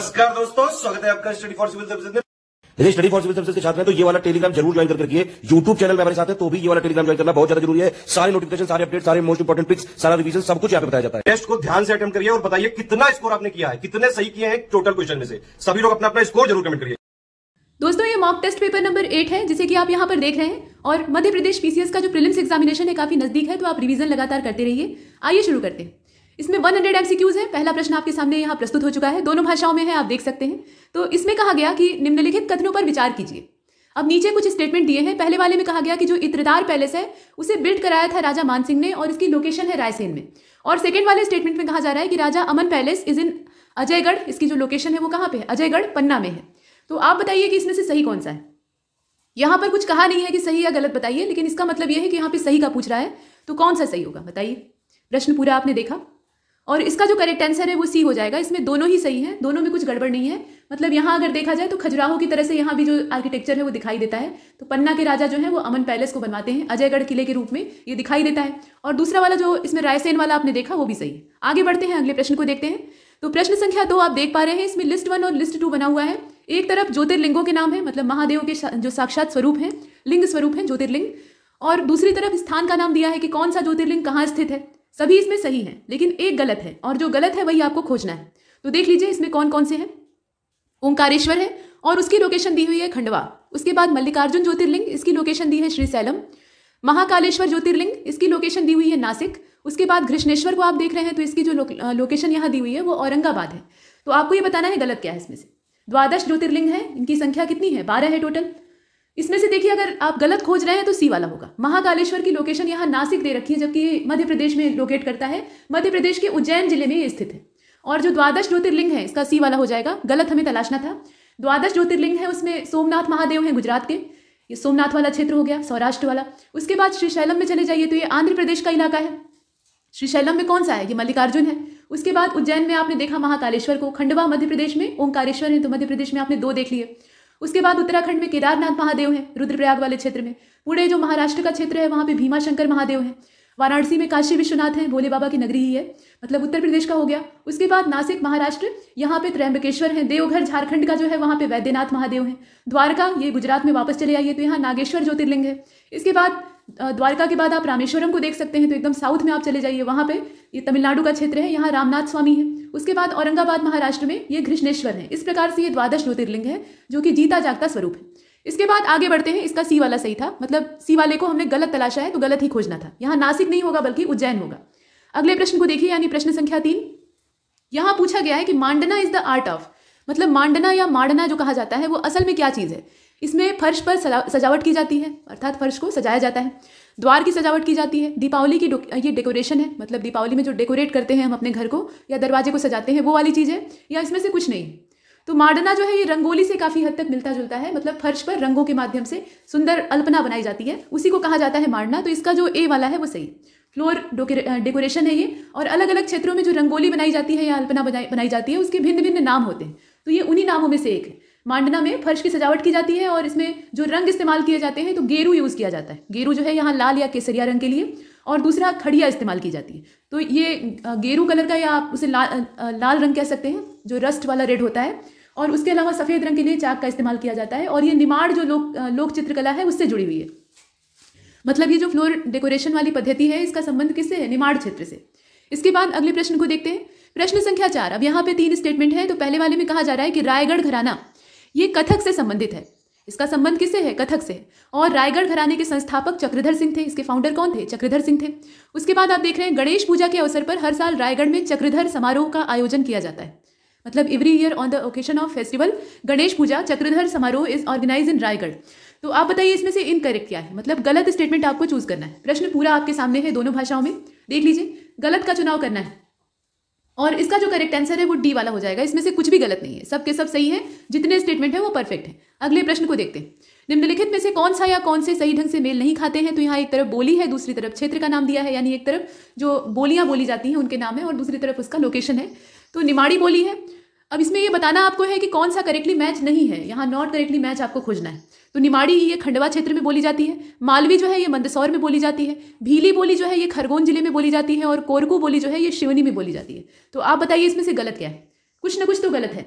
नमस्कार दोस्तों, स्वागत है आपका स्टडी फॉर सिविल सर्विसेज में। यदि स्टडी फॉर सिविल सर्विसेज के छात्र हैं तो ये वाला टेलीग्राम जरूर ज्वाइन करके रखिए। यूट्यूब चैनल में हमारे साथ है तो भी ये वाला टेलीग्राम ज्वाइन करना बहुत ज्यादा जरूरी है। सारे नोटिफिकेशन, सारे अपडेट, सारे मोस्ट इंपोर्टेंट पिक्स, सारा रिवीजन सब कुछ यहाँ पे बताया जाता है। टेस्ट को ध्यान से अटेम्प्ट करिए और बताइए कितना स्कोर आपने किया है, कितने सही किए हैं टोटल क्वेश्चन में से। सभी लोग अपना अपना स्कोर जरूर कमेंट करिए। दोस्तों, ये मॉक टेस्ट पेपर नंबर 8 है जिसे कि आप यहाँ पर देख रहे हैं और मध्य प्रदेश पीसीएस का जो प्रीलिम्स एग्जामिनेशन है काफी नजदीक है, तो आप रिवीजन लगातार करते रहिए। आइए शुरू करते हैं। इसमें 100 एमसीक्यूज है। पहला प्रश्न आपके सामने यहाँ प्रस्तुत हो चुका है, दोनों भाषाओं में है, आप देख सकते हैं। तो इसमें कहा गया कि निम्नलिखित कथनों पर विचार कीजिए। अब नीचे कुछ स्टेटमेंट दिए हैं। पहले वाले में कहा गया कि जो इत्रदार पैलेस है उसे बिल्ड कराया था राजा मानसिंह ने और इसकी लोकेशन है रायसेन में। और सेकंड वाले स्टेटमेंट में कहा जा रहा है कि राजा अमन पैलेस इज इन अजयगढ़, इसकी जो लोकेशन है वो कहाँ पे है, अजयगढ़ पन्ना में है। तो आप बताइए कि इसमें से सही कौन सा है। यहाँ पर कुछ कहा नहीं है कि सही या गलत बताइए, लेकिन इसका मतलब यह है कि यहाँ पे सही का पूछ रहा है, तो कौन सा सही होगा बताइए। प्रश्न पूरा आपने देखा और इसका जो करेक्ट आंसर है वो सी हो जाएगा। इसमें दोनों ही सही हैं, दोनों में कुछ गड़बड़ नहीं है। मतलब यहाँ अगर देखा जाए तो खजुराहो की तरह से यहाँ भी जो आर्किटेक्चर है वो दिखाई देता है। तो पन्ना के राजा जो है वो अमन पैलेस को बनवाते हैं अजयगढ़ किले के रूप में, ये दिखाई देता है। और दूसरा वाला जो इसमें रायसेन वाला आपने देखा वो भी सही है। आगे बढ़ते हैं, अगले प्रश्न को देखते हैं। तो प्रश्न संख्या 2 आप देख पा रहे हैं, इसमें लिस्ट 1 और लिस्ट 2 बना हुआ है। एक तरफ ज्योतिर्लिंगों के नाम है, मतलब महादेव के जो साक्षात स्वरूप हैं, लिंग स्वरूप हैं ज्योतिर्लिंग, और दूसरी तरफ स्थान का नाम दिया है कि कौन सा ज्योतिर्लिंग कहाँ स्थित है। सभी इसमें सही हैं, लेकिन एक गलत है और जो गलत है वही आपको खोजना है। तो देख लीजिए इसमें कौन कौन से हैं। ओंकारेश्वर है और उसकी लोकेशन दी हुई है खंडवा। उसके बाद मल्लिकार्जुन ज्योतिर्लिंग, इसकी लोकेशन दी है श्रीशैलम। महाकालेश्वर ज्योतिर्लिंग, इसकी लोकेशन दी हुई है नासिक। उसके बाद घृष्णेश्वर को आप देख रहे हैं तो इसकी जो लोकेशन यहाँ दी हुई है वो औरंगाबाद है। तो आपको ये बताना है गलत क्या है इसमें से। 12 ज्योतिर्लिंग है, इनकी संख्या कितनी है, 12 है टोटल। इसमें से देखिए अगर आप गलत खोज रहे हैं तो सी वाला होगा। महाकालेश्वर की लोकेशन यहाँ नासिक दे रखी है, जबकि ये मध्य प्रदेश में लोकेट करता है, मध्य प्रदेश के उज्जैन जिले में ये स्थित है। और जो 12 ज्योतिर्लिंग है इसका सी वाला हो जाएगा, गलत हमें तलाशना था। 12 ज्योतिर्लिंग है उसमें सोमनाथ महादेव हैं गुजरात के, ये सोमनाथ वाला क्षेत्र हो गया, सौराष्ट्र वाला। उसके बाद श्रीशैलम में चले जाइए तो ये आंध्र प्रदेश का इलाका है। श्रीशैलम में कौन सा है, ये मल्लिकार्जुन है। उसके बाद उज्जैन में आपने देखा महाकालेश्वर को, खंडवा मध्य प्रदेश में, ओंकारेश्वर है तो मध्य प्रदेश में आपने 2 देख लिए। उसके बाद उत्तराखंड में केदारनाथ महादेव हैं, रुद्रप्रयाग वाले क्षेत्र में। पुणे जो महाराष्ट्र का क्षेत्र है वहाँ पे भीमाशंकर महादेव हैं। वाराणसी में काशी विश्वनाथ हैं, भोले बाबा की नगरी ही है, मतलब उत्तर प्रदेश का हो गया। उसके बाद नासिक महाराष्ट्र, यहाँ पे त्र्यंबकेश्वर हैं। देवघर झारखंड का जो है वहाँ पे वैद्यनाथ महादेव हैं। द्वारका ये गुजरात में वापस चले आइए तो यहाँ नागेश्वर ज्योतिर्लिंग है। इसके बाद द्वारका के बाद आप रामेश्वरम को देख सकते हैं, तो एकदम साउथ में आप चले जाइए, वहाँ पे ये तमिलनाडु का क्षेत्र है, यहाँ रामनाथ स्वामी है। उसके बाद औरंगाबाद महाराष्ट्र में ये घृष्णेश्वर है। इस प्रकार से ये 12 ज्योतिर्लिंग है जो कि जीता जागता स्वरूप है। इसके बाद आगे बढ़ते हैं। इसका सी वाला सही था, मतलब सी वाले को हमने गलत तलाशा है तो गलत ही खोजना था। यहाँ नासिक नहीं होगा बल्कि उज्जैन होगा। अगले प्रश्न को देखिए, यानी प्रश्न संख्या 3। यहाँ पूछा गया है कि मांडना इज द आर्ट ऑफ, मतलब मांडना या मांडना जो कहा जाता है वो असल में क्या चीज़ है। इसमें फर्श पर सजावट की जाती है, अर्थात फर्श को सजाया जाता है। द्वार की सजावट की जाती है। दीपावली की ये डेकोरेशन है, मतलब दीपावली में जो डेकोरेट करते हैं हम अपने घर को या दरवाजे को सजाते हैं वो वाली चीज़ है, या इसमें से कुछ नहीं। तो मांडना जो है ये रंगोली से काफ़ी हद तक मिलता जुलता है, मतलब फर्श पर रंगों के माध्यम से सुंदर अल्पना बनाई जाती है, उसी को कहा जाता है मांडना। तो इसका जो ए वाला है वो सही। फ्लोर डेकोरेशन है ये, और अलग अलग क्षेत्रों में जो रंगोली बनाई जाती है या अल्पना बनाई जाती है उसके भिन्न भिन्न नाम होते हैं, तो ये उन्हीं नामों में से एक है। मांडना में फर्श की सजावट की जाती है और इसमें जो रंग इस्तेमाल किए जाते हैं तो गेरू यूज़ किया जाता है। गेरू जो है यहाँ लाल या केसरिया रंग के लिए, और दूसरा खड़िया इस्तेमाल की जाती है। तो ये गेरू कलर का, या आप उसे लाल रंग कह सकते हैं, जो रस्ट वाला रेड होता है। और उसके अलावा सफ़ेद रंग के लिए चाक का इस्तेमाल किया जाता है। और ये निमाड़ जो लोक चित्रकला है उससे जुड़ी हुई है, मतलब ये जो फ्लोर डेकोरेशन वाली पद्धति है इसका संबंध किससे है, निमाड़ क्षेत्र से। इसके बाद अगले प्रश्न को देखते हैं, प्रश्न संख्या 4। अब यहाँ पे 3 स्टेटमेंट है। तो पहले वाले में कहा जा रहा है कि रायगढ़ घराना ये कथक से संबंधित है। इसका संबंध किससे है, कथक से। और रायगढ़ घराने के संस्थापक चक्रधर सिंह थे, इसके फाउंडर कौन थे, चक्रधर सिंह थे। उसके बाद आप देख रहे हैं गणेश पूजा के अवसर पर हर साल रायगढ़ में चक्रधर समारोह का आयोजन किया जाता है, मतलब every year on the occasion of festival Ganesh Puja Chakradhar Samaroh is organise इन रायगढ़। तो आप बताइए इसमें से इनकरेक्ट क्या है, मतलब गलत स्टेटमेंट आपको चूज करना है। प्रश्न पूरा आपके सामने है, दोनों भाषाओं में देख लीजिए, गलत का चुनाव करना है। और इसका जो करेक्ट आंसर है वो डी वाला हो जाएगा। इसमें से कुछ भी गलत नहीं है, सब के सब सही है, जितने स्टेटमेंट है वो परफेक्ट है। अगले प्रश्न को देखते हैं। निम्नलिखित में से कौन सा या कौन से सही ढंग से मेल नहीं खाते हैं। तो यहाँ एक तरफ बोली है, दूसरी तरफ क्षेत्र का नाम दिया है, यानी एक तरफ जो बोलियां बोली जाती हैं उनके नाम है और दूसरी तरफ उसका लोकेशन है। तो निमाड़ी बोली है। अब इसमें ये बताना आपको है कि कौन सा करेक्टली मैच नहीं है, यहाँ नॉट करेक्टली मैच आपको खोजना है। तो निमाड़ी ये खंडवा क्षेत्र में बोली जाती है, मालवी जो है ये मंदसौर में बोली जाती है, भीली बोली जो है ये खरगोन जिले में बोली जाती है, और कोरकू बोली जो है ये शिवनी में बोली जाती है। तो आप बताइए इसमें से गलत क्या है, कुछ ना कुछ तो गलत है।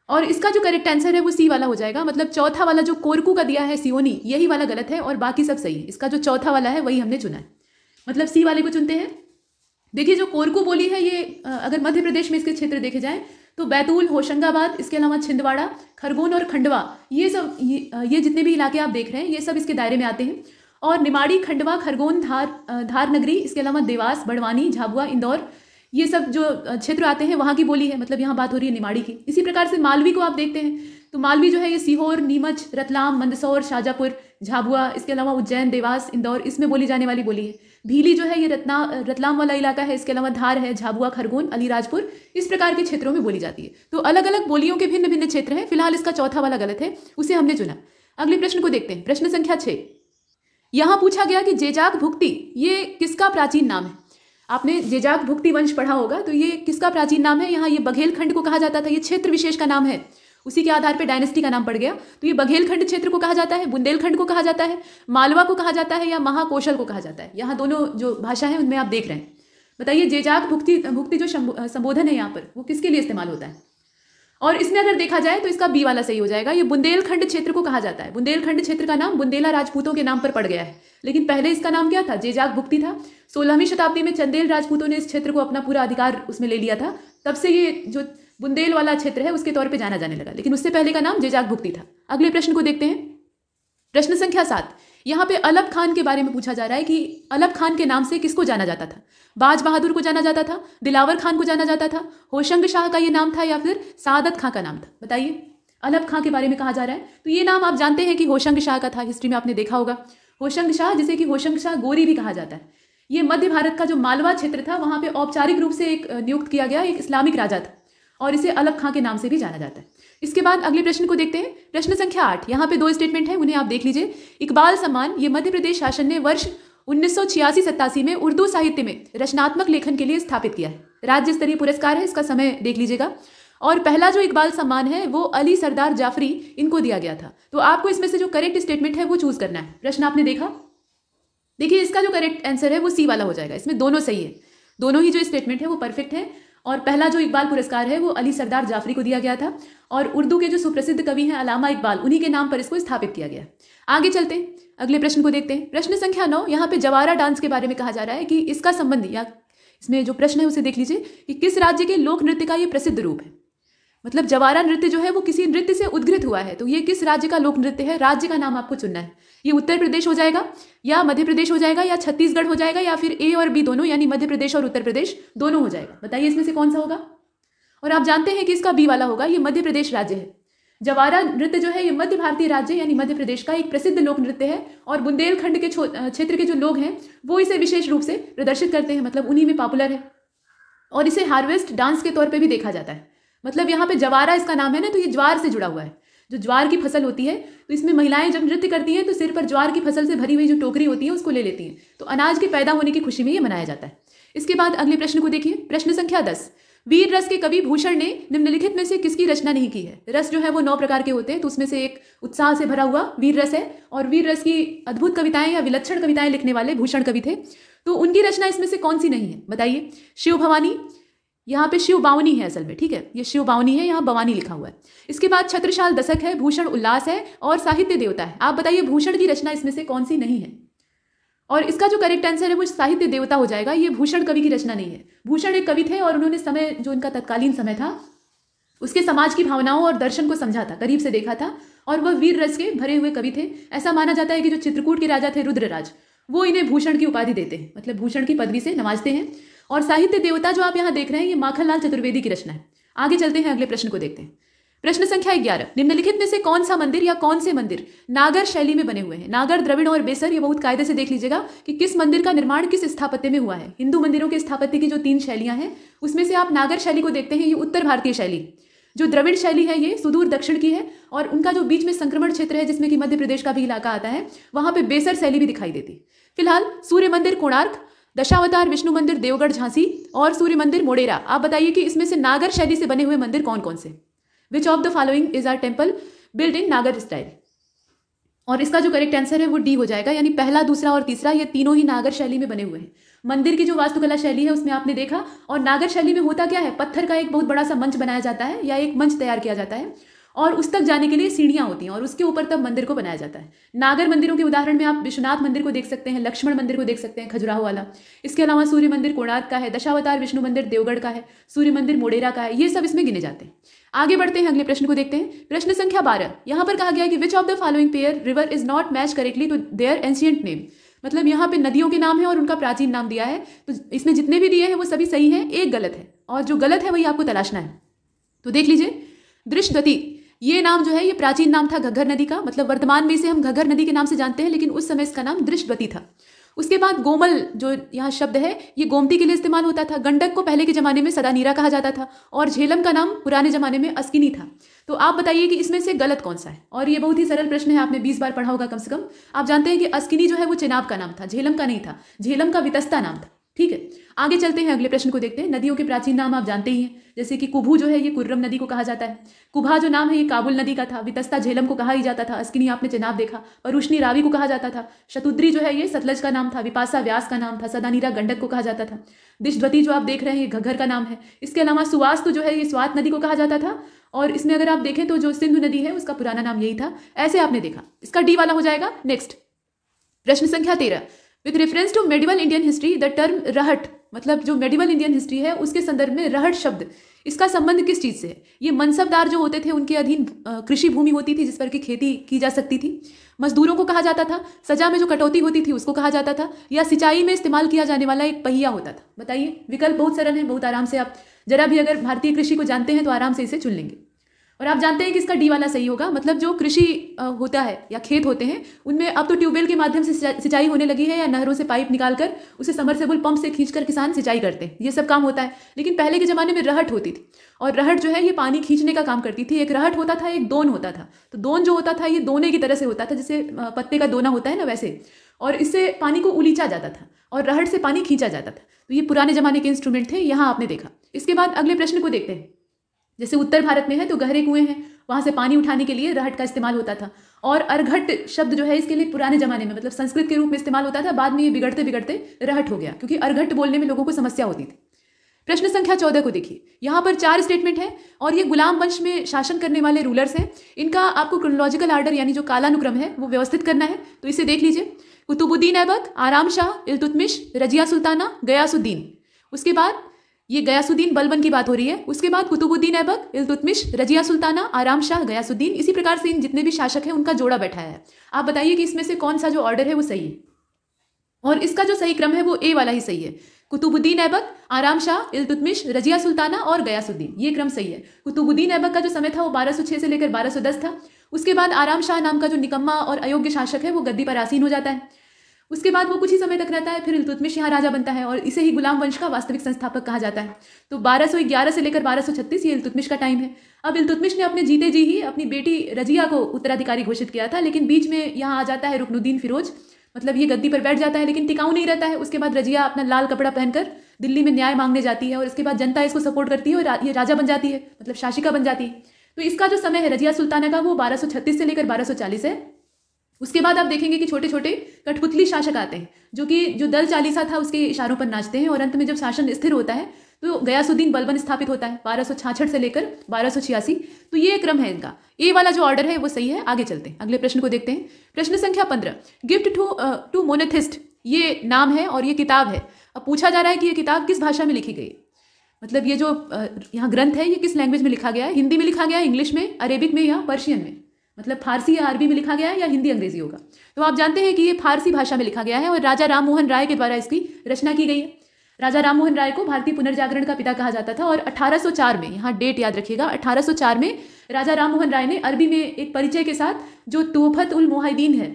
और इसका जो करेक्ट आंसर है वो सी वाला हो जाएगा। मतलब चौथा वाला जो कोरकू का दिया है सियोनी, यही वाला गलत है और बाकी सब सही है। इसका जो चौथा वाला है वही हमने चुना है, मतलब सी वाले को चुनते हैं। देखिए जो कोरकू बोली है ये अगर मध्य प्रदेश में इसके क्षेत्र देखे जाएं तो बैतूल, होशंगाबाद, इसके अलावा छिंदवाड़ा, खरगोन और खंडवा, ये सब ये जितने भी इलाके आप देख रहे हैं ये सब इसके दायरे में आते हैं। और निमाड़ी, खंडवा, खरगोन, धार नगरी, इसके अलावा देवास, बड़वानी, झाबुआ, इंदौर, ये सब जो क्षेत्र आते हैं वहाँ की बोली है। मतलब यहाँ बात हो रही है निमाड़ी की। इसी प्रकार से मालवी को आप देखते हैं तो मालवी जो है ये सीहोर, नीमच, रतलाम, मंदसौर, शाजापुर, झाबुआ, इसके अलावा उज्जैन, देवास, इंदौर, इसमें बोली जाने वाली बोली है। भीली जो है ये रतलाम वाला इलाका है, इसके अलावा धार है, झाबुआ, खरगोन, अलीराजपुर, इस प्रकार के क्षेत्रों में बोली जाती है। तो अलग अलग बोलियों के भिन्न भिन्न क्षेत्र हैं। फिलहाल इसका चौथा वाला गलत है, उसे हमने चुना। अगले प्रश्न को देखते हैं, प्रश्न संख्या 6। यहाँ पूछा गया कि जेजाक भुक्ति ये किसका प्राचीन नाम है। आपने जेजाक भुक्ति वंश पढ़ा होगा, तो ये किसका प्राचीन नाम है। यहाँ ये बघेलखंड को कहा जाता था, ये क्षेत्र विशेष का नाम है, उसी के आधार पर डायनेस्टी का नाम पड़ गया। तो ये बघेलखंड क्षेत्र को कहा जाता है, बुंदेलखंड को कहा जाता है, मालवा को कहा जाता है या महाकौशल को कहा जाता है। यहाँ दोनों जो भाषा है उनमें आप देख रहे हैं। बताइए जेजाक भुक्ति जो संबोधन है यहाँ पर वो किसके लिए इस्तेमाल होता है। और इसमें अगर देखा जाए तो इसका बी वाला सही हो जाएगा। ये बुंदेलखंड क्षेत्र को कहा जाता है। बुंदेलखंड क्षेत्र का नाम बुंदेला राजपूतों के नाम पर पड़ गया है, लेकिन पहले इसका नाम क्या था, जेजाक भुक्ति था। 16वीं शताब्दी में चंदेल राजपूतों ने इस क्षेत्र को अपना पूरा अधिकार उसमें ले लिया था, तब से ये जो बुंदेल वाला क्षेत्र है उसके तौर पे जाना जाने लगा, लेकिन उससे पहले का नाम जेजाक भुक्ति था। अगले प्रश्न को देखते हैं, प्रश्न संख्या 7। यहाँ पे अलप खान के बारे में पूछा जा रहा है कि अलप खान के नाम से किसको जाना जाता था। बाज बहादुर को जाना जाता था, दिलावर खान को जाना जाता था, होशंग शाह का ये नाम था या फिर सादत खां का नाम था। बताइए अलप खां के बारे में कहा जा रहा है, तो ये नाम आप जानते हैं कि होशंग शाह का था, हिस्ट्री में आपने देखा होगा। होशंग शाह, जिसे कि होशंग शाह गोरी भी कहा जाता है, ये मध्य भारत का जो मालवा क्षेत्र था वहाँ पे औपचारिक रूप से एक नियुक्त किया गया एक इस्लामिक राजा था और इसे अलप खां के नाम से भी जाना जाता है। इसके बाद अगले प्रश्न को देखते हैं, प्रश्न संख्या 8। यहाँ पे 2 स्टेटमेंट हैं, उन्हें आप देख लीजिए। इकबाल सम्मान ये मध्य प्रदेश शासन ने वर्ष 1986-87 में उर्दू साहित्य में रचनात्मक लेखन के लिए स्थापित किया है। राज्य स्तरीय पुरस्कार है, इसका समय देख लीजिएगा। और पहला जो इकबाल सम्मान है वो अली सरदार जाफरी इनको दिया गया था। तो आपको इसमें से जो करेक्ट स्टेटमेंट है वो चूज करना है। प्रश्न आपने देखा, देखिए इसका जो करेक्ट आंसर है वो सी वाला हो जाएगा। इसमें दोनों सही है, दोनों ही जो स्टेटमेंट है वो परफेक्ट है। और पहला जो इकबाल पुरस्कार है वो अली सरदार जाफरी को दिया गया था और उर्दू के जो सुप्रसिद्ध कवि हैं अलामा इकबाल, उन्हीं के नाम पर इसको स्थापित किया गया। आगे चलते हैं, अगले प्रश्न को देखते हैं। प्रश्न संख्या 9। यहाँ पे जवारा डांस के बारे में कहा जा रहा है कि इसका संबंध, या इसमें जो प्रश्न है उसे देख लीजिए कि किस राज्य के लोक नृत्य का ये प्रसिद्ध रूप है। मतलब जवारा नृत्य जो है वो किसी नृत्य से उद्गृत हुआ है, तो ये किस राज्य का लोक नृत्य है, राज्य का नाम आपको चुनना है। ये उत्तर प्रदेश हो जाएगा या मध्य प्रदेश हो जाएगा या छत्तीसगढ़ हो जाएगा या फिर ए और बी दोनों, यानी मध्य प्रदेश और उत्तर प्रदेश दोनों हो जाएगा। बताइए इसमें से कौन सा होगा। और आप जानते हैं कि इसका बी वाला होगा, ये मध्य प्रदेश राज्य है। जवारा नृत्य जो है ये मध्य भारतीय राज्य यानी मध्य प्रदेश का एक प्रसिद्ध लोक नृत्य है और बुंदेलखंड के क्षेत्र के जो लोग हैं वो इसे विशेष रूप से प्रदर्शित करते हैं, मतलब उन्हीं में पॉपुलर है। और इसे हार्वेस्ट डांस के तौर पे भी देखा जाता है। मतलब यहाँ पे जवारा इसका नाम है ना, तो ये ज्वार से जुड़ा हुआ है। जो ज्वार की फसल होती है तो इसमें महिलाएं जब नृत्य करती हैं तो सिर पर ज्वार की फसल से भरी हुई जो टोकरी होती है उसको ले लेती हैं, तो अनाज के पैदा होने की खुशी में ये मनाया जाता है। इसके बाद अगले प्रश्न को देखिए, प्रश्न संख्या 10। वीर रस के कवि भूषण ने निम्नलिखित में से किसकी रचना नहीं की है। रस जो है वो 9 प्रकार के होते हैं, तो उसमें से एक उत्साह से भरा हुआ वीर रस है और वीर रस की अद्भुत कविताएं या विलक्षण कविताएं लिखने वाले भूषण कवि थे, तो उनकी रचना इसमें से कौन सी नहीं है। बताइए। शिव भवानी, यहाँ पे शिव बावनी है असल में, ठीक है, ये शिव बावनी है, यहाँ भवानी लिखा हुआ है। इसके बाद छत्रसाल दशक है, भूषण उल्लास है और साहित्य देवता है। आप बताइए भूषण की रचना इसमें से कौन सी नहीं है। और इसका जो करेक्ट आंसर है वो साहित्य देवता हो जाएगा। ये भूषण कवि की रचना नहीं है। भूषण एक कवि थे और उन्होंने समय, जो उनका तत्कालीन समय था, उसके समाज की भावनाओं और दर्शन को समझा था, करीब से देखा था, और वह वीर रस के भरे हुए कवि थे। ऐसा माना जाता है कि जो चित्रकूट के राजा थे रुद्रराज, वो इन्हें भूषण की उपाधि देते हैं, मतलब भूषण की पदवी से नवाजते हैं। और साहित्य देवता जो आप यहाँ देख रहे हैं ये माखनलाल चतुर्वेदी की रचना है। आगे चलते हैं, अगले प्रश्न को देखते हैं। प्रश्न संख्या 11। निम्नलिखित में से कौन सा मंदिर या कौन से मंदिर नागर शैली में बने हुए हैं। नागर, द्रविड़ और बेसर, ये बहुत कायदे से देख लीजिएगा कि किस मंदिर का निर्माण किस स्थापत्य में हुआ है। हिंदू मंदिरों के स्थापत्य की जो 3 शैलियां हैं उसमें से आप नागर शैली को देखते हैं, ये उत्तर भारतीय शैली। जो द्रविड़ शैली है ये सुदूर दक्षिण की है और उनका जो बीच में संक्रमण क्षेत्र है जिसमें कि मध्य प्रदेश का भी इलाका आता है, वहां पे बेसर शैली भी दिखाई देती है। फिलहाल सूर्य मंदिर कोणार्क, दशावतार विष्णु मंदिर देवगढ़ झांसी और सूर्य मंदिर मोडेरा। आप बताइए कि इसमें से नागर शैली से बने हुए मंदिर कौन कौन से। Which of the following is are temple build in Nagara style. और इसका जो करेक्ट आंसर है वो डी हो जाएगा, यानी पहला, दूसरा और तीसरा ये तीनों ही नागर शैली में बने हुए हैं। मंदिर की जो वास्तुकला शैली है उसमें आपने देखा। और नागर शैली में होता क्या है, पत्थर का एक बहुत बड़ा सा मंच बनाया जाता है या एक मंच तैयार किया जाता है और उस तक जाने के लिए सीढ़ियां होती हैं और उसके ऊपर तब मंदिर को बनाया जाता है। नागर मंदिरों के उदाहरण में आप विश्वनाथ मंदिर को देख सकते हैं, लक्ष्मण मंदिर को देख सकते हैं खजुराहो वाला। इसके अलावा सूर्य मंदिर कोणार्क का है, दशावतार विष्णु मंदिर देवगढ़ का है, सूर्य मंदिर मोढेरा का है, ये सब इसमें गिने जाते हैं। आगे बढ़ते हैं, अगले प्रश्न को देखते हैं। प्रश्न संख्या 12, यहाँ पर कहा गया है कि which of the following pair river is not match correctly to their ancient name. मतलब यहाँ पे नदियों के नाम है और उनका प्राचीन नाम दिया है, तो इसमें जितने भी दिए हैं वो सभी सही हैं, एक गलत है और जो गलत है वही आपको तलाशना है। तो देख लीजिए, दृष्टद्वती ये नाम जो है ये प्राचीन नाम था घग्गर नदी का, मतलब वर्तमान में इसे हम घग्गर नदी के नाम से जानते हैं, लेकिन उस समय इसका नाम दृष्टद्वती था। उसके बाद गोमल जो यहाँ शब्द है ये गोमती के लिए इस्तेमाल होता था। गंडक को पहले के जमाने में सदानीरा कहा जाता था और झेलम का नाम पुराने जमाने में अस्किनी था। तो आप बताइए कि इसमें से गलत कौन सा है। और ये बहुत ही सरल प्रश्न है, आपने 20 बार पढ़ा होगा कम से कम। आप जानते हैं कि अस्किनी जो है वो चेनाब का नाम था, झेलम का नहीं था, झेलम का वितस्ता नाम था। ठीक है, आगे चलते हैं, अगले प्रश्न को देखते हैं। नदियों के प्राचीन नाम आप जानते ही हैं, जैसे कि कुभू जो है ये कुर्रम नदी को कहा जाता है, कुभा जो नाम है ये काबुल नदी का था, वितस्ता झेलम को कहा ही जाता था, अस्किनी आपने चेनाब देखा, परुष्णी रावी को कहा जाता था, शतुद्री जो है ये सतलज का नाम था, विपासा व्यास का नाम था, सदानीरा गंडक को कहा जाता था, दिशद्वती जो आप देख रहे हैं ये घग्गर का नाम है। इसके अलावा सुवास्तु जो है ये स्वात नदी को कहा जाता था और इसमें अगर आप देखें तो जो सिंधु नदी है उसका पुराना नाम यही था। ऐसे आपने देखा, इसका डी वाला हो जाएगा। नेक्स्ट प्रश्न संख्या 13, with reference to medieval Indian history the term rahat, मतलब जो मेडिवल इंडियन हिस्ट्री है उसके संदर्भ में रहट शब्द, इसका संबंध किस चीज से है। ये मनसबदार जो होते थे उनके अधीन कृषि भूमि होती थी जिस पर की खेती की जा सकती थी, मजदूरों को कहा जाता था, सजा में जो कटौती होती थी उसको कहा जाता था, या सिंचाई में इस्तेमाल किया जाने वाला एक पहिया होता था। बताइए, विकल्प बहुत सरल है, बहुत आराम से आप जरा भी अगर भारतीय कृषि को जानते हैं तो आराम से इसे चुन लेंगे। और आप जानते हैं कि इसका डी वाला सही होगा, मतलब जो कृषि होता है या खेत होते हैं उनमें अब तो ट्यूबवेल के माध्यम से सिंचाई होने लगी है या नहरों से पाइप निकालकर उसे समरसेबल पंप से खींचकर किसान सिंचाई करते हैं, ये सब काम होता है। लेकिन पहले के ज़माने में रहट होती थी और रहट जो है ये पानी खींचने का काम करती थी। एक रहट होता था, एक दोन होता था। तो दोन जो होता था ये दोने की तरह से होता था, जैसे पत्ते का दोना होता है ना वैसे, और इससे पानी को उलीचा जाता था और रहट से पानी खींचा जाता था। तो ये पुराने जमाने के इंस्ट्रूमेंट थे, यहाँ आपने देखा। इसके बाद अगले प्रश्न को देखते हैं। जैसे उत्तर भारत में है तो गहरे कुएं हैं, वहां से पानी उठाने के लिए रहट का इस्तेमाल होता था। और अर्घट शब्द जो है इसके लिए पुराने जमाने में मतलब संस्कृत के रूप में इस्तेमाल होता था, बाद में ये बिगड़ते बिगड़ते रहट हो गया क्योंकि अर्घट बोलने में लोगों को समस्या होती थी। प्रश्न संख्या 14 को देखिए, यहाँ पर 4 स्टेटमेंट है और ये गुलाम वंश में शासन करने वाले रूलर्स हैं। इनका आपको क्रोनोलॉजिकल आर्डर यानी जो कालानुक्रम है वो व्यवस्थित करना है, तो इसे देख लीजिए। कुतुबुद्दीन ऐबक, आराम शाह, इल्तुतमिश, रजिया सुल्ताना, गयासुद्दीन। उसके बाद ये गयासुद्दीन बलबन की बात हो रही है। उसके बाद कुतुबुद्दीन ऐबक, इल्तुतमिश, रजिया सुल्ताना, आराम शाह, गयासुद्दीन। इसी प्रकार से इन जितने भी शासक हैं उनका जोड़ा बैठाया है। आप बताइए कि इसमें से कौन सा जो ऑर्डर है वो सही है, और इसका जो सही क्रम है वो ए वाला ही सही है। कुतुबुद्दीन ऐबक, आराम शाह, इल्तुतमिश, रजिया सुल्ताना और गयासुद्दीन, ये क्रम सही है। कुतुबुद्दीन ऐबक का जो समय था वो 1206 से लेकर 1210 था। उसके बाद आराम शाह नाम का जो निकम्मा और अयोग्य शासक है वो गद्दी पर आसीन हो जाता है। उसके बाद वो कुछ ही समय तक रहता है, फिर इल्तुतमिश यहाँ राजा बनता है और इसे ही गुलाम वंश का वास्तविक संस्थापक कहा जाता है। तो 1211 से लेकर 1236 ये इल्तुतमिश का टाइम है। अब इल्तुतमिश ने अपने जीते जी ही अपनी बेटी रजिया को उत्तराधिकारी घोषित किया था, लेकिन बीच में यहाँ आ जाता है रुकनुद्दीन फिरोज, मतलब ये गद्दी पर बैठ जाता है लेकिन टिकाऊ नहीं रहता है। उसके बाद रजिया अपना लाल कपड़ा पहनकर दिल्ली में न्याय मांगने जाती है और इसके बाद जनता इसको सपोर्ट करती है और ये राजा बन जाती है, मतलब शासिका बन जाती है। तो इसका जो समय है रजिया सुल्ताना का वो 1236 से लेकर 1240 है। उसके बाद आप देखेंगे कि छोटे छोटे कठपुतली शासक आते हैं जो दल चालीसा था उसके इशारों पर नाचते हैं, और अंत में जब शासन स्थिर होता है तो गयासुद्दीन बलबन स्थापित होता है 1266 से लेकर 1286। तो ये क्रम है इनका, ए वाला जो ऑर्डर है वो सही है। आगे चलते हैं, अगले प्रश्न को देखते हैं। प्रश्न संख्या 15, गिफ्ट टू मोनेथिस्ट ये नाम है और ये किताब है। अब पूछा जा रहा है कि ये किताब किस भाषा में लिखी गई, मतलब ये जो यहाँ ग्रंथ है ये किस लैंग्वेज में लिखा गया है। हिंदी में लिखा गया है, इंग्लिश में, अरेबिक में या पर्शियन में, मतलब फारसी या अरबी में लिखा गया है या हिंदी अंग्रेजी होगा। तो आप जानते हैं कि ये फारसी भाषा में लिखा गया है और राजा राम मोहन राय के द्वारा इसकी रचना की गई है। राजा राम मोहन राय को भारतीय पुनर्जागरण का पिता कहा जाता था और 1804 में, यहाँ डेट याद रखिएगा, 1804 में राजा राम मोहन राय ने अरबी में एक परिचय के साथ जो तुहफत उल मुहाइदीन है,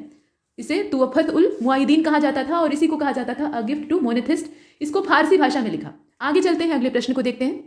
इसे तुहफत उल मुहाइदीन कहा जाता था और इसी को कहा जाता था अ गिफ्ट टू मोनेथिस्ट, इसको फारसी भाषा में लिखा। आगे चलते हैं, अगले प्रश्न को देखते हैं।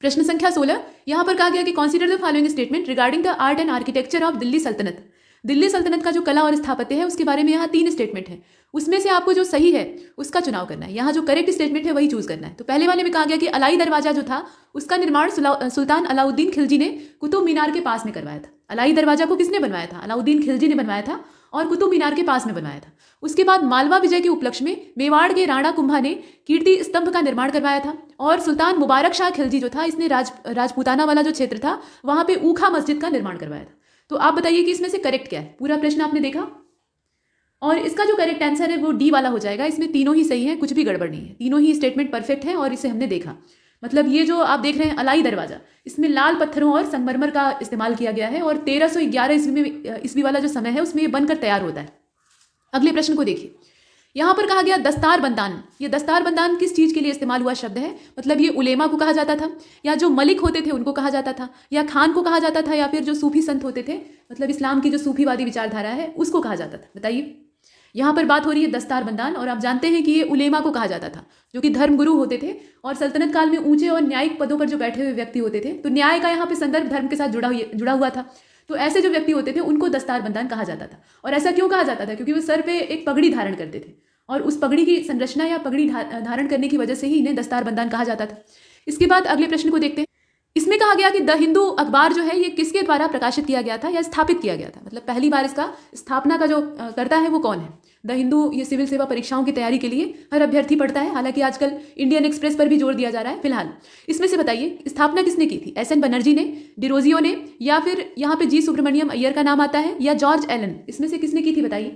प्रश्न संख्या 16, यहाँ पर कहा गया कि consider the following statement regarding the art and architecture of Delhi सल्तनत। दिल्ली सल्तनत का जो कला और स्थापत्य है उसके बारे में यहाँ 3 स्टेटमेंट है, उसमें से आपको जो सही है उसका चुनाव करना है। यहाँ जो करेक्ट स्टेटमेंट है वही चूज करना है। तो पहले वाले में कहा गया कि अलाई दरवाजा जो था उसका निर्माण सुल्तान अलाउद्दीन खिलजी ने कुतुब मीनार के पास में करवाया था। अलाई दरवाजा को किसने बनवाया था? अलाउद्दीन खिलजी ने बनवाया था और कुतुब मीनार के पास में बनवाया था। उसके बाद मालवा विजय के उपलक्ष्य में मेवाड़ के राणा कुंभा ने कीर्ति स्तंभ का निर्माण करवाया था और सुल्तान मुबारक शाह खिलजी जो था इसने राजपूताना वाला जो क्षेत्र था वहां पे ऊखा मस्जिद का निर्माण करवाया था। तो आप बताइए कि इसमें से करेक्ट क्या है? पूरा प्रश्न आपने देखा और इसका जो करेक्ट आंसर है वो डी वाला हो जाएगा। इसमें तीनों ही सही है, कुछ भी गड़बड़ नहीं है, तीनों ही स्टेटमेंट परफेक्ट है और इसे हमने देखा। मतलब ये जो आप देख रहे हैं अलाई दरवाजा, इसमें लाल पत्थरों और संगमरमर का इस्तेमाल किया गया है और 1311 ईस्वी वाला जो समय है उसमें ये बनकर तैयार होता है। अगले प्रश्न को देखिए, यहाँ पर कहा गया दस्तार बंदान। ये दस्तार बंदान किस चीज के लिए इस्तेमाल हुआ शब्द है? मतलब ये उलेमा को कहा जाता था या जो मलिक होते थे उनको कहा जाता था या खान को कहा जाता था या फिर जो सूफी संत होते थे, मतलब इस्लाम की जो सूफीवादी विचारधारा है उसको कहा जाता था? बताइए। यहाँ पर बात हो रही है दस्तार बंदान और आप जानते हैं कि ये उलेमा को कहा जाता था जो कि धर्मगुरु होते थे और सल्तनत काल में ऊंचे और न्यायिक पदों पर जो बैठे हुए व्यक्ति होते थे, तो न्याय का यहाँ पे संदर्भ धर्म के साथ जुड़ा हुआ था। तो ऐसे जो व्यक्ति होते थे उनको दस्तार बंदान कहा जाता था। और ऐसा क्यों कहा जाता था? क्योंकि वो सर पे एक पगड़ी धारण करते थे और उस पगड़ी की संरचना या पगड़ी धारण करने की वजह से ही इन्हें दस्तार बंदान कहा जाता था। इसके बाद अगले प्रश्न को देखते हैं। इसमें कहा गया कि द हिंदू अखबार जो है ये किसके द्वारा प्रकाशित किया गया था या स्थापित किया गया था? मतलब पहली बार इसका स्थापना का जो करता है वो कौन है? द हिंदू ये सिविल सेवा परीक्षाओं की तैयारी के लिए हर अभ्यर्थी पढ़ता है, हालांकि आजकल इंडियन एक्सप्रेस पर भी जोर दिया जा रहा है। फिलहाल इसमें से बताइए स्थापना किसने की थी? एस एन बनर्जी ने, डिरोजियो ने, या फिर यहाँ पे जी सुब्रमण्यम अय्यर का नाम आता है या जॉर्ज एलन? इसमें से किसने की थी बताइए।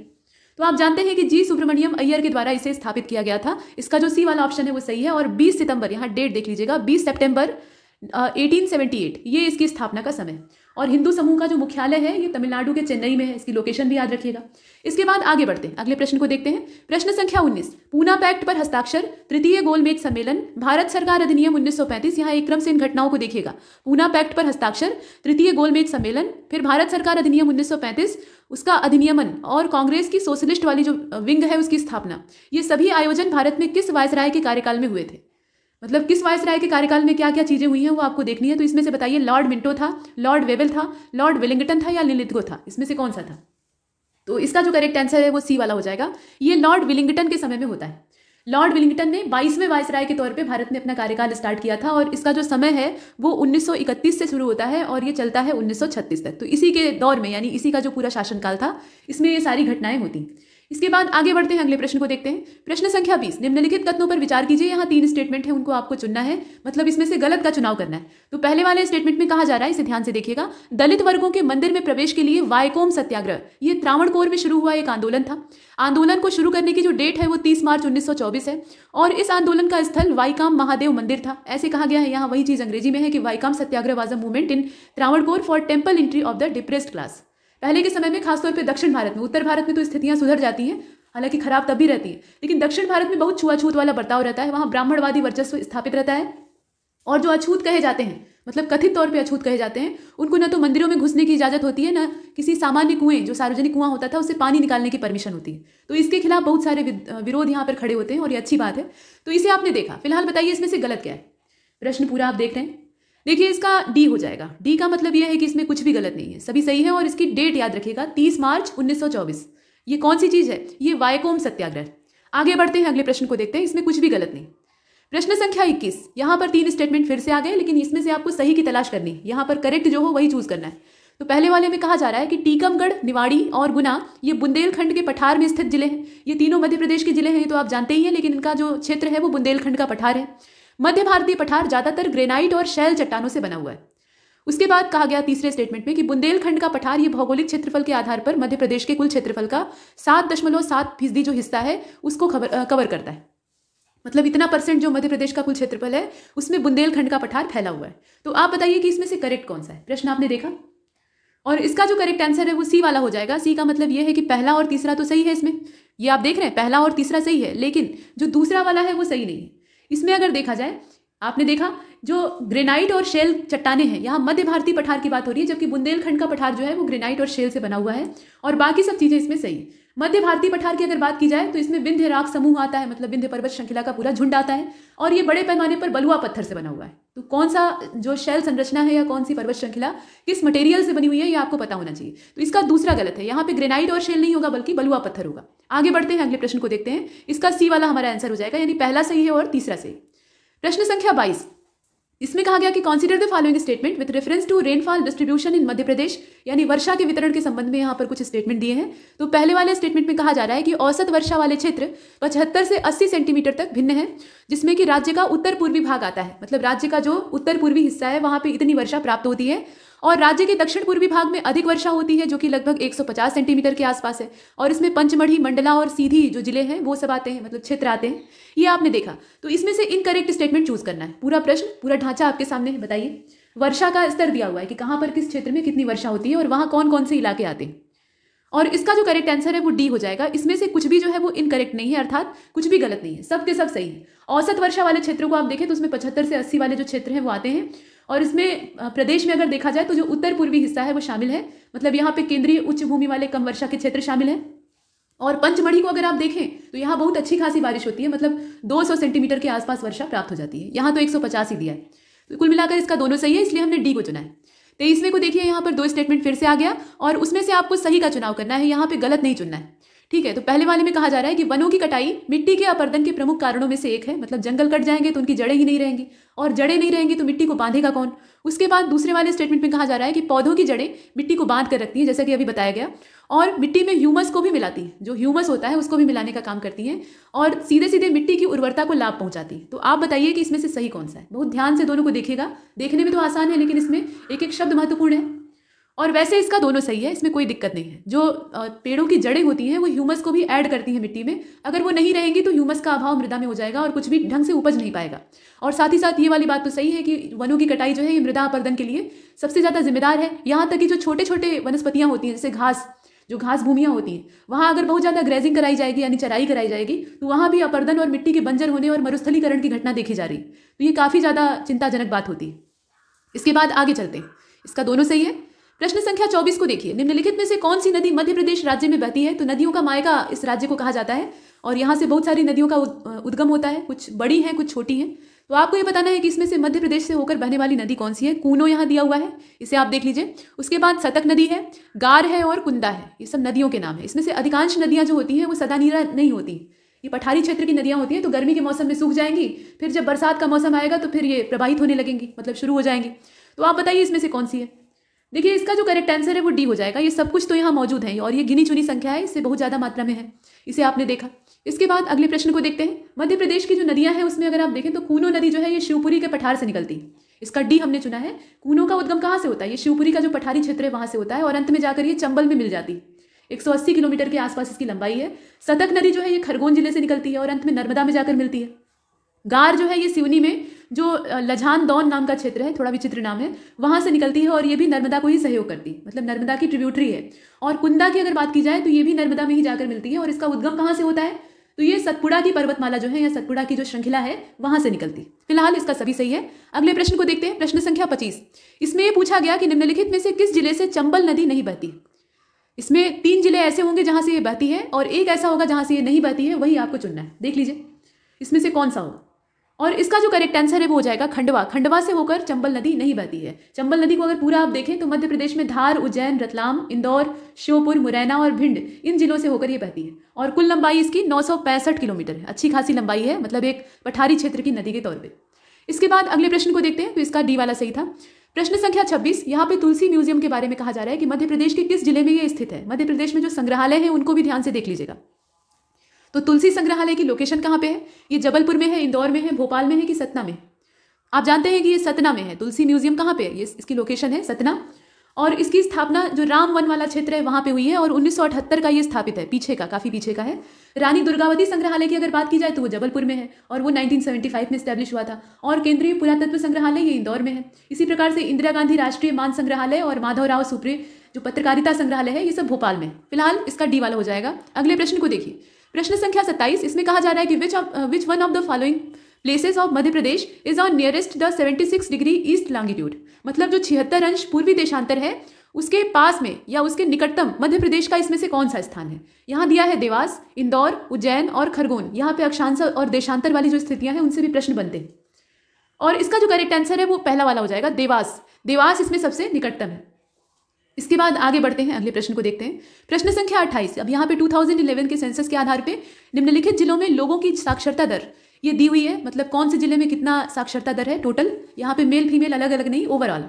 तो आप जानते हैं कि जी सुब्रमण्यम अय्यर के द्वारा इसे स्थापित किया गया था। इसका जो सी वाला ऑप्शन है वो सही है और 20 सितंबर, यहाँ डेट देख लीजिएगा, 20 सितंबर 1878 ये इसकी स्थापना का समय। और हिंदू समूह का जो मुख्यालय है ये तमिलनाडु के चेन्नई में है, इसकी लोकेशन भी याद रखिएगा। इसके बाद आगे बढ़ते हैं, अगले प्रश्न को देखते हैं। प्रश्न संख्या 19, पूना पैक्ट पर हस्ताक्षर, तृतीय गोलमेज सम्मेलन, भारत सरकार अधिनियम 1935। यहाँ एक क्रम से इन घटनाओं को देखिएगा। पूना पैक्ट पर हस्ताक्षर, तृतीय गोलमेज सम्मेलन, फिर भारत सरकार अधिनियम 1935, उसका अधिनियमन और कांग्रेस की सोशलिस्ट वाली जो विंग है उसकी स्थापना। ये सभी आयोजन भारत में किस वायसराय के कार्यकाल में हुए थे? मतलब किस वायसराय के कार्यकाल में क्या क्या चीजें हुई हैं वो आपको देखनी है। तो इसमें से बताइए, लॉर्ड मिंटो था, लॉर्ड वेवेल था, लॉर्ड वेलिंगटन था या लिलिथगो था? इसमें से कौन सा था? तो इसका जो करेक्ट आंसर है वो सी वाला हो जाएगा। ये लॉर्ड विलिंगटन के समय में होता है। लॉर्ड विलिंगटन ने 22वें वायसराय के तौर पे भारत में अपना कार्यकाल स्टार्ट किया था और इसका जो समय है वो 1931 से शुरू होता है और ये चलता है 1936 तक। तो इसी के दौर में, यानी इसी का जो पूरा शासनकाल था, इसमें ये सारी घटनाएं होती। इसके बाद आगे बढ़ते हैं, अगले प्रश्न को देखते हैं। प्रश्न संख्या 20, निम्नलिखित कथनों पर विचार कीजिए। यहाँ 3 स्टेटमेंट है, उनको आपको चुनना है, मतलब इसमें से गलत का चुनाव करना है। तो पहले वाले स्टेटमेंट में कहा जा रहा है, इसे ध्यान से देखिएगा, दलित वर्गों के मंदिर में प्रवेश के लिए वायकोम सत्याग्रह, ये त्रावणकोर में शुरू हुआ एक आंदोलन था। आंदोलन को शुरू करने की जो डेट है वो 30 मार्च 1924 है और इस आंदोलन का स्थल वाईकाम महादेव मंदिर था, ऐसे कहा गया है। यहाँ वही चीज अंग्रेजी में है कि Vaikom Satyagraha was a movement in Travancore for temple entry of the depressed class. पहले के समय में खासतौर पर दक्षिण भारत में, उत्तर भारत में तो स्थितियां सुधर जाती हैं, हालांकि खराब तब भी रहती है, लेकिन दक्षिण भारत में बहुत छुआछूत वाला बर्ताव रहता है। वहां ब्राह्मणवादी वर्चस्व स्थापित रहता है और जो अछूत कहे जाते हैं, मतलब कथित तौर पे अछूत कहे जाते हैं, उनको न तो मंदिरों में घुसने की इजाजत होती है, न किसी सामान्य कुएं, जो सार्वजनिक कुआं होता था, उससे पानी निकालने की परमिशन होती है। तो इसके खिलाफ बहुत सारे विरोध यहाँ पर खड़े होते हैं और ये अच्छी बात है। तो इसे आपने देखा। फिलहाल बताइए इसमें से गलत क्या है? प्रश्न पूरा आप देख रहे हैं, देखिए इसका डी हो जाएगा। डी का मतलब यह है कि इसमें कुछ भी गलत नहीं है, सभी सही है। और इसकी डेट याद रखिएगा, 30 मार्च 1924। ये कौन सी चीज है? ये वायकोम सत्याग्रह। आगे बढ़ते हैं, अगले प्रश्न को देखते हैं। इसमें कुछ भी गलत नहीं। प्रश्न संख्या 21, यहाँ पर 3 स्टेटमेंट फिर से आ गए, लेकिन इसमें से आपको सही की तलाश करनी है। यहाँ पर करेक्ट जो हो वही चूज करना है। तो पहले वाले में कहा जा रहा है कि टीकमगढ़, निवाड़ी और गुना ये बुंदेलखंड के पठार में स्थित जिले हैं। ये तीनों मध्य प्रदेश के जिले हैं, तो आप जानते ही हैं, लेकिन इनका जो क्षेत्र है वो बुंदेलखंड का पठार है। मध्य भारतीय पठार ज्यादातर ग्रेनाइट और शैल चट्टानों से बना हुआ है। उसके बाद कहा गया तीसरे स्टेटमेंट में कि बुंदेलखंड का पठार ये भौगोलिक क्षेत्रफल के आधार पर मध्य प्रदेश के कुल क्षेत्रफल का 7.7% जो हिस्सा है उसको कवर करता है। मतलब इतना % जो मध्य प्रदेश का कुल क्षेत्रफल है उसमें बुंदेलखंड का पठार फैला हुआ है। तो आप बताइए कि इसमें से करेक्ट कौन सा है? प्रश्न आपने देखा और इसका जो करेक्ट आंसर है वो सी वाला हो जाएगा। सी का मतलब ये है कि पहला और तीसरा तो सही है इसमें, ये आप देख रहे हैं पहला और तीसरा सही है, लेकिन जो दूसरा वाला है वो सही नहीं है। इसमें अगर देखा जाए, आपने देखा जो ग्रेनाइट और शेल चट्टाने हैं, यहाँ मध्य भारतीय पठार की बात हो रही है, जबकि बुंदेलखंड का पठार जो है वो ग्रेनाइट और शेल से बना हुआ है और बाकी सब चीजें इसमें सही है। मध्य भारतीय पठार की अगर बात की जाए तो इसमें विंध्य राग समूह आता है, मतलब विंध्य पर्वत श्रृंखला का पूरा झुंड आता है और ये बड़े पैमाने पर बलुआ पत्थर से बना हुआ है। तो कौन सा जो शैल संरचना है या कौन सी पर्वत श्रृंखला किस मटेरियल से बनी हुई है ये आपको पता होना चाहिए। तो इसका दूसरा गलत है, यहाँ पे ग्रेनाइट और शेल नहीं होगा बल्कि बलुआ पत्थर होगा। आगे बढ़ते हैं, अगले प्रश्न को देखते हैं। इसका सी वाला हमारा आंसर हो जाएगा, यानी पहला सही है और तीसरा सही। प्रश्न संख्या 22, इसमें कहा गया कि consider the following statement with reference to rainfall distribution in Madhya Pradesh, यानी वर्षा के वितरण के संबंध में यहाँ पर कुछ स्टेटमेंट दिए हैं। तो पहले वाले स्टेटमेंट में कहा जा रहा है कि औसत वर्षा वाले क्षेत्र 75 से 80 सेंटीमीटर तक भिन्न है, जिसमें कि राज्य का उत्तर पूर्वी भाग आता है, मतलब राज्य का जो उत्तर पूर्वी हिस्सा है वहां पे इतनी वर्षा प्राप्त होती है, और राज्य के दक्षिण पूर्वी भाग में अधिक वर्षा होती है जो कि लगभग 150 सेंटीमीटर के आसपास है, और इसमें पंचमढ़ी, मंडला और सीधी जो जिले हैं वो सब आते हैं, मतलब क्षेत्र आते हैं। ये आपने देखा। तो इसमें से इनकरेक्ट स्टेटमेंट चूज करना है। पूरा प्रश्न, पूरा ढांचा आपके सामने है। बताइए, वर्षा का स्तर दिया हुआ है कि कहां पर किस क्षेत्र में कितनी वर्षा होती है और वहां कौन कौन से इलाके आते हैं, और इसका जो करेक्ट आंसर है वो डी हो जाएगा। इसमें से कुछ भी जो है वो इनकरेक्ट नहीं है, अर्थात कुछ भी गलत नहीं है, सब के सब सही है। औसत वर्षा वाले क्षेत्रों को आप देखें तो उसमें 75 से 80 वाले जो क्षेत्र हैं वो आते हैं, और इसमें प्रदेश में अगर देखा जाए तो जो उत्तर पूर्वी हिस्सा है वो शामिल है, मतलब यहाँ पे केंद्रीय उच्च भूमि वाले कम वर्षा के क्षेत्र शामिल है। और पंचमढ़ी को अगर आप देखें तो यहाँ बहुत अच्छी खासी बारिश होती है, मतलब 200 सेंटीमीटर के आसपास वर्षा प्राप्त हो जाती है। यहाँ तो 150 ही दिया है। तो कुल मिलाकर इसका दोनों सही है, इसलिए हमने डी को चुना है। 23वें को देखिए, यहाँ पर 2 स्टेटमेंट फिर से आ गया, और उसमें से आपको सही का चुनाव करना है, यहाँ पे गलत नहीं चुनना है। ठीक है, तो पहले वाले में कहा जा रहा है कि वनों की कटाई मिट्टी के अपर्दन के प्रमुख कारणों में से एक है, मतलब जंगल कट जाएंगे तो उनकी जड़ें ही नहीं रहेंगी, और जड़ें नहीं रहेंगी तो मिट्टी को बांधेगा कौन। उसके बाद दूसरे वाले स्टेटमेंट में कहा जा रहा है कि पौधों की जड़ें मिट्टी को बांध कर रखती हैं, जैसा कि अभी बताया गया, और मिट्टी में ह्यूमस को भी मिलाती है, जो ह्यूमस होता है उसको भी मिलाने का काम करती हैं, और सीधे सीधे मिट्टी की उर्वरता को लाभ पहुंचाती है। तो आप बताइए कि इसमें से सही कौन सा है। बहुत ध्यान से दोनों को देखिएगा, देखने में तो आसान है लेकिन इसमें एक एक शब्द महत्वपूर्ण है। और वैसे इसका दोनों सही है, इसमें कोई दिक्कत नहीं है। जो पेड़ों की जड़ें होती हैं वो ह्यूमस को भी ऐड करती हैं मिट्टी में, अगर वो नहीं रहेंगी तो ह्यूमस का अभाव मृदा में हो जाएगा और कुछ भी ढंग से उपज नहीं पाएगा। और साथ ही साथ ये वाली बात तो सही है कि वनों की कटाई जो है ये मृदा अपर्दन के लिए सबसे ज़्यादा जिम्मेदार है। यहाँ तक कि जो छोटे छोटे वनस्पतियाँ होती हैं, जैसे घास, जो घास भूमियाँ होती हैं, वहाँ अगर बहुत ज़्यादा ग्रेजिंग कराई जाएगी यानी चराई कराई जाएगी तो वहाँ भी अपर्दन और मिट्टी के बंजर होने और मरुस्थलीकरण की घटना देखी जा रही। तो ये काफ़ी ज़्यादा चिंताजनक बात होती है। इसके बाद आगे चलते हैं, इसका दोनों सही है। प्रश्न संख्या 24 को देखिए, निम्नलिखित में से कौन सी नदी मध्य प्रदेश राज्य में बहती है। तो नदियों का मायका इस राज्य को कहा जाता है, और यहाँ से बहुत सारी नदियों का उद्गम होता है, कुछ बड़ी हैं कुछ छोटी हैं। तो आपको ये बताना है कि इसमें से मध्य प्रदेश से होकर बहने वाली नदी कौन सी है। कूनो यहाँ दिया हुआ है, इसे आप देख लीजिए। उसके बाद सतक नदी है, गार है और कुंदा है, ये सब नदियों के नाम है। इसमें से अधिकांश नदियाँ जो होती हैं वो सदानीरा नहीं होती, ये पठारी क्षेत्र की नदियाँ होती हैं, तो गर्मी के मौसम में सूख जाएंगी, फिर जब बरसात का मौसम आएगा तो फिर ये प्रवाहित होने लगेंगी, मतलब शुरू हो जाएंगी। तो आप बताइए इसमें से कौन सी है। देखिए, इसका जो करेक्ट आंसर है वो डी हो जाएगा। ये सब कुछ तो यहाँ मौजूद है और ये गिनी चुनी संख्या है, इससे बहुत ज़्यादा मात्रा में है, इसे आपने देखा। इसके बाद अगले प्रश्न को देखते हैं। मध्य प्रदेश की जो नदियाँ हैं उसमें अगर आप देखें तो कूनो नदी जो है ये शिवपुरी के पठार से निकलती है, इसका डी हमने चुना है। कूनो का उद्गम कहाँ से होता है, ये शिवपुरी का जो पठारी क्षेत्र है वहाँ से होता है, और अंत में जाकर ये चंबल में मिल जाती है। 180 किलोमीटर के आसपास इसकी लंबाई है। सतक नदी जो है ये खरगोन जिले से निकलती है और अंत में नर्मदा में जाकर मिलती है। गार जो है ये सिवनी में जो लझान दौन नाम का क्षेत्र है, थोड़ा विचित्र नाम है, वहां से निकलती है और ये भी नर्मदा को ही सहयोग करती है, मतलब नर्मदा की ट्रिब्यूटरी है। और कुंदा की अगर बात की जाए तो ये भी नर्मदा में ही जाकर मिलती है, और इसका उद्गम कहाँ से होता है, तो ये सतपुड़ा की पर्वतमाला जो है या सतपुड़ा की जो श्रृंखला है वहां से निकलती है। फिलहाल इसका सभी सही है। अगले प्रश्न को देखते हैं, प्रश्न संख्या 25। इसमें यह पूछा गया कि निम्नलिखित में से किस जिले से चंबल नदी नहीं बहती। इसमें 3 जिले ऐसे होंगे जहां से ये बहती है और एक ऐसा होगा जहां से ये नहीं बहती है, वही आपको चुनना है। देख लीजिए इसमें से कौन सा होगा, और इसका जो करेक्ट आंसर है वो हो जाएगा खंडवा। खंडवा से होकर चंबल नदी नहीं बहती है। चंबल नदी को अगर पूरा आप देखें तो मध्य प्रदेश में धार, उज्जैन, रतलाम, इंदौर, श्योपुर, मुरैना और भिंड, इन जिलों से होकर ये बहती है, और कुल लंबाई इसकी 965 किलोमीटर है। अच्छी खासी लंबाई है, मतलब एक पठारी क्षेत्र की नदी के तौर पर। इसके बाद अगले प्रश्न को देखते हैं, तो इसका डी वाला सही था। प्रश्न संख्या 26, यहाँ पे तुलसी म्यूजियम के बारे में कहा जा रहा है कि मध्य प्रदेश के किस जिले में ये स्थित है। मध्य प्रदेश में जो संग्रहालय है उनको भी ध्यान से देख लीजिएगा। तो तुलसी संग्रहालय की लोकेशन कहाँ पे है, ये जबलपुर में है, इंदौर में है, भोपाल में है कि सतना में। आप जानते हैं कि ये सतना में है। तुलसी म्यूजियम कहाँ पे है, ये इसकी लोकेशन है सतना, और इसकी स्थापना जो राम वन वाला क्षेत्र है वहाँ पे हुई है, और 1978 का ये स्थापित है, पीछे का, काफ़ी पीछे का है। रानी दुर्गावती संग्रहालय की अगर बात की जाए तो वो जबलपुर में है, और वो 1975 में स्टैब्लिश हुआ था। और केंद्रीय पुरातत्व संग्रहालय ये इंदौर में है। इसी प्रकार से इंदिरा गांधी राष्ट्रीय मान संग्रहालय और माधवराव सुप्रे जो पत्रकारिता संग्रहालय है ये सब भोपाल में। फिलहाल इसका डी वाला हो जाएगा। अगले प्रश्न को देखिए, प्रश्न संख्या 27। इसमें कहा जा रहा है कि which one of the following places of Madhya Pradesh is on nearest the 76 degree east longitude. मतलब जो 76 अंश पूर्वी देशांतर है उसके पास में या उसके निकटतम मध्य प्रदेश का इसमें से कौन सा स्थान है। यहाँ दिया है देवास, इंदौर, उज्जैन और खरगोन। यहाँ पे अक्षांश और देशांतर वाली जो स्थितियां हैं उनसे भी प्रश्न बनते हैं, और इसका जो करेक्ट आंसर है वो पहला वाला हो जाएगा, देवास। देवास इसमें सबसे निकटतम है। इसके बाद आगे बढ़ते हैं, अगले प्रश्न को देखते हैं। प्रश्न संख्या 28। अब यहाँ पे 2011 के सेंसस के आधार पे निम्नलिखित जिलों में लोगों की साक्षरता दर ये दी हुई है, मतलब कौन से जिले में कितना साक्षरता दर है टोटल, यहाँ पे मेल फीमेल अलग अलग नहीं, ओवरऑल,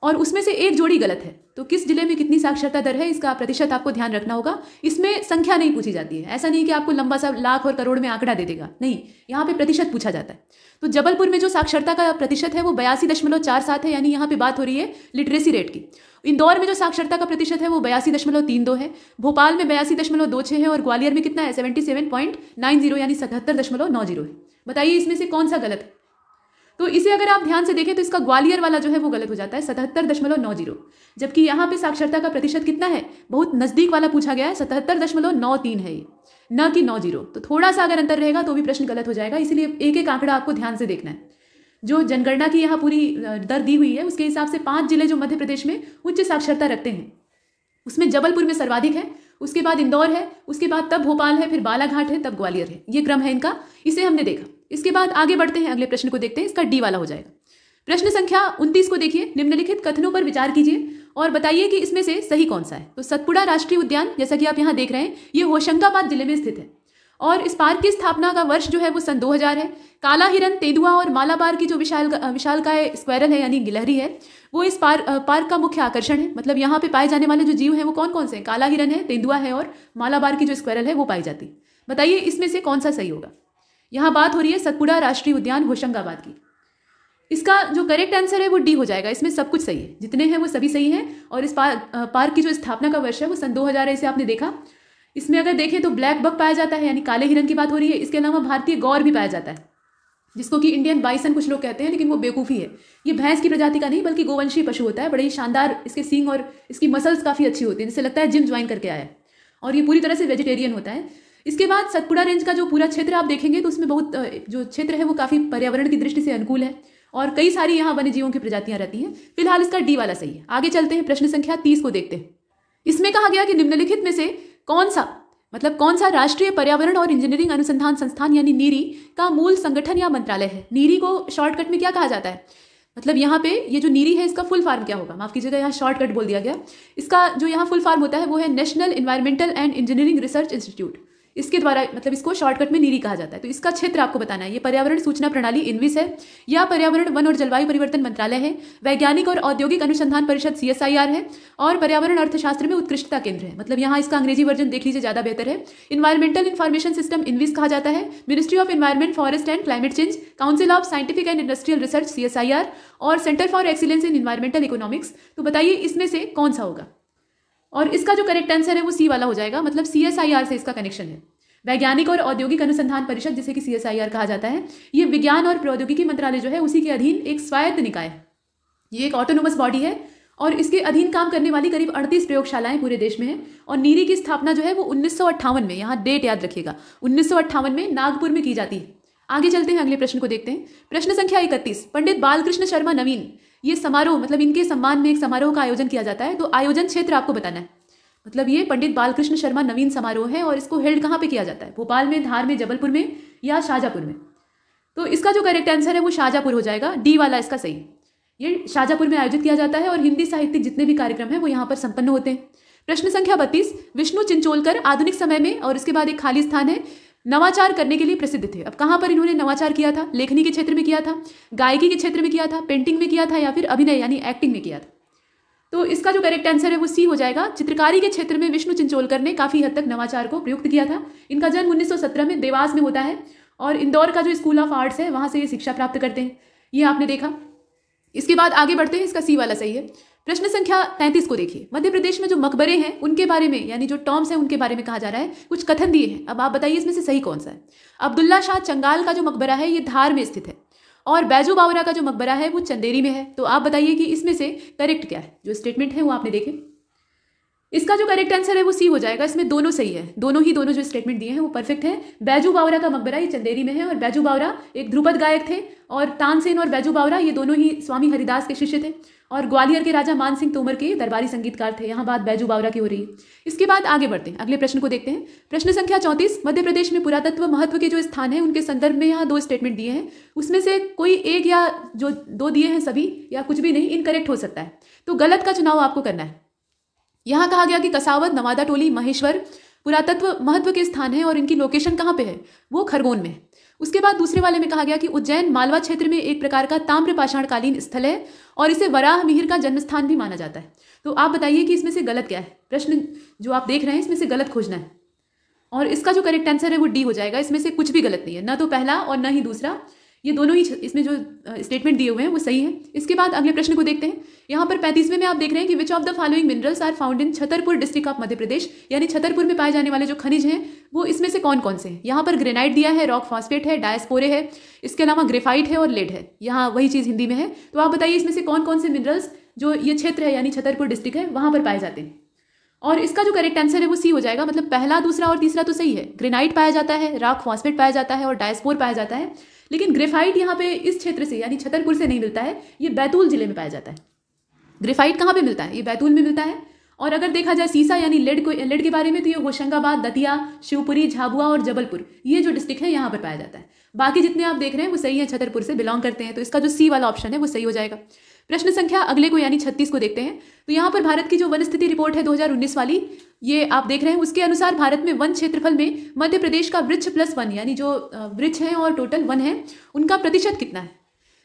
और उसमें से एक जोड़ी गलत है। तो किस जिले में कितनी साक्षरता दर है इसका प्रतिशत आपको ध्यान रखना होगा। इसमें संख्या नहीं पूछी जाती है, ऐसा नहीं कि आपको लंबा सा लाख और करोड़ में आंकड़ा दे देगा, नहीं, यहाँ पे प्रतिशत पूछा जाता है। तो जबलपुर में जो साक्षरता का प्रतिशत है वो 82.47 है, यानी यहाँ पे बात हो रही है लिटरेसी रेट की। इंदौर में जो साक्षरता का प्रतिशत है वो 82.32 है, भोपाल में 82.26 है, और ग्वालियर में कितना है 77.90 यानी 77.90 है। बताइए इसमें से कौन सा गलत है। तो इसे अगर आप ध्यान से देखें तो इसका ग्वालियर वाला जो है वो गलत हो जाता है 77.90, जबकि यहाँ पे साक्षरता का प्रतिशत कितना है, बहुत नजदीक वाला पूछा गया है, 77.93 है ये, न कि 90। तो थोड़ा सा अगर अंतर रहेगा तो भी प्रश्न गलत हो जाएगा, इसलिए एक एक आंकड़ा आपको ध्यान से देखना है। जो जनगणना की यहाँ पूरी दर दी हुई है उसके हिसाब से 5 जिले जो मध्य प्रदेश में उच्च साक्षरता रखते हैं, उसमें जबलपुर में सर्वाधिक है, उसके बाद इंदौर है, उसके बाद तब भोपाल है, फिर बालाघाट है, तब ग्वालियर है। ये क्रम है इनका, इसे हमने देखा। इसके बाद आगे बढ़ते हैं, अगले प्रश्न को देखते हैं, इसका डी वाला हो जाएगा। प्रश्न संख्या 29 को देखिए, निम्नलिखित कथनों पर विचार कीजिए और बताइए कि इसमें से सही कौन सा है। तो सतपुड़ा राष्ट्रीय उद्यान, जैसा कि आप यहाँ देख रहे हैं, ये होशंगाबाद जिले में स्थित है और इस पार्क की स्थापना का वर्ष जो है वो सन 2000 है। काला हिरन, तेंदुआ और मालाबार की जो विशालकाय स्क्वायरल है यानी गिलहरी है, वो इस पार्क का मुख्य आकर्षण है। मतलब यहाँ पे पाए जाने वाले जो जीव हैं वो कौन कौन से हैं, काला हिरन है, तेंदुआ है और मालाबार की जो स्क्वायरल है वो पाई जाती है। बताइए इसमें से कौन सा सही होगा। यहाँ बात हो रही है सतपुड़ा राष्ट्रीय उद्यान होशंगाबाद की। इसका जो करेक्ट आंसर है वो डी हो जाएगा, इसमें सब कुछ सही है, जितने हैं वो सभी सही हैं। और इस पार्क की जो स्थापना का वर्ष है वो सन 2000 है, इसे आपने देखा। इसमें अगर देखें तो ब्लैक बक पाया जाता है यानी काले हिरन की बात हो रही है। इसके अलावा भारतीय गौर भी पाया जाता है, जिसको कि इंडियन बाइसन कुछ लोग कहते हैं, लेकिन वो बेवकूफ़ी है। ये भैंस की प्रजाति का नहीं बल्कि गोवंशीय पशु होता है। बड़े ही शानदार इसके सींग और इसकी मसल्स काफ़ी अच्छी होती हैं, जिससे लगता है जिम ज्वाइन करके आया है। और ये पूरी तरह से वेजिटेरियन होता है। इसके बाद सतपुड़ा रेंज का जो पूरा क्षेत्र आप देखेंगे तो उसमें बहुत जो क्षेत्र है वो काफ़ी पर्यावरण की दृष्टि से अनुकूल है और कई सारी यहाँ वन्य जीवों की प्रजातियाँ रहती हैं। फिलहाल इसका डी वाला सही है। आगे चलते हैं, प्रश्न संख्या 30 को देखते हैं। इसमें कहा गया कि निम्नलिखित में से कौन सा राष्ट्रीय पर्यावरण और इंजीनियरिंग अनुसंधान संस्थान यानी नीरी का मूल संगठन या मंत्रालय है। नीरी को शॉर्टकट में क्या कहा जाता है, मतलब यहाँ पे ये जो नीरी है इसका फुल फॉर्म क्या होगा, माफ कीजिएगा यहाँ शॉर्टकट बोल दिया गया। इसका जो यहाँ फुल फॉर्म होता है वो है national environmental and engineering research institute. इसके द्वारा मतलब इसको शॉर्टकट में नीरी कहा जाता है। तो इसका क्षेत्र आपको बताना है। ये पर्यावरण सूचना प्रणाली इनविस है या पर्यावरण वन और जलवायु परिवर्तन मंत्रालय है, वैज्ञानिक और औद्योगिक अनुसंधान परिषद CSIR है और पर्यावरण अर्थशास्त्र में उत्कृष्टता केंद्र है। मतलब यहाँ इसका अंग्रेजी वर्जन देख लीजिए, ज़्यादा बेहतर है। इन्वायरमेंटल इन्फॉर्मेशन सिस्टम इनविस कहा जाता है। Ministry of environment, forest and climate change, council of scientific and industrial research CSIR और centre for excellence in environmental economics. तो बताइए इसमें से कौन सा होगा। और इसका जो करेक्ट आंसर है वो सी वाला हो जाएगा, मतलब CSIR से इसका कनेक्शन है। वैज्ञानिक और औद्योगिक अनुसंधान परिषद, जिसे कि CSIR कहा जाता है, ये विज्ञान और प्रौद्योगिकी मंत्रालय जो है उसी के अधीन एक स्वायत्त निकाय है। ये एक ऑटोनोमस बॉडी है और इसके अधीन काम करने वाली करीब 38 प्रयोगशालाएं पूरे देश में हैं। और नीरी की स्थापना जो है वो 1958 में, यहाँ डेट याद रखिएगा, 1958 में नागपुर में की जाती है। आगे चलते हैं, अगले प्रश्न को देखते हैं। प्रश्न संख्या 31, पंडित बालकृष्ण शर्मा नवीन, ये समारोह मतलब इनके सम्मान में एक समारोह का आयोजन किया जाता है। तो आयोजन क्षेत्र आपको बताना है। मतलब ये पंडित बालकृष्ण शर्मा नवीन समारोह है और इसको हेल्ड कहाँ पे किया जाता है, भोपाल में, धार में, जबलपुर में या शाहजहाँपुर में। तो इसका जो करेक्ट आंसर है वो शाहजहाँपुर हो जाएगा, डी वाला इसका सही। ये शाहजहाँपुर में आयोजित किया जाता है और हिंदी साहित्यिक जितने भी कार्यक्रम हैं वो यहाँ पर संपन्न होते हैं। प्रश्न संख्या 32, विष्णु चिंचोलकर आधुनिक समय में, और इसके बाद एक खाली स्थान है, नवाचार करने के लिए प्रसिद्ध थे। अब कहाँ पर इन्होंने नवाचार किया था, लेखनी के क्षेत्र में किया था, गायकी के क्षेत्र में किया था, पेंटिंग में किया था या फिर अभिनय यानी एक्टिंग में किया था। तो इसका जो करेक्ट आंसर है वो सी हो जाएगा। चित्रकारी के क्षेत्र में विष्णु चिंचोलकर ने काफ़ी हद तक नवाचार को प्रयुक्त किया था। इनका जन्म 1917 में देवास में होता है और इंदौर का जो स्कूल ऑफ आर्ट्स है वहाँ से ये शिक्षा प्राप्त करते हैं, ये आपने देखा। इसके बाद आगे बढ़ते हैं, इसका सी वाला सही है। प्रश्न संख्या 33 को देखिए। मध्य प्रदेश में जो मकबरे हैं उनके बारे में यानी जो टॉम्स हैं उनके बारे में कहा जा रहा है, कुछ कथन दिए हैं। अब आप बताइए इसमें से सही कौन सा है। अब्दुल्ला शाह चंगाल का जो मकबरा है ये धार में स्थित है और बैजू बावरा का जो मकबरा है वो चंदेरी में है। तो आप बताइए कि इसमें से करेक्ट क्या है। जो स्टेटमेंट है वो आपने देखे। इसका जो करेक्ट आंसर है वो सी हो जाएगा। इसमें दोनों सही है, दोनों जो स्टेटमेंट दिए हैं वो परफेक्ट है। बैजू बावरा का मकबरा ये चंदेरी में है और बैजू बावरा एक ध्रुपद गायक थे और तानसेन और बैजू बावरा ये दोनों ही स्वामी हरिदास के शिष्य थे और ग्वालियर के राजा मान सिंह तोमर के दरबारी संगीतकार थे। यहाँ बात बैजू बावरा की हो रही है। इसके बाद आगे बढ़ते हैं, अगले प्रश्न को देखते हैं। प्रश्न संख्या 34, मध्य प्रदेश में पुरातत्व महत्व के जो स्थान है उनके संदर्भ में यहाँ 2 स्टेटमेंट दिए हैं। उसमें से कोई एक या जो 2 दिए हैं सभी या कुछ भी नहीं, इनकरेक्ट हो सकता है। तो गलत का चुनाव आपको करना है। यहाँ कहा गया कि कसावत, नवादा टोली, महेश्वर पुरातत्व महत्व के स्थान है और इनकी लोकेशन कहाँ पे है, वो खरगोन में है। उसके बाद दूसरे वाले में कहा गया कि उज्जैन मालवा क्षेत्र में एक प्रकार का ताम्र पाषाणकालीन स्थल है और इसे वराह मिहिर का जन्मस्थान भी माना जाता है। तो आप बताइए कि इसमें से गलत क्या है। प्रश्न जो आप देख रहे हैं इसमें से गलत खोजना है और इसका जो करेक्ट आंसर है वो डी हो जाएगा। इसमें से कुछ भी गलत नहीं है, ना तो पहला और ना ही दूसरा, ये दोनों ही इसमें जो स्टेटमेंट दिए हुए हैं वो सही है। इसके बाद अगले प्रश्न को देखते हैं। यहाँ पर 35वें में आप देख रहे हैं कि which of the following minerals are found in Chhatarpur district of Madhya Pradesh, यानी छतरपुर में पाए जाने वाले जो खनिज हैं वो इसमें से कौन कौन से हैं। यहाँ पर ग्रेनाइट दिया है, रॉक फॉस्फेट है, डायस्पोरे है, इसके अलावा ग्रेफाइट है और लेड है। यहाँ वही चीज़ हिंदी में है। तो आप बताइए इसमें से कौन कौन से मिनरल्स जो ये क्षेत्र है यानी छतरपुर डिस्ट्रिक्ट है वहाँ पर पाए जाते हैं। और इसका जो करेक्ट आंसर है वो सी हो जाएगा। मतलब पहला, दूसरा और तीसरा तो सही है। ग्रेनाइट पाया जाता है, रॉक फॉस्फेट पाया जाता है और डायस्पोर पाया जाता है, लेकिन ग्रेफाइट यहाँ पे इस क्षेत्र से यानी छतरपुर से नहीं मिलता है, ये बैतूल जिले में पाया जाता है। ग्रेफाइट कहाँ पे मिलता है? ये बैतूल में मिलता है। और अगर देखा जाए सीसा यानी लेड के बारे में तो ये होशंगाबाद, दतिया, शिवपुरी, झाबुआ और जबलपुर ये जो डिस्ट्रिक्ट है यहाँ पर पाया जाता है। बाकी जितने आप देख रहे हैं वो सही है, छतरपुर से बिलोंग करते हैं। तो इसका जो सी वाला ऑप्शन है वो सही हो जाएगा। प्रश्न संख्या अगले को यानी 36 को देखते हैं। तो यहाँ पर भारत की जो वन स्थिति रिपोर्ट है 2019 वाली, ये आप देख रहे हैं, उसके अनुसार भारत में वन क्षेत्रफल में मध्य प्रदेश का वृक्ष प्लस वन यानी जो वृक्ष हैं और टोटल वन है उनका प्रतिशत कितना है।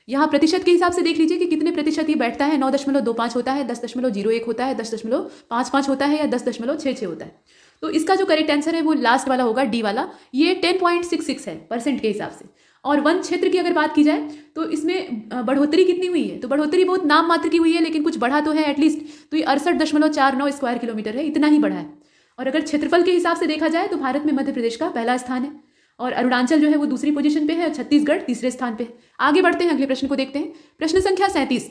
यहाँ प्रतिशत के हिसाब से देख लीजिए कि कितने प्रतिशत ये बैठता है। 9.25 होता है, 10.01 होता है, 10.55 होता है या 10.66 होता है। तो इसका जो करेक्ट आंसर है वो लास्ट वाला होगा, डी वाला। ये 10.66 है परसेंट के हिसाब से। और वन क्षेत्र की अगर बात की जाए तो इसमें बढ़ोतरी कितनी हुई है, तो बढ़ोतरी बहुत नाम मात्र की हुई है, लेकिन कुछ बढ़ा तो है एटलीस्ट। तो ये 68.49 स्क्वायर किलोमीटर है, इतना ही बढ़ा है। और अगर क्षेत्रफल के हिसाब से देखा जाए तो भारत में मध्य प्रदेश का पहला स्थान है और अरुणाचल जो है वो दूसरी पोजीशन पे है और छत्तीसगढ़ तीसरे स्थान पे है। आगे बढ़ते हैं, अगले प्रश्न को देखते हैं। प्रश्न संख्या 37।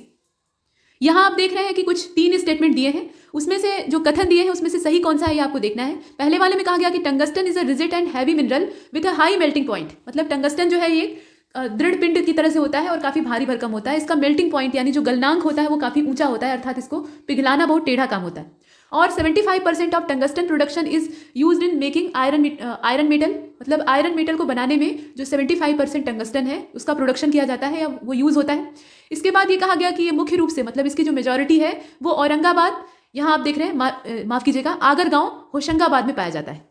यहाँ आप देख रहे हैं कि कुछ 3 स्टेटमेंट दिए हैं, उसमें से जो कथन दिए हैं उसमें से सही कौन सा है ये आपको देखना है। पहले वाले में कहा गया कि tungsten is a rigid and heavy mineral with a high melting point. मतलब टंगस्टन जो है ये दृढ़ पिंड की तरह से होता है और काफी भारी भरकम होता है। इसका मेल्टिंग पॉइंट यानी जो गलनांक होता है वो काफी ऊंचा होता है, अर्थात इसको पिघलाना बहुत टेढ़ा काम होता है। और 75% of tungsten production is used in making iron metal. मतलब आयरन मेटल को बनाने में जो 75% टंगस्टन है उसका प्रोडक्शन किया जाता है या वो यूज होता है। इसके बाद ये कहा गया कि ये मुख्य रूप से मतलब इसकी जो मेजॉरिटी है वो औरंगाबाद, यहाँ आप देख रहे हैं माफ कीजिएगा, आगर गांव होशंगाबाद में पाया जाता है।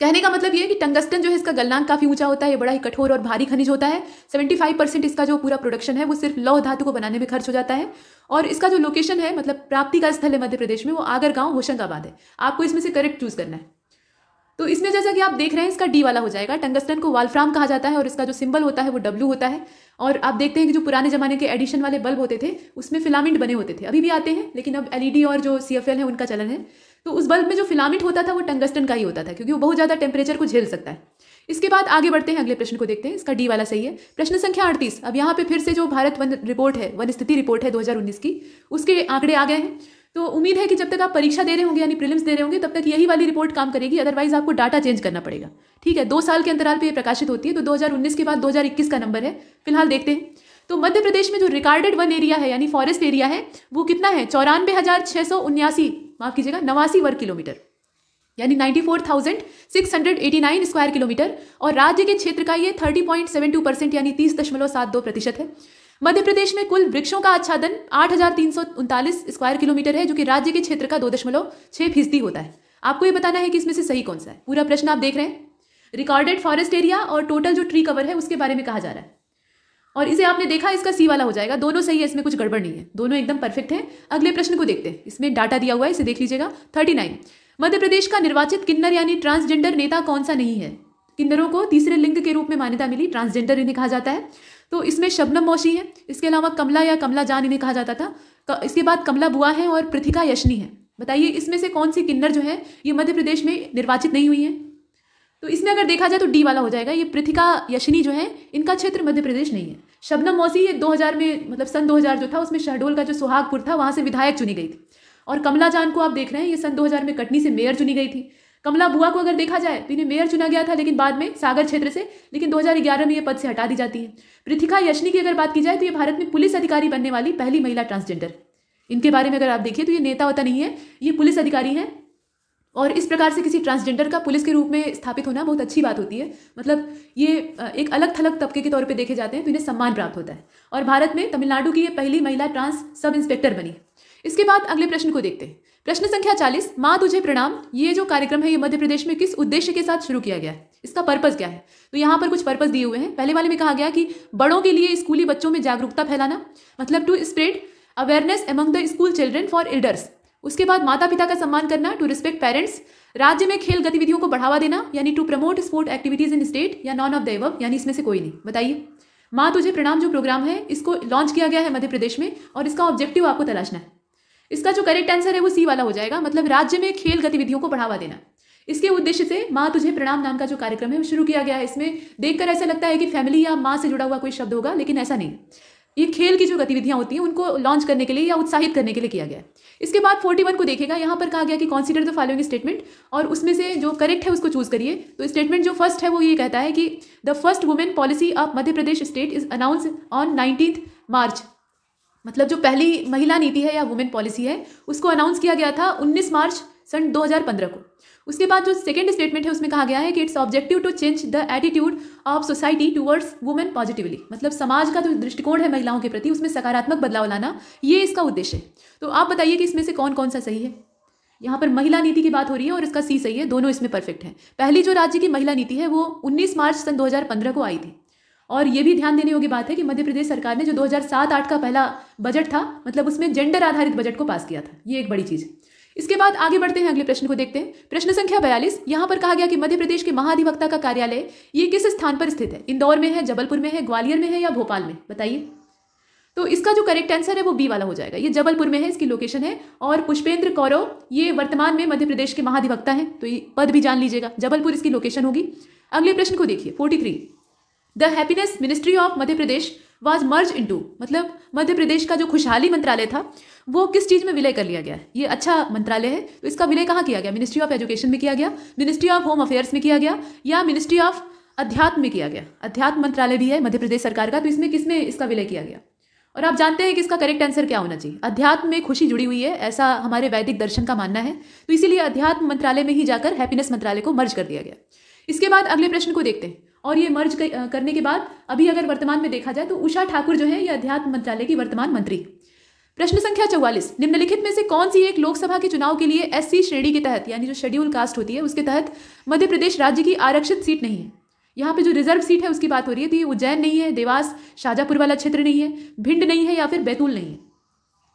कहने का मतलब ये है कि टंगस्टन जो है इसका गलनांक काफी ऊंचा होता है, ये बड़ा ही कठोर और भारी खनिज होता है। 75% इसका जो पूरा प्रोडक्शन है वो सिर्फ लौह धातु को बनाने में खर्च हो जाता है। और इसका जो लोकेशन है मतलब प्राप्ति का स्थल है मध्य प्रदेश में वो आगर गांव होशंगाबाद है। आपको इसमें से करेक्ट चूज करना है। तो इसमें जैसा कि आप देख रहे हैं इसका डी वाला हो जाएगा। टंगस्टन को वाल्फ्राम कहा जाता है और इसका जो सिंबल होता है वो डब्ल्यू होता है। और आप देखते हैं कि जो पुराने जमाने के एडिशन वाले बल्ब होते थे उसमें फिलामेंट बने होते थे, अभी भी आते हैं, लेकिन अब एलईडी और जो सीएफएल है उनका चलन है। तो उस बल्ब में जो फिलामेंट होता था वो टंगस्टन का ही होता था क्योंकि वो बहुत ज्यादा टेम्परेचर को झेल सकता है। इसके बाद आगे बढ़ते हैं, अगले प्रश्न को देखते हैं। इसका डी वाला सही है। प्रश्न संख्या 38। अब यहाँ पे फिर से जो भारत वन रिपोर्ट है, वन स्थिति रिपोर्ट है 2019 की, उसके आंकड़े आ गए हैं। तो उम्मीद है कि जब तक आप परीक्षा दे रहे होंगे यानी प्रीलिम्स दे रहे होंगे तब तक यही वाली रिपोर्ट काम करेगी, अदरवाइज आपको डाटा चेंज करना पड़ेगा। ठीक है, 2 साल के अंतराल पे ये प्रकाशित होती है। तो 2019 के बाद 2021 का नंबर है, फिलहाल देखते हैं। तो मध्य प्रदेश में जो रिकॉर्डेड वन एरिया है यानी फॉरेस्ट एरिया है वो कितना है? 94,679 माफ कीजिएगा 89 वर्ग किलोमीटर यानी 94,689 स्क्वायर किलोमीटर। और राज्य के क्षेत्र का ये 30.72% यानी 30.72% है। मध्य प्रदेश में कुल वृक्षों का आच्छादन 8,339 स्क्वायर किलोमीटर है जो कि राज्य के क्षेत्र का 2.6% होता है। आपको ये बताना है कि इसमें से सही कौन सा है। पूरा प्रश्न आप देख रहे हैं, रिकॉर्डेड फॉरेस्ट एरिया और टोटल जो ट्री कवर है उसके बारे में कहा जा रहा है। और इसे आपने देखा, इसका सी वाला हो जाएगा। दोनों सही है, इसमें कुछ गड़बड़ नहीं है, दोनों एकदम परफेक्ट है। अगले प्रश्न को देखते हैं, इसमें डाटा दिया हुआ है, इसे देख लीजिएगा। 39 मध्य प्रदेश का निर्वाचित किन्नर यानी ट्रांसजेंडर नेता कौन सा नहीं है? किन्नरों को तीसरे लिंग के रूप में मान्यता मिली, ट्रांसजेंडर इन्हें कहा जाता है। तो इसमें शबनम मौसी है, इसके अलावा कमला या कमला जान इन्हें कहा जाता था। इसके बाद कमला बुआ है और पृथिका यशनी है। बताइए इसमें से कौन सी किन्नर जो है ये मध्य प्रदेश में निर्वाचित नहीं हुई है? तो इसमें अगर देखा जाए तो डी वाला हो जाएगा। ये पृथिका यशनी जो है इनका क्षेत्र मध्य प्रदेश नहीं है। शबनम मौसी ये 2000 में मतलब सन 2000 जो था उसमें शहडोल का जो सुहागपुर था वहां से विधायक चुनी गई थी। और कमला जान को आप देख रहे हैं ये सन 2000 में कटनी से मेयर चुनी गई थी। कमला बुआ को अगर देखा जाए तो इन्हें मेयर चुना गया था लेकिन बाद में सागर क्षेत्र से, लेकिन 2011 में ये पद से हटा दी जाती है। पृथिका यशनी की अगर बात की जाए तो ये भारत में पुलिस अधिकारी बनने वाली पहली महिला ट्रांसजेंडर। इनके बारे में अगर आप देखिए तो ये नेता होता नहीं है, ये पुलिस अधिकारी हैं। और इस प्रकार से किसी ट्रांसजेंडर का पुलिस के रूप में स्थापित होना बहुत अच्छी बात होती है। मतलब ये एक अलग थलग तबके के तौर पे देखे जाते हैं तो इन्हें सम्मान प्राप्त होता है। और भारत में तमिलनाडु की ये पहली महिला ट्रांस सब इंस्पेक्टर बनी। इसके बाद अगले प्रश्न को देखते हैं। प्रश्न संख्या 40, माँ तुझे प्रणाम, ये जो कार्यक्रम है ये मध्य प्रदेश में किस उद्देश्य के साथ शुरू किया गया है, इसका पर्पस क्या है? तो यहाँ पर कुछ पर्पस दिए हुए हैं। पहले वाले में कहा गया कि बड़ों के लिए स्कूली बच्चों में जागरूकता फैलाना, मतलब to spread awareness among the school children for elders. उसके बाद माता पिता का सम्मान करना, टू रिस्पेक्ट पेरेंट्स। राज्य में खेल गतिविधियों को बढ़ावा देना, यानी to promote sport activities in state, या नॉन ऑफ द एबव, यानी इसमें से कोई नहीं। बताइए, माँ तुझे प्रणाम जो प्रोग्राम है इसको लॉन्च किया गया है मध्य प्रदेश में और इसका ऑब्जेक्टिव आपको तलाशना है। इसका जो करेक्ट आंसर है वो सी वाला हो जाएगा, मतलब राज्य में खेल गतिविधियों को बढ़ावा देना। इसके उद्देश्य से माँ तुझे प्रणाम नाम का जो कार्यक्रम है वो शुरू किया गया है। इसमें देखकर ऐसा लगता है कि फैमिली या माँ से जुड़ा हुआ कोई शब्द होगा, लेकिन ऐसा नहीं। ये खेल की जो गतिविधियां होती हैं उनको लॉन्च करने के लिए या उत्साहित करने के लिए किया गया है। इसके बाद 41 को देखेगा, यहाँ पर कहा गया कि कॉन्सिडर द फॉलोइंग स्टेटमेंट, और उसमें से जो करेक्ट है उसको चूज करिए। तो स्टेटमेंट जो फर्स्ट है वो ये कहता है कि the first women policy of Madhya Pradesh state is announce on 19 मार्च, मतलब जो पहली महिला नीति है या वुमेन पॉलिसी है उसको अनाउंस किया गया था 19 मार्च सन 2015 को। उसके बाद जो सेकंड स्टेटमेंट है उसमें कहा गया है कि its objective to change the attitude of society towards women positively, मतलब समाज का जो दृष्टिकोण है महिलाओं के प्रति उसमें सकारात्मक बदलाव लाना, ये इसका उद्देश्य है। तो आप बताइए कि इसमें से कौन कौन सा सही है। यहाँ पर महिला नीति की बात हो रही है और इसका सी सही है, दोनों इसमें परफेक्ट है। पहली जो राज्य की महिला नीति है वो 19 मार्च सन 2015 को आई थी। और ये भी ध्यान देने योग्य बात है कि मध्य प्रदेश सरकार ने जो 2007-8 का पहला बजट था, मतलब उसमें जेंडर आधारित बजट को पास किया था। ये एक बड़ी चीज़ है। इसके बाद आगे बढ़ते हैं, अगले प्रश्न को देखते हैं। प्रश्न संख्या 42, यहाँ पर कहा गया कि मध्य प्रदेश के महाधिवक्ता का कार्यालय ये किस स्थान पर स्थित है? इंदौर में है, जबलपुर में है, ग्वालियर में है या भोपाल में? बताइए। तो इसका जो करेक्ट आंसर है वो बी वाला हो जाएगा। ये जबलपुर में है, इसकी लोकेशन है। और पुष्पेंद्र कौरव ये वर्तमान में मध्य प्रदेश के महाधिवक्ता हैं, तो ये पद भी जान लीजिएगा, जबलपुर इसकी लोकेशन होगी। अगले प्रश्न को देखिए, 43, the happiness ministry of Madhya Pradesh was merge into, मतलब मध्य प्रदेश का जो खुशहाली मंत्रालय था वो किस चीज में विलय कर लिया गया है? ये अच्छा मंत्रालय है, तो इसका विलय कहाँ किया गया? मिनिस्ट्री ऑफ एजुकेशन में किया गया, मिनिस्ट्री ऑफ होम अफेयर्स में किया गया, या मिनिस्ट्री ऑफ अध्यात्म में किया गया? अध्यात्म मंत्रालय भी है मध्य प्रदेश सरकार का, तो इसमें किसमें इसका विलय किया गया? और आप जानते हैं कि इसका करेक्ट आंसर क्या होना चाहिए। अध्यात्म में खुशी जुड़ी हुई है, ऐसा हमारे वैदिक दर्शन का मानना है, तो इसीलिए अध्यात्म मंत्रालय में ही जाकर हैप्पीनेस मंत्रालय को मर्ज कर दिया गया। इसके बाद अगले प्रश्न को देखते हैं। और ये मर्ज करने के बाद अभी अगर वर्तमान में देखा जाए तो उषा ठाकुर जो है ये अध्यात्म मंत्रालय की वर्तमान मंत्री। प्रश्न संख्या 44, निम्नलिखित में से कौन सी एक लोकसभा के चुनाव के लिए एससी श्रेणी के तहत, यानी जो शेड्यूल कास्ट होती है उसके तहत मध्य प्रदेश राज्य की आरक्षित सीट नहीं है? यहाँ पे जो रिजर्व सीट है उसकी बात हो रही है, तो ये उज्जैन नहीं है, देवास शाजापुर वाला क्षेत्र नहीं है, भिंड नहीं है, या फिर बैतूल नहीं है।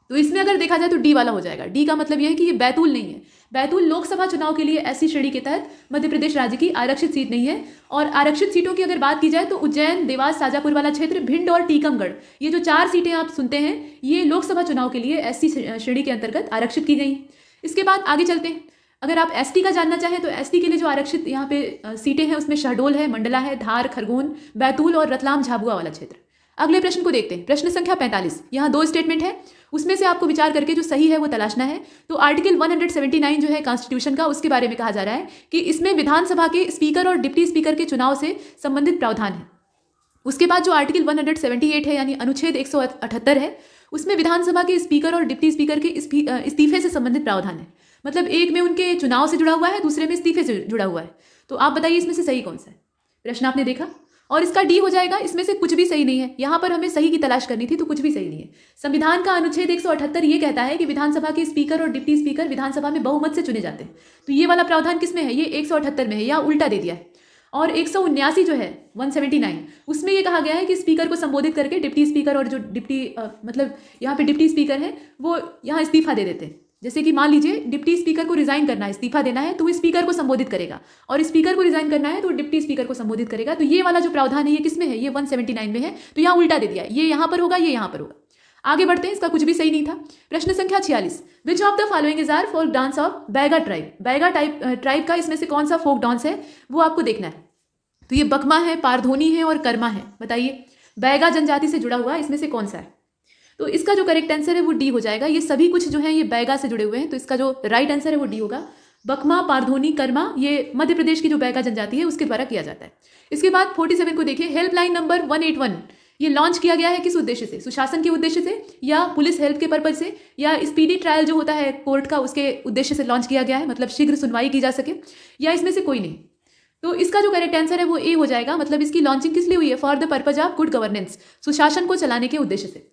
तो इसमें अगर देखा जाए तो डी वाला हो जाएगा। डी का मतलब यह है कि ये बैतूल नहीं है। बैतूल लोकसभा चुनाव के लिए एससी श्रेणी के तहत मध्य प्रदेश राज्य की आरक्षित सीट नहीं है। और आरक्षित सीटों की अगर बात की जाए तो उज्जैन, देवास, शाजापुर वाला क्षेत्र, भिंड और टीकमगढ़, ये जो 4 सीटें आप सुनते हैं ये लोकसभा चुनाव के लिए एससी श्रेणी के अंतर्गत आरक्षित की गई हैं। इसके बाद आगे चलते हैं। अगर आप एसटी का जानना चाहें तो एसटी के लिए जो आरक्षित यहाँ पे सीटें हैं उसमें शहडोल है, मंडला है, धार, खरगोन, बैतूल और रतलाम झाबुआ वाला क्षेत्र। अगले प्रश्न को देखते हैं। प्रश्न संख्या 45, यहाँ 2 स्टेटमेंट है, उसमें से आपको विचार करके जो सही है वो तलाशना है। तो आर्टिकल 179 जो है कॉन्स्टिट्यूशन का, उसके बारे में कहा जा रहा है कि इसमें विधानसभा के स्पीकर और डिप्टी स्पीकर के चुनाव से संबंधित प्रावधान है। उसके बाद जो आर्टिकल 178 है यानी अनुच्छेद 178 है, उसमें विधानसभा के स्पीकर और डिप्टी स्पीकर के इस्तीफे से संबंधित प्रावधान है। मतलब एक में उनके चुनाव से जुड़ा हुआ है, दूसरे में इस्तीफे से जुड़ा हुआ है। तो आप बताइए इसमें से सही कौन सा है? प्रश्न आपने देखा, और इसका डी हो जाएगा। इसमें से कुछ भी सही नहीं है। यहाँ पर हमें सही की तलाश करनी थी, तो कुछ भी सही नहीं है। संविधान का अनुच्छेद 178 ये कहता है कि विधानसभा के स्पीकर और डिप्टी स्पीकर विधानसभा में बहुमत से चुने जाते हैं। तो ये वाला प्रावधान किसमें है? ये 178 में है, या उल्टा दे दिया है। और 179 जो है 179, उसमें ये कहा गया है कि स्पीकर को संबोधित करके डिप्टी स्पीकर और जो मतलब यहाँ पे डिप्टी स्पीकर है वो यहाँ इस्तीफा दे देते हैं। जैसे कि मान लीजिए डिप्टी स्पीकर को रिजाइन करना है, इस्तीफा देना है, तो वो स्पीकर को संबोधित करेगा, और स्पीकर को रिजाइन करना है तो डिप्टी स्पीकर को संबोधित करेगा। तो ये वाला जो प्रावधान है ये किसमें है? ये 179 में है, तो यहाँ उल्टा दे दिया है। ये यहाँ पर होगा, ये यहाँ पर होगा। आगे बढ़ते हैं, इसका कुछ भी सही नहीं था। प्रश्न संख्या 46, which of the following is are folk dance of Baiga tribe? Baiga tribe का इसमें से कौन सा फोक डांस है वो आपको देखना है। तो ये बकमा है, पारधोनी है और कर्मा है। बताइए बैगा जनजाति से जुड़ा हुआ इसमें से कौन सा है? तो इसका जो करेक्ट आंसर है वो डी हो जाएगा। ये सभी कुछ जो है ये बैगा से जुड़े हुए हैं, तो इसका जो राइट आंसर है वो डी होगा। बकमा, पारधोनी, कर्मा ये मध्य प्रदेश की जो बैगा जनजाति है उसके द्वारा किया जाता है। इसके बाद 47 को देखिए, हेल्पलाइन नंबर 181 ये लॉन्च किया गया है किस उद्देश्य से? सुशासन के उद्देश्य से, या पुलिस हेल्प के पर्पज से, या स्पीडी ट्रायल जो होता है कोर्ट का उसके उद्देश्य से लॉन्च किया गया है, मतलब शीघ्र सुनवाई की जा सके, या इसमें से कोई नहीं? तो इसका जो करेक्ट आंसर है वो ए हो जाएगा। मतलब इसकी लॉन्चिंग किस लिए हुई है? For the purpose of good governance, सुशासन को चलाने के उद्देश्य से।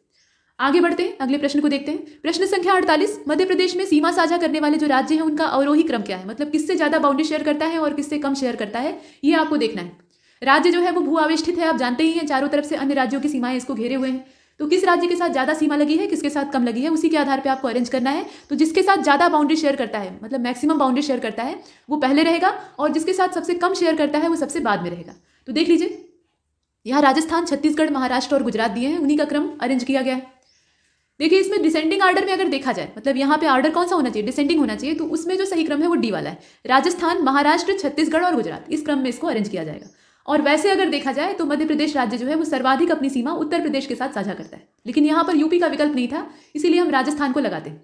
आगे बढ़ते हैं, अगले प्रश्न को देखते हैं। प्रश्न संख्या 48, मध्य प्रदेश में सीमा साझा करने वाले जो राज्य हैं उनका अवरोही क्रम क्या है, मतलब किससे ज्यादा बाउंड्री शेयर करता है और किससे कम शेयर करता है, ये आपको देखना है। राज्य जो है वो भू आवेष्टित है, आप जानते ही हैं, चारों तरफ से अन्य राज्यों की सीमाएं इसको घेरे हुए हैं। तो किस राज्य के साथ ज्यादा सीमा लगी है, किसके साथ कम लगी है, उसी के आधार पर आपको अरेंज करना है। तो जिसके साथ ज्यादा बाउंड्री शेयर करता है, मतलब मैक्सिमम बाउंड्री शेयर करता है, वो पहले रहेगा, और जिसके साथ सबसे कम शेयर करता है वो सबसे बाद में रहेगा। तो देख लीजिए, यहाँ राजस्थान, छत्तीसगढ़, महाराष्ट्र और गुजरात दिए हैं, उन्हीं का क्रम अरेंज किया गया है। देखिए, इसमें डिसेंडिंग ऑर्डर में अगर देखा जाए, मतलब यहाँ पे ऑर्डर कौन सा होना चाहिए, डिसेंडिंग होना चाहिए, तो उसमें जो सही क्रम है वो डी वाला है। राजस्थान, महाराष्ट्र, छत्तीसगढ़ और गुजरात, इस क्रम में इसको अरेंज किया जाएगा। और वैसे अगर देखा जाए तो मध्य प्रदेश राज्य जो है वो सर्वाधिक अपनी सीमा उत्तर प्रदेश के साथ साझा करता है, लेकिन यहाँ पर यूपी का विकल्प नहीं था, इसीलिए हम राजस्थान को लगाते हैं।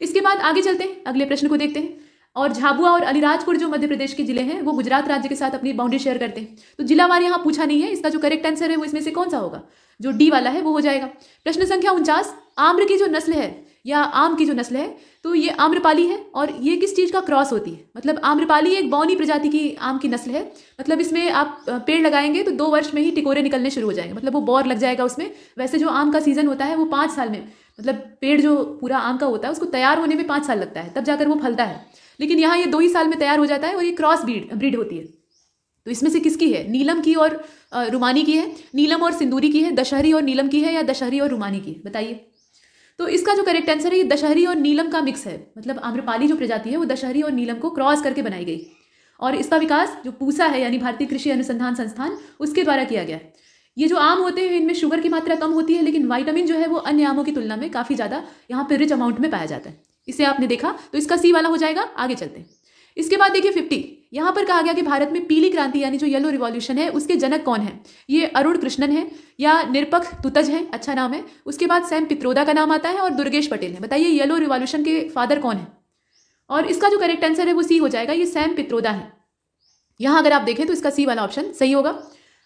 इसके बाद आगे चलते हैं, अगले प्रश्न को देखते हैं। और झाबुआ और अलीराजपुर जो मध्य प्रदेश के जिले हैं वो गुजरात राज्य के साथ अपनी बाउंड्री शेयर करते हैं। तो जिलावार यहाँ पूछा नहीं है, इसका जो करेक्ट आंसर है वो इसमें से कौन सा होगा, जो डी वाला है वो हो जाएगा। प्रश्न संख्या 49, आम्र की जो नस्ल है या आम की जो नस्ल है, तो ये आम्रपाली है, और ये किस चीज़ का क्रॉस होती है, मतलब आम्रपाली एक बौनी प्रजाति की आम की नस्ल है। मतलब इसमें आप पेड़ लगाएंगे तो 2 वर्ष में ही टिकोरे निकलने शुरू हो जाएंगे, मतलब वो बौर लग जाएगा उसमें। वैसे जो आम का सीजन होता है वो 5 साल में, मतलब पेड़ जो पूरा आम का होता है उसको तैयार होने में 5 साल लगता है, तब जाकर वो फलता है, लेकिन यहाँ ये 2 ही साल में तैयार हो जाता है, और ये क्रॉस ब्रीड होती है। तो इसमें से किसकी है, नीलम की और रुमानी की है, नीलम और सिंदूरी की है, दशहरी और नीलम की है, या दशहरी और रुमानी की है, बताइए। तो इसका जो करेक्ट आंसर है ये दशहरी और नीलम का मिक्स है, मतलब आम्रपाली जो प्रजाति है वो दशहरी और नीलम को क्रॉस करके बनाई गई, और इसका विकास जो पूसा है यानी भारतीय कृषि अनुसंधान संस्थान उसके द्वारा किया गया है। ये जो आम होते हैं इनमें शुगर की मात्रा कम होती है, लेकिन विटामिन जो है वो अन्य आमों की तुलना में काफ़ी ज़्यादा यहाँ पे रिच अमाउंट में पाया जाता है। इसे आपने देखा, तो इसका सी वाला हो जाएगा। आगे चलते हैं। इसके बाद देखिए 50, यहाँ पर कहा गया कि भारत में पीली क्रांति यानी जो येलो रिवॉल्यूशन है उसके जनक कौन है। ये अरुण कृष्णन है या निरपख तुतज है, अच्छा नाम है। उसके बाद सैम पित्रोदा का नाम आता है और दुर्गेश पटेल है। बताइए येलो रिवॉल्यूशन के फादर कौन है, और इसका जो करेक्ट आंसर है वो सी हो जाएगा, ये सैम पित्रोदा है। यहाँ अगर आप देखें तो इसका सी वाला ऑप्शन सही होगा।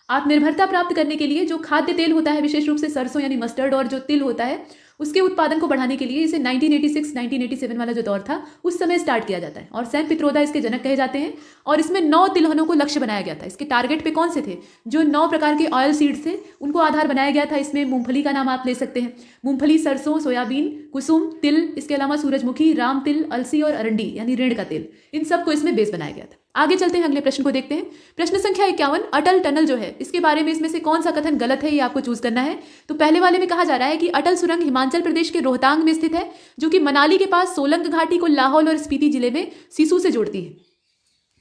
आत्मनिर्भरता प्राप्त करने के लिए जो खाद्य तेल होता है, विशेष रूप से सरसों यानी मस्टर्ड, और जो तिल होता है उसके उत्पादन को बढ़ाने के लिए इसे 1986-1987 वाला जो दौर था उस समय स्टार्ट किया जाता है, और सैम पित्रोदा इसके जनक कहे जाते हैं। और इसमें 9 तिलहनों को लक्ष्य बनाया गया था। इसके टारगेट पे कौन से थे, जो 9 प्रकार के ऑयल सीड्स थे उनको आधार बनाया गया था। इसमें मूंगफली का नाम आप ले सकते हैं, मूंगफली, सरसों, सोयाबीन, कुसुम, तिल, इसके अलावा सूरजमुखी, राम तिल, अलसी और अरंडी यानी ऋण का तेल, इन सबको इसमें बेस बनाया गया था। आगे चलते हैं, अगले प्रश्न को देखते हैं। प्रश्न संख्या 51, अटल टनल जो है इसके बारे में इसमें से कौन सा कथन गलत है, ये आपको चूज करना है। तो पहले वाले में कहा जा रहा है कि अटल सुरंग हिमाचल प्रदेश के रोहतांग में स्थित है, जो कि मनाली के पास सोलंग घाटी को लाहौल और स्पीति जिले में सिसु से जोड़ती है।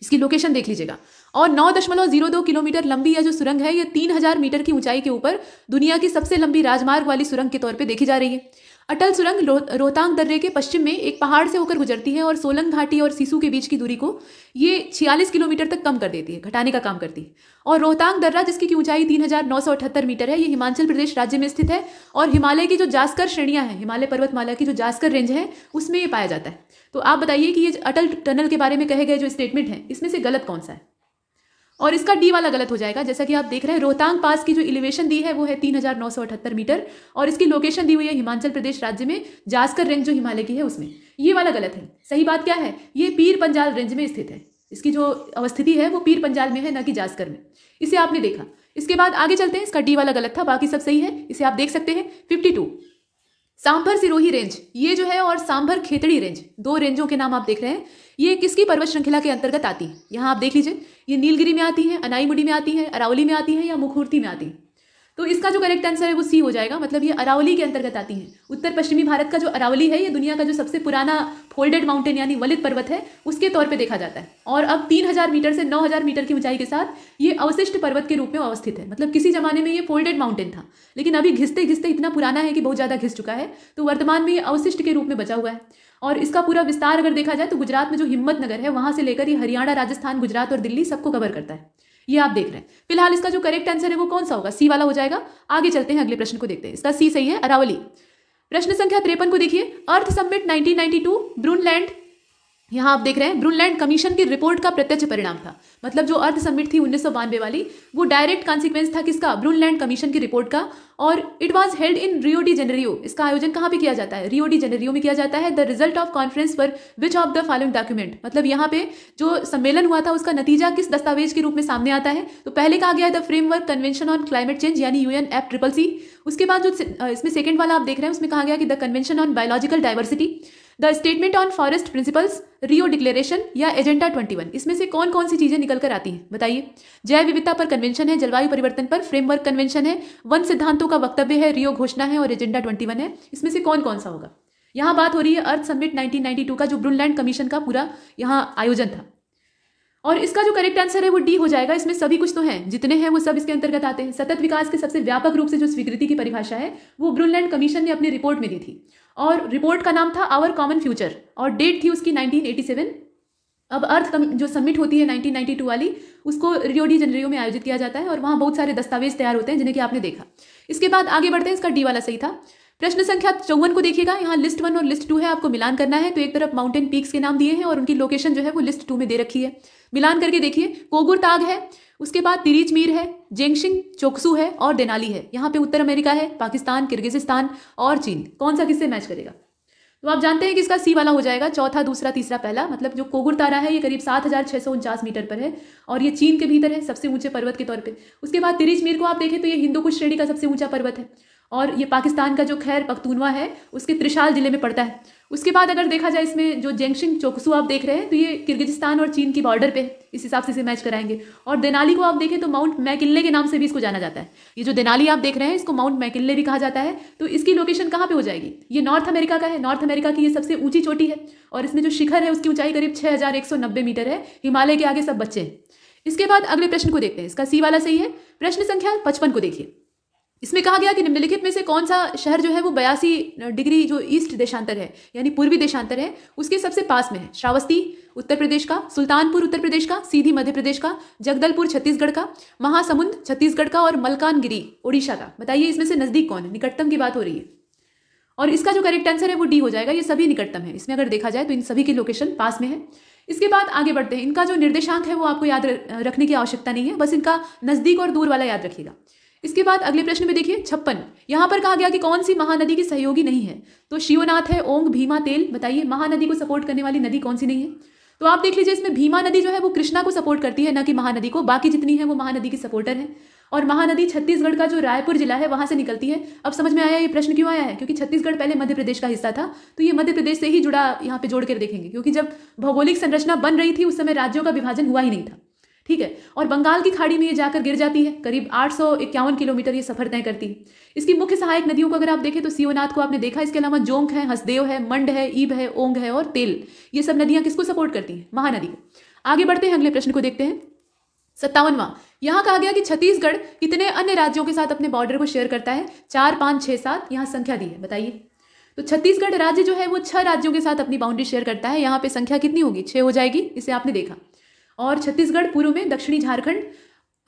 इसकी लोकेशन देख लीजिएगा। और 9.02 किलोमीटर लंबी यह जो सुरंग है ये 3000 मीटर की ऊंचाई के ऊपर दुनिया की सबसे लंबी राजमार्ग वाली सुरंग के तौर पे देखी जा रही है। अटल सुरंग रोहतांग दर्रे के पश्चिम में एक पहाड़ से होकर गुजरती है और सोलंग घाटी और सिसु के बीच की दूरी को ये 46 किलोमीटर तक कम कर देती है, घटाने का काम करती है। और रोहतांग दर्रा जिसकी की ऊंचाई 3978 मीटर है, ये हिमाचल प्रदेश राज्य में स्थित है और हिमालय की जो जास्कर श्रेणियां हैं, हिमालय पर्वतमाला की जो जास्कर रेंज है उसमें ये पाया जाता है। तो आप बताइए कि ये अटल टनल के बारे में कहे गए जो स्टेटमेंट है इसमें से गलत कौन सा है। और इसका डी वाला गलत हो जाएगा। जैसा कि आप देख रहे हैं रोहतांग पास की जो एलिवेशन दी है वो है 3978 मीटर और इसकी लोकेशन दी हुई है हिमाचल प्रदेश राज्य में जास्कर रेंज जो हिमालय की है उसमें। ये वाला गलत है। सही बात क्या है, ये पीर पंजाल रेंज में स्थित है। इसकी जो अवस्थिति है वो पीर पंजाल में है, न कि जास्कर में। इसे आपने देखा। इसके बाद आगे चलते हैं। इसका डी वाला गलत था, बाकी सब सही है। इसे आप देख सकते हैं। 52 सांभर सिरोही रेंज ये जो है और सांभर खेतड़ी रेंज, दो रेंजों के नाम आप देख रहे हैं। ये किसकी पर्वत श्रृंखला के अंतर्गत आती है, यहाँ आप देख लीजिए। ये नीलगिरी में आती है, अनाईमुडी में आती है, अरावली में आती है या मुखूर्ती में आती है। तो इसका जो करेक्ट आंसर है वो सी हो जाएगा। मतलब ये अरावली के अंतर्गत आती है। उत्तर पश्चिमी भारत का जो अरावली है ये दुनिया का जो सबसे पुराना फोल्डेड माउंटेन यानी वलित पर्वत है उसके तौर पे देखा जाता है। और अब 3000 मीटर से 9000 मीटर की ऊंचाई के साथ ये अवशिष्ट पर्वत के रूप में अवस्थित है। मतलब किसी जमाने में ये फोल्डेड माउंटेन था, लेकिन अभी घिसते घिसते इतना पुराना है कि बहुत ज़्यादा घिस चुका है। तो वर्तमान में ये अवशिष्ट के रूप में बचा हुआ है। और इसका पूरा विस्तार अगर देखा जाए तो गुजरात में जो हिम्मतनगर है वहां से लेकर ये हरियाणा, राजस्थान, गुजरात और दिल्ली सबको कवर करता है। ये आप देख रहे हैं। फिलहाल इसका जो करेक्ट आंसर है वो कौन सा होगा, सी वाला हो जाएगा। आगे चलते हैं, अगले प्रश्न को देखते हैं। इसका सी सही है, अरावली। प्रश्न संख्या 53 को देखिए। अर्थ समिट 1992 ब्रूनलैंड यहाँ आप देख रहे हैं ब्रुनलैंड कमीशन की रिपोर्ट का प्रत्यक्ष परिणाम था। मतलब जो अर्थ समिट थी 1992 वाली, वो डायरेक्ट कॉन्सिक्वेंस था किसका? ब्रुनलैंड कमीशन की रिपोर्ट का। और it was held in Rio de Janeiro. इसका आयोजन कहाँ पे किया जाता है? रियो डी जेनेरियो में किया जाता है। द रिजल्ट ऑफ कॉन्फ्रेंस पर विच ऑफ द फॉलोइंग डॉक्यूमेंट, मतलब यहाँ पे जो सम्मेलन हुआ था उसका नतीजा किस दस्तावेज के रूप में सामने आता है? तो पहले कहा गया है the framework convention on climate change यानी UNFCCC। उसके बाद जो इसमें सेकंड वाला आप देख रहे हैं उसमें कहा गया कि the convention on biological diversity, the statement on forest principles, Rio declaration या एजेंडा 21। इसमें से कौन कौन सी चीजें निकल कर आती हैं बताइए? जैव विविधता पर कन्वेंशन है, जलवायु परिवर्तन पर फ्रेमवर्क कन्वेंशन है, वन सिद्धांतों का वक्तव्य है, रियो घोषणा है और एजेंडा 21 है। इसमें से कौन कौन सा होगा? यहाँ बात हो रही है अर्थ समिट 1992 का, जो ब्रुनलैंड कमीशन का पूरा यहाँ आयोजन था। और इसका जो करेक्ट आंसर है वो डी हो जाएगा। इसमें सभी कुछ तो हैं, जितने हैं वो सब इसके अंतर्गत आते हैं। सतत विकास के सबसे व्यापक रूप से जो स्वीकृति की परिभाषा है वो ब्रुनलैंड कमीशन ने अपनी रिपोर्ट में दी थी, और रिपोर्ट का नाम था आवर कॉमन फ्यूचर और डेट थी उसकी 1987। अब अर्थ जो समिट होती है 1992 वाली, उसको रियो डी जेनेरियो में आयोजित किया जाता है और वहाँ बहुत सारे दस्तावेज तैयार होते हैं जिन्हें कि आपने देखा। इसके बाद आगे बढ़ते हैं, इसका डी वाला सही था। प्रश्न संख्या 54 को देखिएगा। यहाँ लिस्ट 1 और लिस्ट 2 है, आपको मिलान करना है। तो एक तरफ माउंटेन पीक्स के नाम दिए हैं और उनकी लोकेशन जो है वो लिस्ट 2 में दे रखी है। मिलान करके देखिए, कोगुर ताग है, उसके बाद तिरीच मीर है, जेंगशिंग चोक्सू है और देनाली है। यहाँ पे उत्तर अमेरिका है, पाकिस्तान, किर्गिजिस्तान और चीन। कौन सा किससे मैच करेगा? तो आप जानते हैं कि इसका सी वाला हो जाएगा, चौथा, दूसरा, तीसरा, पहला। मतलब जो कोगुर तारा है ये करीब 7649 मीटर पर है और ये चीन के भीतर है, सबसे ऊंचे पर्वत के तौर पे। उसके बाद तिरीच मीर को आप देखें तो ये हिंदू कुश श्रेणी का सबसे ऊंचा पर्वत है और ये पाकिस्तान का जो खैर पख्तूनवा है उसके त्रिशाल जिले में पड़ता है। उसके बाद अगर देखा जाए इसमें जो जेंगशिंग चोक्सू आप देख रहे हैं तो ये किर्गिजिस्तान और चीन की बॉर्डर पे, इस हिसाब से इसे मैच कराएंगे। और देनाली को आप देखें तो माउंट मैकिन्ले के नाम से भी इसको जाना जाता है। ये जो देनाली आप देख रहे हैं इसको माउंट मैकिन्ले भी कहा जाता है। तो इसकी लोकेशन कहाँ पे हो जाएगी? ये नॉर्थ अमेरिका का है। नॉर्थ अमेरिका की ये सबसे ऊंची चोटी है और इसमें जो शिखर है उसकी ऊंचाई करीब 6190 मीटर है। हिमालय के आगे सब बच्चे हैं। इसके बाद अगले प्रश्न को देखते हैं, इसका सी वाला सही है। प्रश्न संख्या 55 को देखिए। इसमें कहा गया कि निम्नलिखित में से कौन सा शहर जो है वो 82 डिग्री जो ईस्ट देशांतर है यानी पूर्वी देशांतर है उसके सबसे पास में है? श्रावस्ती उत्तर प्रदेश का, सुल्तानपुर उत्तर प्रदेश का, सीधी मध्य प्रदेश का, जगदलपुर छत्तीसगढ़ का, महासमुंद छत्तीसगढ़ का और मलकानगिरी उड़ीसा का। बताइए इसमें से नजदीक कौन है? निकटतम की बात हो रही है और इसका जो करेक्ट आंसर है वो डी हो जाएगा। ये सभी निकटतम है। इसमें अगर देखा जाए तो इन सभी की लोकेशन पास में है। इसके बाद आगे बढ़ते हैं। इनका जो निर्देशांक है वो आपको याद रखने की आवश्यकता नहीं है, बस इनका नजदीक और दूर वाला याद रखिएगा। इसके बाद अगले प्रश्न में देखिए 56। यहाँ पर कहा गया कि कौन सी महानदी की सहयोगी नहीं है? तो शिवनाथ है, ओंग, भीमा, तेल। बताइए महानदी को सपोर्ट करने वाली नदी कौन सी नहीं है? तो आप देख लीजिए, इसमें भीमा नदी जो है वो कृष्णा को सपोर्ट करती है, न कि महानदी को। बाकी जितनी है वो महानदी की सपोर्टर है। और महानदी छत्तीसगढ़ का जो रायपुर जिला है वहां से निकलती है। अब समझ में आया ये प्रश्न क्यों आया है? क्योंकि छत्तीसगढ़ पहले मध्य प्रदेश का हिस्सा था, तो ये मध्य प्रदेश से ही जुड़ा, यहाँ पे जोड़ कर देखेंगे। क्योंकि जब भौगोलिक संरचना बन रही थी उस समय राज्यों का विभाजन हुआ ही नहीं था, ठीक है। और बंगाल की खाड़ी में ये जाकर गिर जाती है। करीब 851 किलोमीटर ये सफर तय करती है। इसकी मुख्य सहायक नदियों को अगर आप देखें तो शिवनाथ को आपने देखा, इसके अलावा जोंक है, हसदेव है, मंड है, ईब है, ओंग है और तेल। ये सब नदियां किसको सपोर्ट करती हैं? महानदी को। आगे बढ़ते हैं, अगले प्रश्न को देखते हैं। 57वां, यहां कहा गया कि छत्तीसगढ़ कितने अन्य राज्यों के साथ अपने बॉर्डर को शेयर करता है? 4, 5, 6, 7। यहां संख्या दी है, बताइए। तो छत्तीसगढ़ राज्य जो है वो 6 राज्यों के साथ अपनी बाउंड्री शेयर करता है। यहाँ पे संख्या कितनी होगी? 6 हो जाएगी, इसे आपने देखा। और छत्तीसगढ़ पूर्व में, दक्षिणी झारखंड,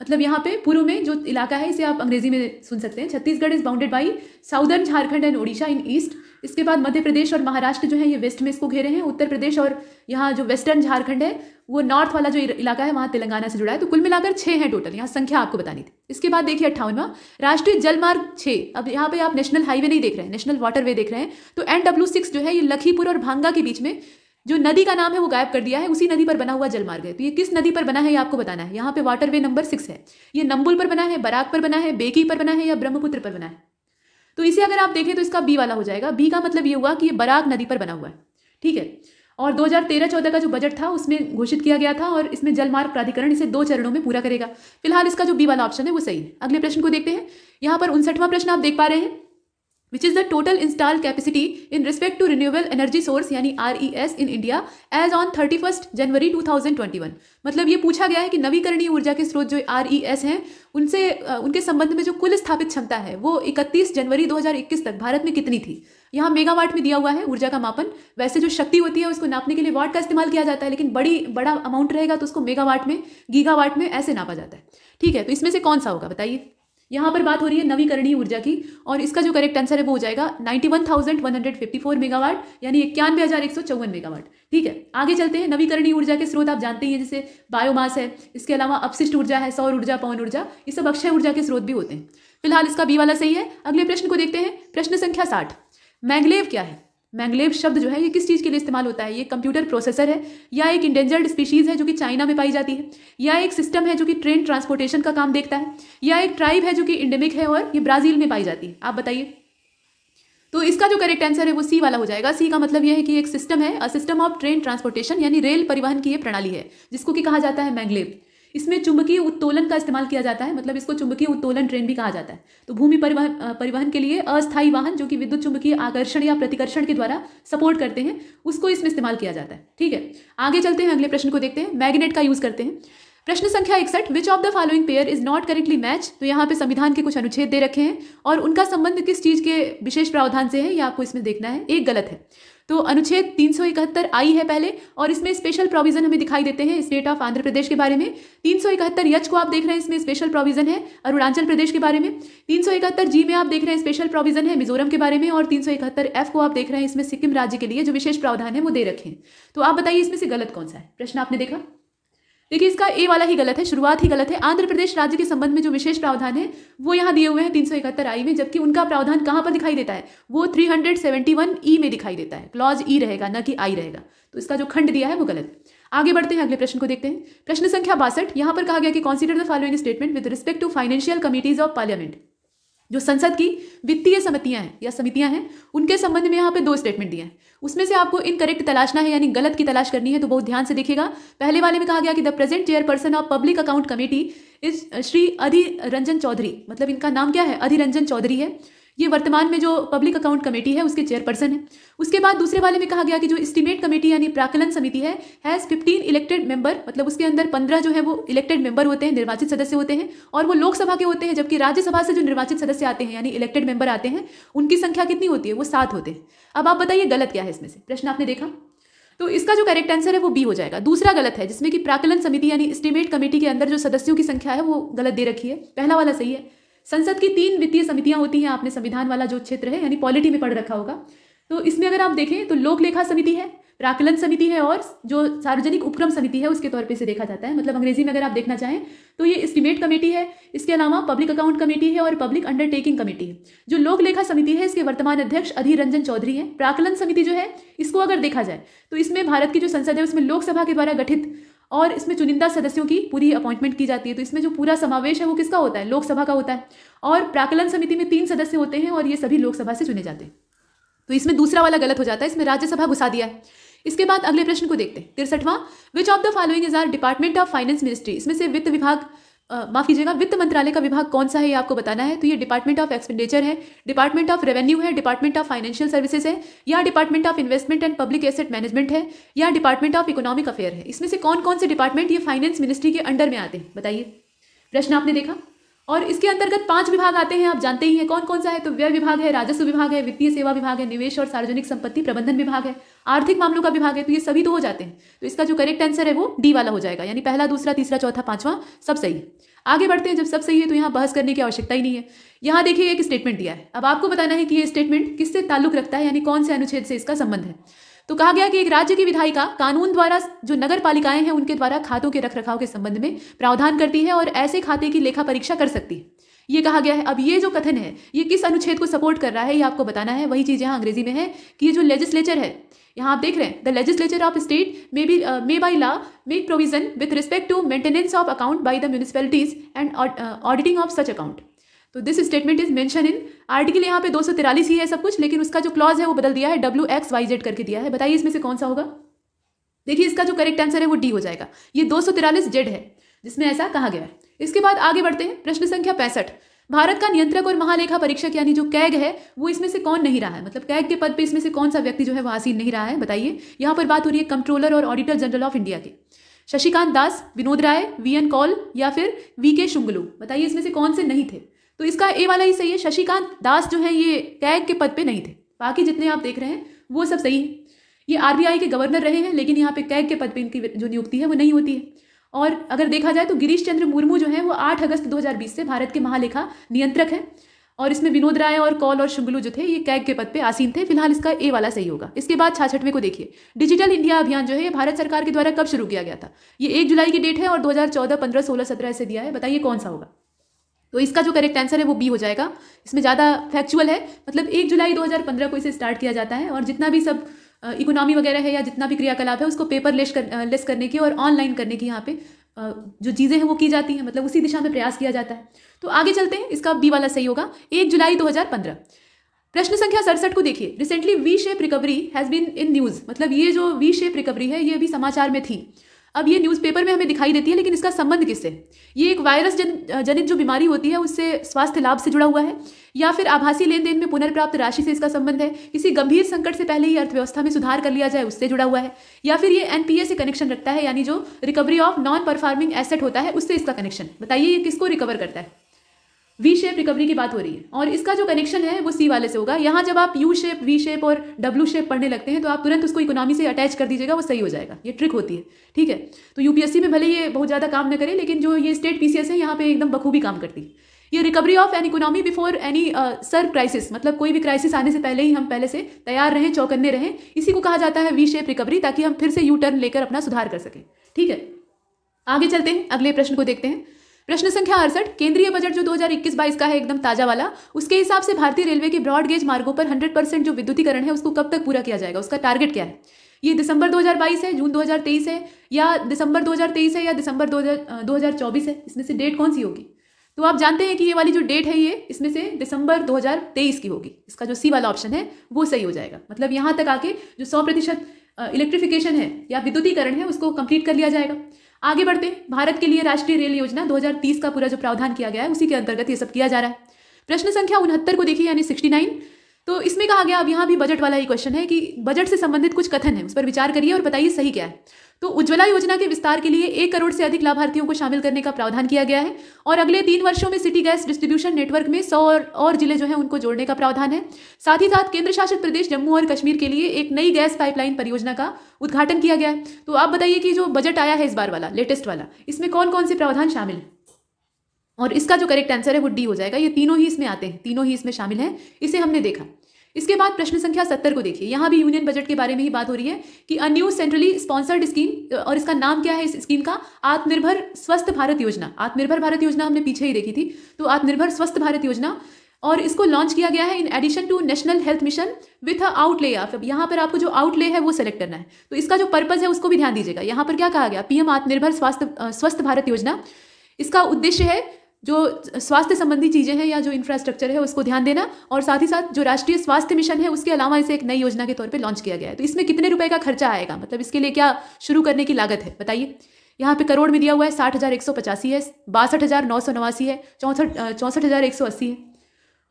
मतलब यहाँ पे पूर्व में जो इलाका है इसे आप अंग्रेजी में सुन सकते हैं। Chhattisgarh is bounded by southern Jharkhand and Odisha in east. इसके बाद मध्य प्रदेश और महाराष्ट्र जो है ये वेस्ट में इसको घेरे हैं। उत्तर प्रदेश और यहाँ जो वेस्टर्न झारखंड है वो नॉर्थ वाला जो इलाका है वहाँ तेलंगाना से जुड़ा है। तो कुल मिलाकर 6 हैं टोटल, यहाँ संख्या आपको बतानी थी। इसके बाद देखिए 58वां, राष्ट्रीय जलमार्ग 6। अब यहाँ पे आप नेशनल हाईवे नहीं देख रहे हैं, नेशनल वाटरवे देख रहे हैं। तो NW6 जो है ये लखीपुर और भांगा के बीच में जो नदी का नाम है वो गायब कर दिया है, उसी नदी पर बना हुआ जलमार्ग है। तो ये किस नदी पर बना है ये आपको बताना है। यहाँ पे वाटरवे नंबर 6 है। ये नंबुल पर बना है, बराक पर बना है, बेकी पर बना है या ब्रह्मपुत्र पर बना है? तो इसे अगर आप देखें तो इसका बी वाला हो जाएगा। बी का मतलब ये हुआ कि ये बराक नदी पर बना हुआ है, ठीक है। और 2013-14 का जो बजट था उसमें घोषित किया गया था और इसमें जलमार्ग प्राधिकरण इसे 2 चरणों में पूरा करेगा। फिलहाल इसका जो बी वाला ऑप्शन है वो सही है। अगले प्रश्न को देखते हैं। यहाँ पर 59वां प्रश्न आप देख पा रहे हैं, which is the total installed capacity in respect to renewable energy source यानी RES in India as on 31st January 2021। मतलब ये पूछा गया है कि नवीकरणीय ऊर्जा के स्रोत जो RES हैं उनसे उनके संबंध में जो कुल स्थापित क्षमता है वो 31 जनवरी 2021 तक भारत में कितनी थी। यहाँ मेगावाट में दिया हुआ है ऊर्जा का मापन। वैसे जो शक्ति होती है उसको नापने के लिए वाट का इस्तेमाल किया जाता है, लेकिन बड़ा अमाउंट रहेगा तो उसको मेगावाट में, गीगावाट में ऐसे नापा जाता है, ठीक है। तो इसमें से कौन सा होगा बताइए। यहाँ पर बात हो रही है नवीकरणीय ऊर्जा की, और इसका जो करेक्ट आंसर है वो हो जाएगा 91,154 मेगावाट, यानी 91,154 मेगावाट। ठीक है, आगे चलते हैं। नवीकरणीय ऊर्जा के स्रोत आप जानते ही हैं, जैसे बायोमास है, इसके अलावा अपशिष्ट ऊर्जा है, सौर ऊर्जा, पवन ऊर्जा, ये सब अक्षय ऊर्जा के स्रोत भी होते हैं। फिलहाल इसका बी वाला सही है। अगले प्रश्न को देखते हैं, प्रश्न संख्या 60। मैंगलेव क्या है? मैंगलेव शब्द जो है ये किस चीज़ के लिए इस्तेमाल होता है? ये कंप्यूटर प्रोसेसर है, या एक इंडेंजर्ड स्पीशीज़ है जो कि चाइना में पाई जाती है, या एक सिस्टम है जो कि ट्रेन ट्रांसपोर्टेशन का काम देखता है, या एक ट्राइब है जो कि इंडेमिक है और ये ब्राज़ील में पाई जाती है? आप बताइए। तो इसका जो करेक्ट आंसर है वो सी वाला हो जाएगा। सी का मतलब यह है कि एक सिस्टम है, a system of train transportation, यानी रेल परिवहन की ये प्रणाली है जिसको कि कहा जाता है मैंगलेव। इसमें चुंबकीय उत्तोलन का इस्तेमाल किया जाता है, मतलब इसको चुंबकीय उत्तोलन ट्रेन भी कहा जाता है। तो भूमि परिवहन के लिए अस्थायी वाहन जो कि विद्युत चुंबकीय आकर्षण या प्रतिकर्षण के द्वारा सपोर्ट करते हैं, उसको इसमें इस्तेमाल किया जाता है। ठीक है, आगे चलते हैं, अगले प्रश्न को देखते हैं। मैग्नेट का यूज करते हैं। प्रश्न संख्या 61, विच of the following pair is not correctly match. तो यहाँ पे संविधान के कुछ अनुच्छेद दे रखे हैं और उनका संबंध किस चीज के विशेष प्रावधान से है, ये आपको इसमें देखना है। एक गलत है। तो अनुच्छेद 371 आई है पहले, और इसमें स्पेशल प्रोविजन हमें दिखाई देते हैं स्टेट ऑफ आंध्र प्रदेश के बारे में। 371 एच को आप देख रहे हैं, इसमें स्पेशल प्रोविजन है अरुणाचल प्रदेश के बारे में। 371 जी में आप देख रहे हैं स्पेशल प्रोविजन है मिजोरम के बारे में, और 371 एफ को आप देख रहे हैं, इसमें सिक्किम राज्य के लिए जो विशेष प्रावधान है वो दे रखे हैं। तो आप बताइए इसमें से गलत कौन सा है? प्रश्न आपने देखा, देखिए इसका ए वाला ही गलत है, शुरुआत ही गलत है। आंध्र प्रदेश राज्य के संबंध में जो विशेष प्रावधान है वो यहाँ दिए हुए हैं 371 आई में, जबकि उनका प्रावधान कहाँ पर दिखाई देता है? वो 371 ई में दिखाई देता है। क्लॉज ई रहेगा, ना कि आई रहेगा। तो इसका जो खंड दिया है वो गलत है। आगे बढ़ते हैं, अगले प्रश्न को देखते हैं। प्रश्न संख्या 62, यहाँ पर कहा गया कि consider the following statement with respect to financial committees of parliament. जो संसद की वित्तीय समितियां हैं या समितियां हैं, उनके संबंध में यहाँ पे 2 स्टेटमेंट दिए हैं। उसमें से आपको इनकरेक्ट तलाशना है, यानी गलत की तलाश करनी है, तो बहुत ध्यान से देखिएगा। पहले वाले में कहा गया कि the present chairperson of public account committee is Shri Adhir Ranjan Chowdhury, मतलब इनका नाम क्या है? अधीर रंजन चौधरी है। ये वर्तमान में जो पब्लिक अकाउंट कमेटी है उसके चेयरपर्सन है। उसके बाद दूसरे वाले में कहा गया कि जो एस्टीमेट कमेटी यानी प्राकलन समिति है हैज़ 15 इलेक्टेड मेंबर, मतलब उसके अंदर 15 जो है वो इलेक्टेड मेंबर होते हैं, निर्वाचित सदस्य होते हैं, और वो लोकसभा के होते हैं, जबकि राज्यसभा से जो निर्वाचित सदस्य आते हैं यानी इलेक्टेड मेंबर आते हैं, उनकी संख्या कितनी होती है? वो 7 होते हैं। अब आप बताइए गलत क्या है इसमें से? प्रश्न आपने देखा, तो इसका जो करेक्ट आंसर है वो बी हो जाएगा। दूसरा गलत है, जिसमें कि प्राकलन समिति यानी एस्टीमेट कमेटी के अंदर जो सदस्यों की संख्या है वो गलत दे रखी है। पहला वाला सही है। संसद की 3 वित्तीय समितियां होती हैं, आपने संविधान वाला जो क्षेत्र है यानी पॉलिटी में पढ़ रखा होगा। तो इसमें अगर आप देखें तो लोक लेखा समिति है, प्राकलन समिति है, और जो सार्वजनिक उपक्रम समिति है उसके तौर पे इसे देखा जाता है। मतलब अंग्रेजी में अगर आप देखना चाहें तो ये एस्टीमेट कमेटी है, इसके अलावा पब्लिक अकाउंट कमेटी है और पब्लिक अंडरटेकिंग कमेटी है। जो लोक लेखा समिति है इसके वर्तमान अध्यक्ष अधीर रंजन चौधरी है। प्राकलन समिति जो है इसको अगर देखा जाए तो इसमें भारत की जो संसद है उसमें लोकसभा के द्वारा गठित और इसमें चुनिंदा सदस्यों की पूरी अपॉइंटमेंट की जाती है। तो इसमें जो पूरा समावेश है वो किसका होता है? लोकसभा का होता है। और प्राकलन समिति में 3 सदस्य होते हैं और ये सभी लोकसभा से चुने जाते हैं। तो इसमें दूसरा वाला गलत हो जाता है, इसमें राज्यसभा घुसा दिया है। इसके बाद अगले प्रश्न को देखते हैं। 63वां, which of the following is are department of finance ministry. इसमें से वित्त विभाग माफ कीजिएगा, वित्त मंत्रालय का विभाग कौन सा है ये आपको बताना है। तो ये डिपार्टमेंट ऑफ एक्सपेंडिचर है, डिपार्टमेंट ऑफ रेवेन्यू है, डिपार्टमेंट ऑफ फाइनेंशियल सर्विसेज है, या department of investment and public asset management है, या डिपार्टमेंट ऑफ इकोनॉमिक अफेयर है। इसमें से कौन कौन से डिपार्टमेंट ये फाइनेंस मिनिस्ट्री के अंडर में आते हैं? बताइए। प्रश्न आपने देखा, और इसके अंतर्गत 5 विभाग आते हैं, आप जानते ही हैं कौन कौन सा है। तो व्यय विभाग है, राजस्व विभाग है, वित्तीय सेवा विभाग है, निवेश और सार्वजनिक संपत्ति प्रबंधन विभाग है, आर्थिक मामलों का विभाग है। तो ये सभी तो हो जाते हैं। तो इसका जो करेक्ट आंसर है वो डी वाला हो जाएगा, यानी पहला, दूसरा, तीसरा, चौथा, 5वां सब सही है। आगे बढ़ते हैं। जब सब सही है तो यहाँ बहस करने की आवश्यकता ही नहीं है। यहाँ देखिए एक स्टेटमेंट दिया है, अब आपको बताना है कि ये स्टेटमेंट किससे ताल्लुक रखता है, यानी कौन से अनुच्छेद से इसका संबंध है। तो कहा गया कि एक राज्य की विधायिका कानून द्वारा जो नगर पालिकाएं हैं उनके द्वारा खातों के रखरखाव के संबंध में प्रावधान करती है और ऐसे खाते की लेखा परीक्षा कर सकती है, ये कहा गया है। अब ये जो कथन है ये किस अनुच्छेद को सपोर्ट कर रहा है ये आपको बताना है। वही चीज यहाँ अंग्रेजी में है कि ये जो लेजिस्लेचर है, यहाँ आप देख रहे हैं, the legislature of state may by law make provision with respect to maintenance of account by the municipalities and auditing of such account. तो this statement is mention in article, यहाँ पे 243 ही है सब कुछ, लेकिन उसका जो क्लॉज है वो बदल दिया है, WXYZ करके दिया है। बताइए इसमें से कौन सा होगा? देखिए इसका जो करेक्ट आंसर है वो डी हो जाएगा। ये 243Z है जिसमें ऐसा कहा गया है। इसके बाद आगे बढ़ते हैं। प्रश्न संख्या 65, भारत का नियंत्रक और महालेखा परीक्षक यानी जो कैग है वो इसमें से कौन नहीं रहा है, मतलब कैग के पद पे इसमें से कौन सा व्यक्ति जो है वो हासिल नहीं रहा है? बताइए। यहाँ पर बात हो रही है कंट्रोलर और ऑडिटर जनरल ऑफ इंडिया के। शशिकांत दास, विनोद राय, VN कौल या फिर VK शुंगलू। बताइए इसमें से कौन से नहीं थे? तो इसका ए वाला ही सही है। शशिकांत दास जो है ये कैग के पद पे नहीं थे, बाकी जितने आप देख रहे हैं वो सब सही है। ये RBI के गवर्नर रहे हैं, लेकिन यहाँ पे कैग के पद पे इनकी जो नियुक्ति है वो नहीं होती है। और अगर देखा जाए तो गिरीश चंद्र मुर्मू जो है वो 8 अगस्त 2020 से भारत के महालेखा नियंत्रक हैं। और इसमें विनोद राय और कौल और शुंगलू जो थे ये कैग के पद पे आसीन थे। फिलहाल इसका ए वाला सही होगा। इसके बाद 66वें को देखिए, डिजिटल इंडिया अभियान जो है ये भारत सरकार के द्वारा कब शुरू किया गया था? ये 1 जुलाई की डेट है और 2014, 15, 16, 17 ऐसे दिया है। बताइए कौन सा होगा? तो इसका जो करेक्ट आंसर है वो बी हो जाएगा। इसमें ज़्यादा फैक्चुअल है, मतलब 1 जुलाई 2015 को इसे स्टार्ट किया जाता है और जितना भी सब इकोनॉमी वगैरह है या जितना भी क्रियाकलाप है उसको पेपर लेस करने की और ऑनलाइन करने की यहाँ पे जो चीज़ें हैं वो की जाती हैं, मतलब उसी दिशा में प्रयास किया जाता है। तो आगे चलते हैं, इसका बी वाला सही होगा, 1 जुलाई 2015। प्रश्न संख्या 67 को देखिए, recently V shape recovery has been in news. मतलब ये जो वी शेप रिकवरी है ये भी समाचार में थी। अब ये न्यूज़पेपर में हमें दिखाई देती है, लेकिन इसका संबंध किससे? ये एक वायरस जनित जो बीमारी होती है उससे स्वास्थ्य लाभ से जुड़ा हुआ है, या फिर आभासी लेन देन में पुनर्प्राप्त राशि से इसका संबंध है, किसी गंभीर संकट से पहले ही अर्थव्यवस्था में सुधार कर लिया जाए उससे जुड़ा हुआ है, या फिर ये एनपीए से कनेक्शन रखता है, यानी जो recovery of non performing asset होता है उससे इसका कनेक्शन। बताइए ये किसको रिकवर करता है? वी शेप रिकवरी की बात हो रही है और इसका जो कनेक्शन है वो सी वाले से होगा। यहाँ जब आप यू शेप, वी शेप और डब्ल्यू शेप पढ़ने लगते हैं तो आप तुरंत उसको इकोनॉमी से अटैच कर दीजिएगा, वो सही हो जाएगा। ये ट्रिक होती है, ठीक है। तो यूपीएससी में भले ये बहुत ज़्यादा काम न करे, लेकिन जो ये स्टेट पीसीएस है यहाँ पे एकदम बखूबी काम करती है। ये recovery of an economy before any severe crisis, मतलब कोई भी क्राइसिस आने से पहले ही हम पहले से तैयार रहें, चौकन्ने रहें, इसी को कहा जाता है वी शेप रिकवरी, ताकि हम फिर से यू टर्न लेकर अपना सुधार कर सकें, ठीक है। आगे चलते हैं, अगले प्रश्न को देखते हैं। प्रश्न संख्या 68, केंद्रीय बजट जो 2021-22 का है एकदम ताजा वाला, उसके हिसाब से भारतीय रेलवे के ब्रॉड गेज मार्गों पर 100% जो विद्युतीकरण है उसको कब तक पूरा किया जाएगा? उसका टारगेट क्या है? ये दिसंबर 2022 है, जून 2023 है, या दिसंबर 2023 है, या दिसंबर 2024 है? इसमें से डेट कौन सी होगी? तो आप जानते हैं कि ये वाली जो डेट है ये इसमें से दिसंबर 2023 की होगी। इसका जो सी वाला ऑप्शन है वो सही हो जाएगा। मतलब यहाँ तक आके जो 100% इलेक्ट्रिफिकेशन है या विद्युतीकरण है उसको कंप्लीट कर लिया जाएगा। आगे बढ़ते हैं, भारत के लिए राष्ट्रीय रेल योजना 2030 का पूरा जो प्रावधान किया गया है उसी के अंतर्गत ये सब किया जा रहा है। प्रश्न संख्या 69 को देखिए, यानी 69। तो इसमें कहा गया, अब यहाँ भी बजट वाला ही क्वेश्चन है कि बजट से संबंधित कुछ कथन है, उस पर विचार करिए और बताइए सही क्या है। तो उज्ज्वला योजना के विस्तार के लिए 1 करोड़ से अधिक लाभार्थियों को शामिल करने का प्रावधान किया गया है और अगले 3 वर्षों में सिटी गैस डिस्ट्रीब्यूशन नेटवर्क में 100 और जिले जो हैं उनको जोड़ने का प्रावधान है। साथ ही साथ केंद्र शासित प्रदेश जम्मू और कश्मीर के लिए एक नई गैस पाइपलाइन परियोजना का उद्घाटन किया गया है। तो आप बताइए कि जो बजट आया है इस बार वाला, लेटेस्ट वाला, इसमें कौन कौन से प्रावधान शामिल हैं? और इसका जो करेक्ट आंसर है वो डी हो जाएगा। ये तीनों ही इसमें आते हैं, तीनों ही इसमें शामिल हैं, इसे हमने देखा। इसके बाद प्रश्न संख्या 70 को देखिए, यहाँ भी यूनियन बजट के बारे में ही बात हो रही है कि a new centrally sponsored scheme, और इसका नाम क्या है इस स्कीम का? आत्मनिर्भर स्वस्थ भारत योजना। आत्मनिर्भर भारत योजना हमने पीछे ही देखी थी, तो आत्मनिर्भर स्वस्थ भारत योजना, और इसको लॉन्च किया गया है in addition to national health mission with a outlay. अब यहाँ पर आपको जो आउटले है वो सेलेक्ट करना है। तो इसका जो पर्पज है उसको भी ध्यान दीजिएगा। यहाँ पर क्या कहा गया? पीएम आत्मनिर्भर स्वस्थ भारत योजना, इसका उद्देश्य है जो स्वास्थ्य संबंधी चीज़ें हैं या जो इंफ्रास्ट्रक्चर है उसको ध्यान देना, और साथ ही साथ जो राष्ट्रीय स्वास्थ्य मिशन है उसके अलावा इसे एक नई योजना के तौर पे लॉन्च किया गया है। तो इसमें कितने रुपए का खर्चा आएगा, मतलब इसके लिए क्या शुरू करने की लागत है बताइए? यहाँ पे करोड़ में दिया हुआ है, 60,185 है, 62,989 है, 64,180 है।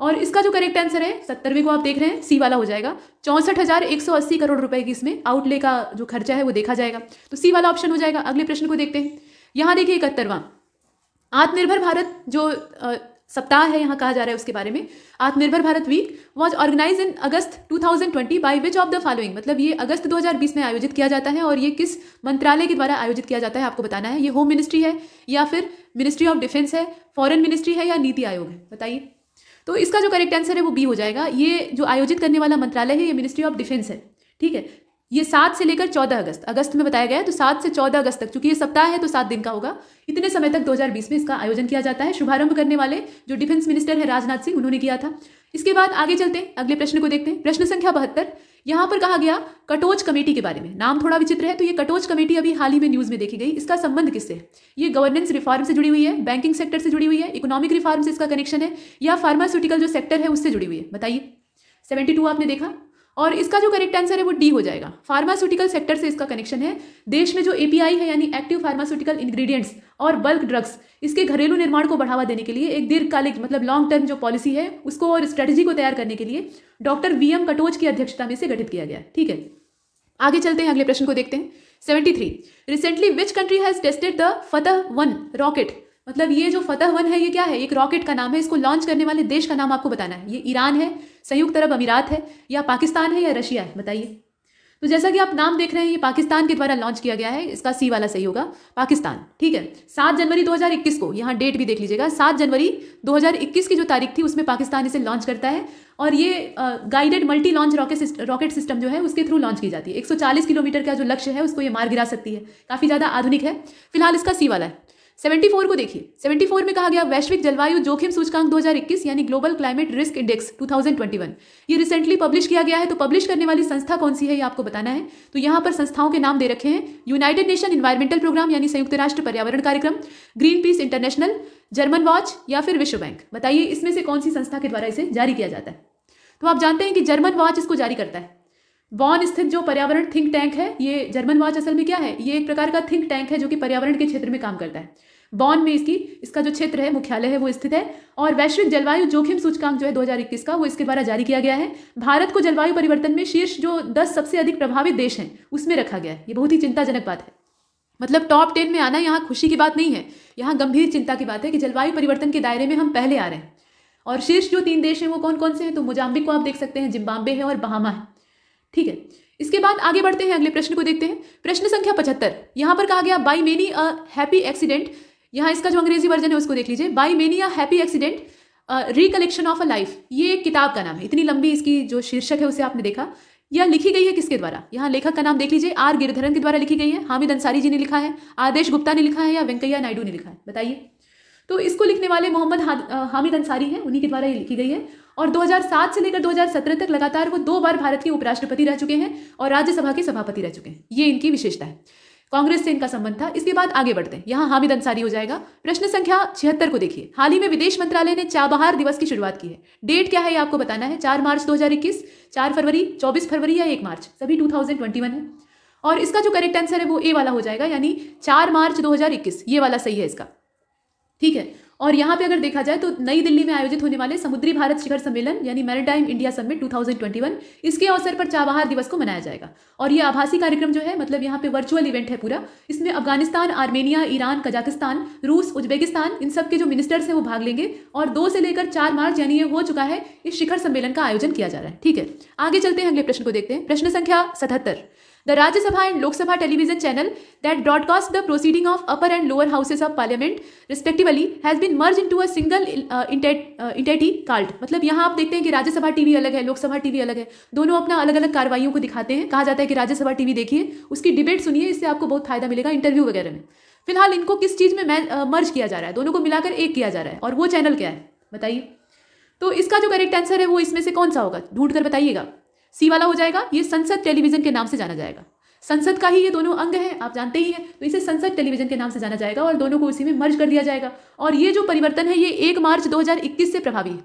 और इसका जो करेक्ट आंसर है 70वें को आप देख रहे हैं, सी वाला हो जाएगा। 64,180 करोड़ रुपए की इसमें आउटले का जो खर्चा है वो देखा जाएगा, तो सी वाला ऑप्शन हो जाएगा। अगले प्रश्न को देखते हैं। यहाँ देखिए 71वां आत्मनिर्भर भारत जो सप्ताह है यहाँ कहा जा रहा है उसके बारे में। Atmanirbhar Bharat week was organise in August 2020 by which of the following, मतलब ये अगस्त 2020 में आयोजित किया जाता है और ये किस मंत्रालय के द्वारा आयोजित किया जाता है आपको बताना है। ये होम मिनिस्ट्री है या फिर मिनिस्ट्री ऑफ डिफेंस है, फॉरेन मिनिस्ट्री है या नीति आयोग है? बताइए। तो इसका जो करेक्ट आंसर है वो बी हो जाएगा। ये जो आयोजित करने वाला मंत्रालय है ये मिनिस्ट्री ऑफ डिफेंस है, ठीक है। ये 7 से लेकर 14 अगस्त में बताया गया है, तो 7 से 14 अगस्त तक, चूंकि ये सप्ताह है तो 7 दिन का होगा, इतने समय तक 2020 में इसका आयोजन किया जाता है। शुभारंभ करने वाले जो डिफेंस मिनिस्टर है राजनाथ सिंह, उन्होंने किया था। इसके बाद आगे चलते हैं, अगले प्रश्न को देखते हैं। प्रश्न संख्या 72, यहाँ पर कहा गया कटोच कमेटी के बारे में। नाम थोड़ा विचित्र है, तो ये कटोच कमेटी अभी हाल ही में न्यूज में देखी गई। इसका संबंध किससे है? ये गवर्नेंस रिफॉर्म से जुड़ी हुई है, बैंकिंग सेक्टर से जुड़ी हुई है, इकोनॉमिक रिफॉर्म से इसका कनेक्शन है, या फार्मास्यूटिकल जो सेक्टर है उससे जुड़ी हुई है? बताइए। 72 आपने देखा, और इसका जो करेक्ट आंसर है वो डी हो जाएगा। फार्मास्यूटिकल सेक्टर से इसका कनेक्शन है। देश में जो एपीआई है यानी एक्टिव फार्मास्यूटिकल इंग्रेडिएंट्स और बल्क ड्रग्स, इसके घरेलू निर्माण को बढ़ावा देने के लिए एक दीर्घकालिक मतलब लॉन्ग टर्म जो पॉलिसी है उसको और स्ट्रेटजी को तैयार करने के लिए डॉक्टर वीएम कटोच की अध्यक्षता में से गठित किया गया है, ठीक है। आगे चलते हैं, अगले प्रश्न को देखते हैं। 73, recently which country has tested the Fatah one rocket, मतलब ये जो फतह-1 है ये क्या है? एक रॉकेट का नाम है। इसको लॉन्च करने वाले देश का नाम आपको बताना है। ये ईरान है, संयुक्त अरब अमीरात है, या पाकिस्तान है, या रशिया है? बताइए। तो जैसा कि आप नाम देख रहे हैं, ये पाकिस्तान के द्वारा लॉन्च किया गया है, इसका सी वाला सही होगा, पाकिस्तान। ठीक है, 7 जनवरी 2021 को, यहाँ डेट भी देख लीजिएगा, 7 जनवरी 2021 की जो तारीख थी उसमें पाकिस्तान इसे लॉन्च करता है और ये guided multi launch rocket system जो है उसके थ्रू लॉन्च की जाती है। 140 किलोमीटर का जो लक्ष्य है उसको ये मार गिरा सकती है, काफ़ी ज़्यादा आधुनिक है। फिलहाल इसका सी वाला है। 74 को देखिए, 74 में कहा गया वैश्विक जलवायु जोखिम सूचकांक 2021 यानी ग्लोबल क्लाइमेट रिस्क इंडेक्स 2021, ये रिसेंटली पब्लिश किया गया है। तो पब्लिश करने वाली संस्था कौन सी है ये आपको बताना है। तो यहाँ पर संस्थाओं के नाम दे रखे हैं, यूनाइटेड नेशन इन्वायरमेंटल प्रोग्राम यानी संयुक्त राष्ट्र पर्यावरण कार्यक्रम, green peas international, German watch या फिर विश्व बैंक। बताइए इसमें से कौन सी संस्था के द्वारा इसे जारी किया जाता है। तो आप जानते हैं कि जर्मन वॉच इसको जारी करता है। बॉन स्थित जो पर्यावरण थिंक टैंक है, ये जर्मन वॉच असल में क्या है, ये एक प्रकार का थिंक टैंक है जो कि पर्यावरण के क्षेत्र में काम करता है। बॉन में इसका जो क्षेत्र है, मुख्यालय है, वो स्थित है। और वैश्विक जलवायु जोखिम सूचकांक जो है 2021 का, वो इसके द्वारा जारी किया गया है। भारत को जलवायु परिवर्तन में शीर्ष जो 10 सबसे अधिक प्रभावित देश हैं उसमें रखा गया है। ये बहुत ही चिंताजनक बात है। मतलब टॉप 10 में आना यहाँ खुशी की बात नहीं है, यहाँ गंभीर चिंता की बात है कि जलवायु परिवर्तन के दायरे में हम पहले आ रहे हैं। और शीर्ष जो 3 देश हैं वो कौन कौन से हैं, तो मोजाम्बिक को आप देख सकते हैं, जिम्बाब्वे है और बहामा है। ठीक है, इसके बाद आगे बढ़ते हैं, अगले प्रश्न को देखते हैं। प्रश्न संख्या 75, यहाँ पर कहा गया by many a happy accident, यहाँ इसका जो अंग्रेजी वर्जन है उसको देख लीजिए। By many a happy accident recollection of a life, ये एक किताब का नाम है। इतनी लंबी इसकी जो शीर्षक है उसे आपने देखा। यह लिखी गई है किसके द्वारा, यहाँ लेखक का नाम देख लीजिए, आर गिरधरन के द्वारा लिखी गई है, हामिद अंसारी जी ने लिखा है, आदेश गुप्ता ने लिखा है या वेंकैया नायडू ने लिखा है, बताइए। तो इसको लिखने वाले मोहम्मद हामिद अंसारी हैं, उन्हीं के द्वारा ये लिखी गई है। और 2007 से लेकर 2017 तक लगातार वो 2 बार भारत के उपराष्ट्रपति रह चुके हैं और राज्यसभा के सभापति रह चुके हैं। ये इनकी विशेषता है, कांग्रेस से इनका संबंध था। इसके बाद आगे बढ़ते हैं, यहाँ हामिद अंसारी हो जाएगा। प्रश्न संख्या 76 को देखिए, हाल ही में विदेश मंत्रालय ने चाबहार दिवस की शुरुआत की है। डेट क्या है ये आपको बताना है, 4 मार्च 2021, 4 फरवरी, 24 फरवरी या 1 मार्च, सभी 2021 है। और इसका जो करेक्ट आंसर है वो ए वाला हो जाएगा, यानी 4 मार्च 2021, ये वाला सही है इसका। ठीक है, और यहाँ पे अगर देखा जाए तो नई दिल्ली में आयोजित होने वाले समुद्री भारत शिखर सम्मेलन यानी मैरीटाइम इंडिया समिट 2021, इसके अवसर पर चाबहार दिवस को मनाया जाएगा। और ये आभासी कार्यक्रम जो है, मतलब यहाँ पे वर्चुअल इवेंट है पूरा, इसमें अफगानिस्तान, आर्मेनिया, ईरान, कजाकिस्तान, रूस, उज्बेकिस्तान, इन सब के जो मिनिस्टर्स हैं वो भाग लेंगे। और 2 से लेकर 4 मार्च यानी ये हो चुका है, इस शिखर सम्मेलन का आयोजन किया जा रहा है। ठीक है, आगे चलते हैं, अगले प्रश्न को देखते हैं। प्रश्न संख्या 77, The Rajya Sabha and Lok Sabha television channel that broadcast the proceeding of upper and lower houses of parliament respectively has been merged into a single entity called, मतलब यहाँ आप देखते हैं कि राज्यसभा टीवी अलग है, लोकसभा टीवी अलग है, दोनों अपना अलग अलग कार्रवाइयों को दिखाते हैं। कहा जाता है कि राज्यसभा टीवी देखिए, उसकी डिबेट सुनिए, इससे आपको बहुत फायदा मिलेगा इंटरव्यू वगैरह में। फिलहाल इनको किस चीज़ में मर्ज किया जा रहा है, दोनों को मिलाकर एक किया जा रहा है, और वो चैनल क्या है बताइए। तो इसका जो करेक्ट आंसर है वो इसमें से कौन सा होगा, ढूंढ कर बताइएगा। सी वाला हो जाएगा, ये संसद टेलीविजन के नाम से जाना जाएगा। संसद का ही ये दोनों अंग हैं, आप जानते ही हैं, तो इसे संसद टेलीविजन के नाम से जाना जाएगा और दोनों को उसी में मर्ज कर दिया जाएगा। और ये जो परिवर्तन है ये 1 मार्च 2021 से प्रभावी है।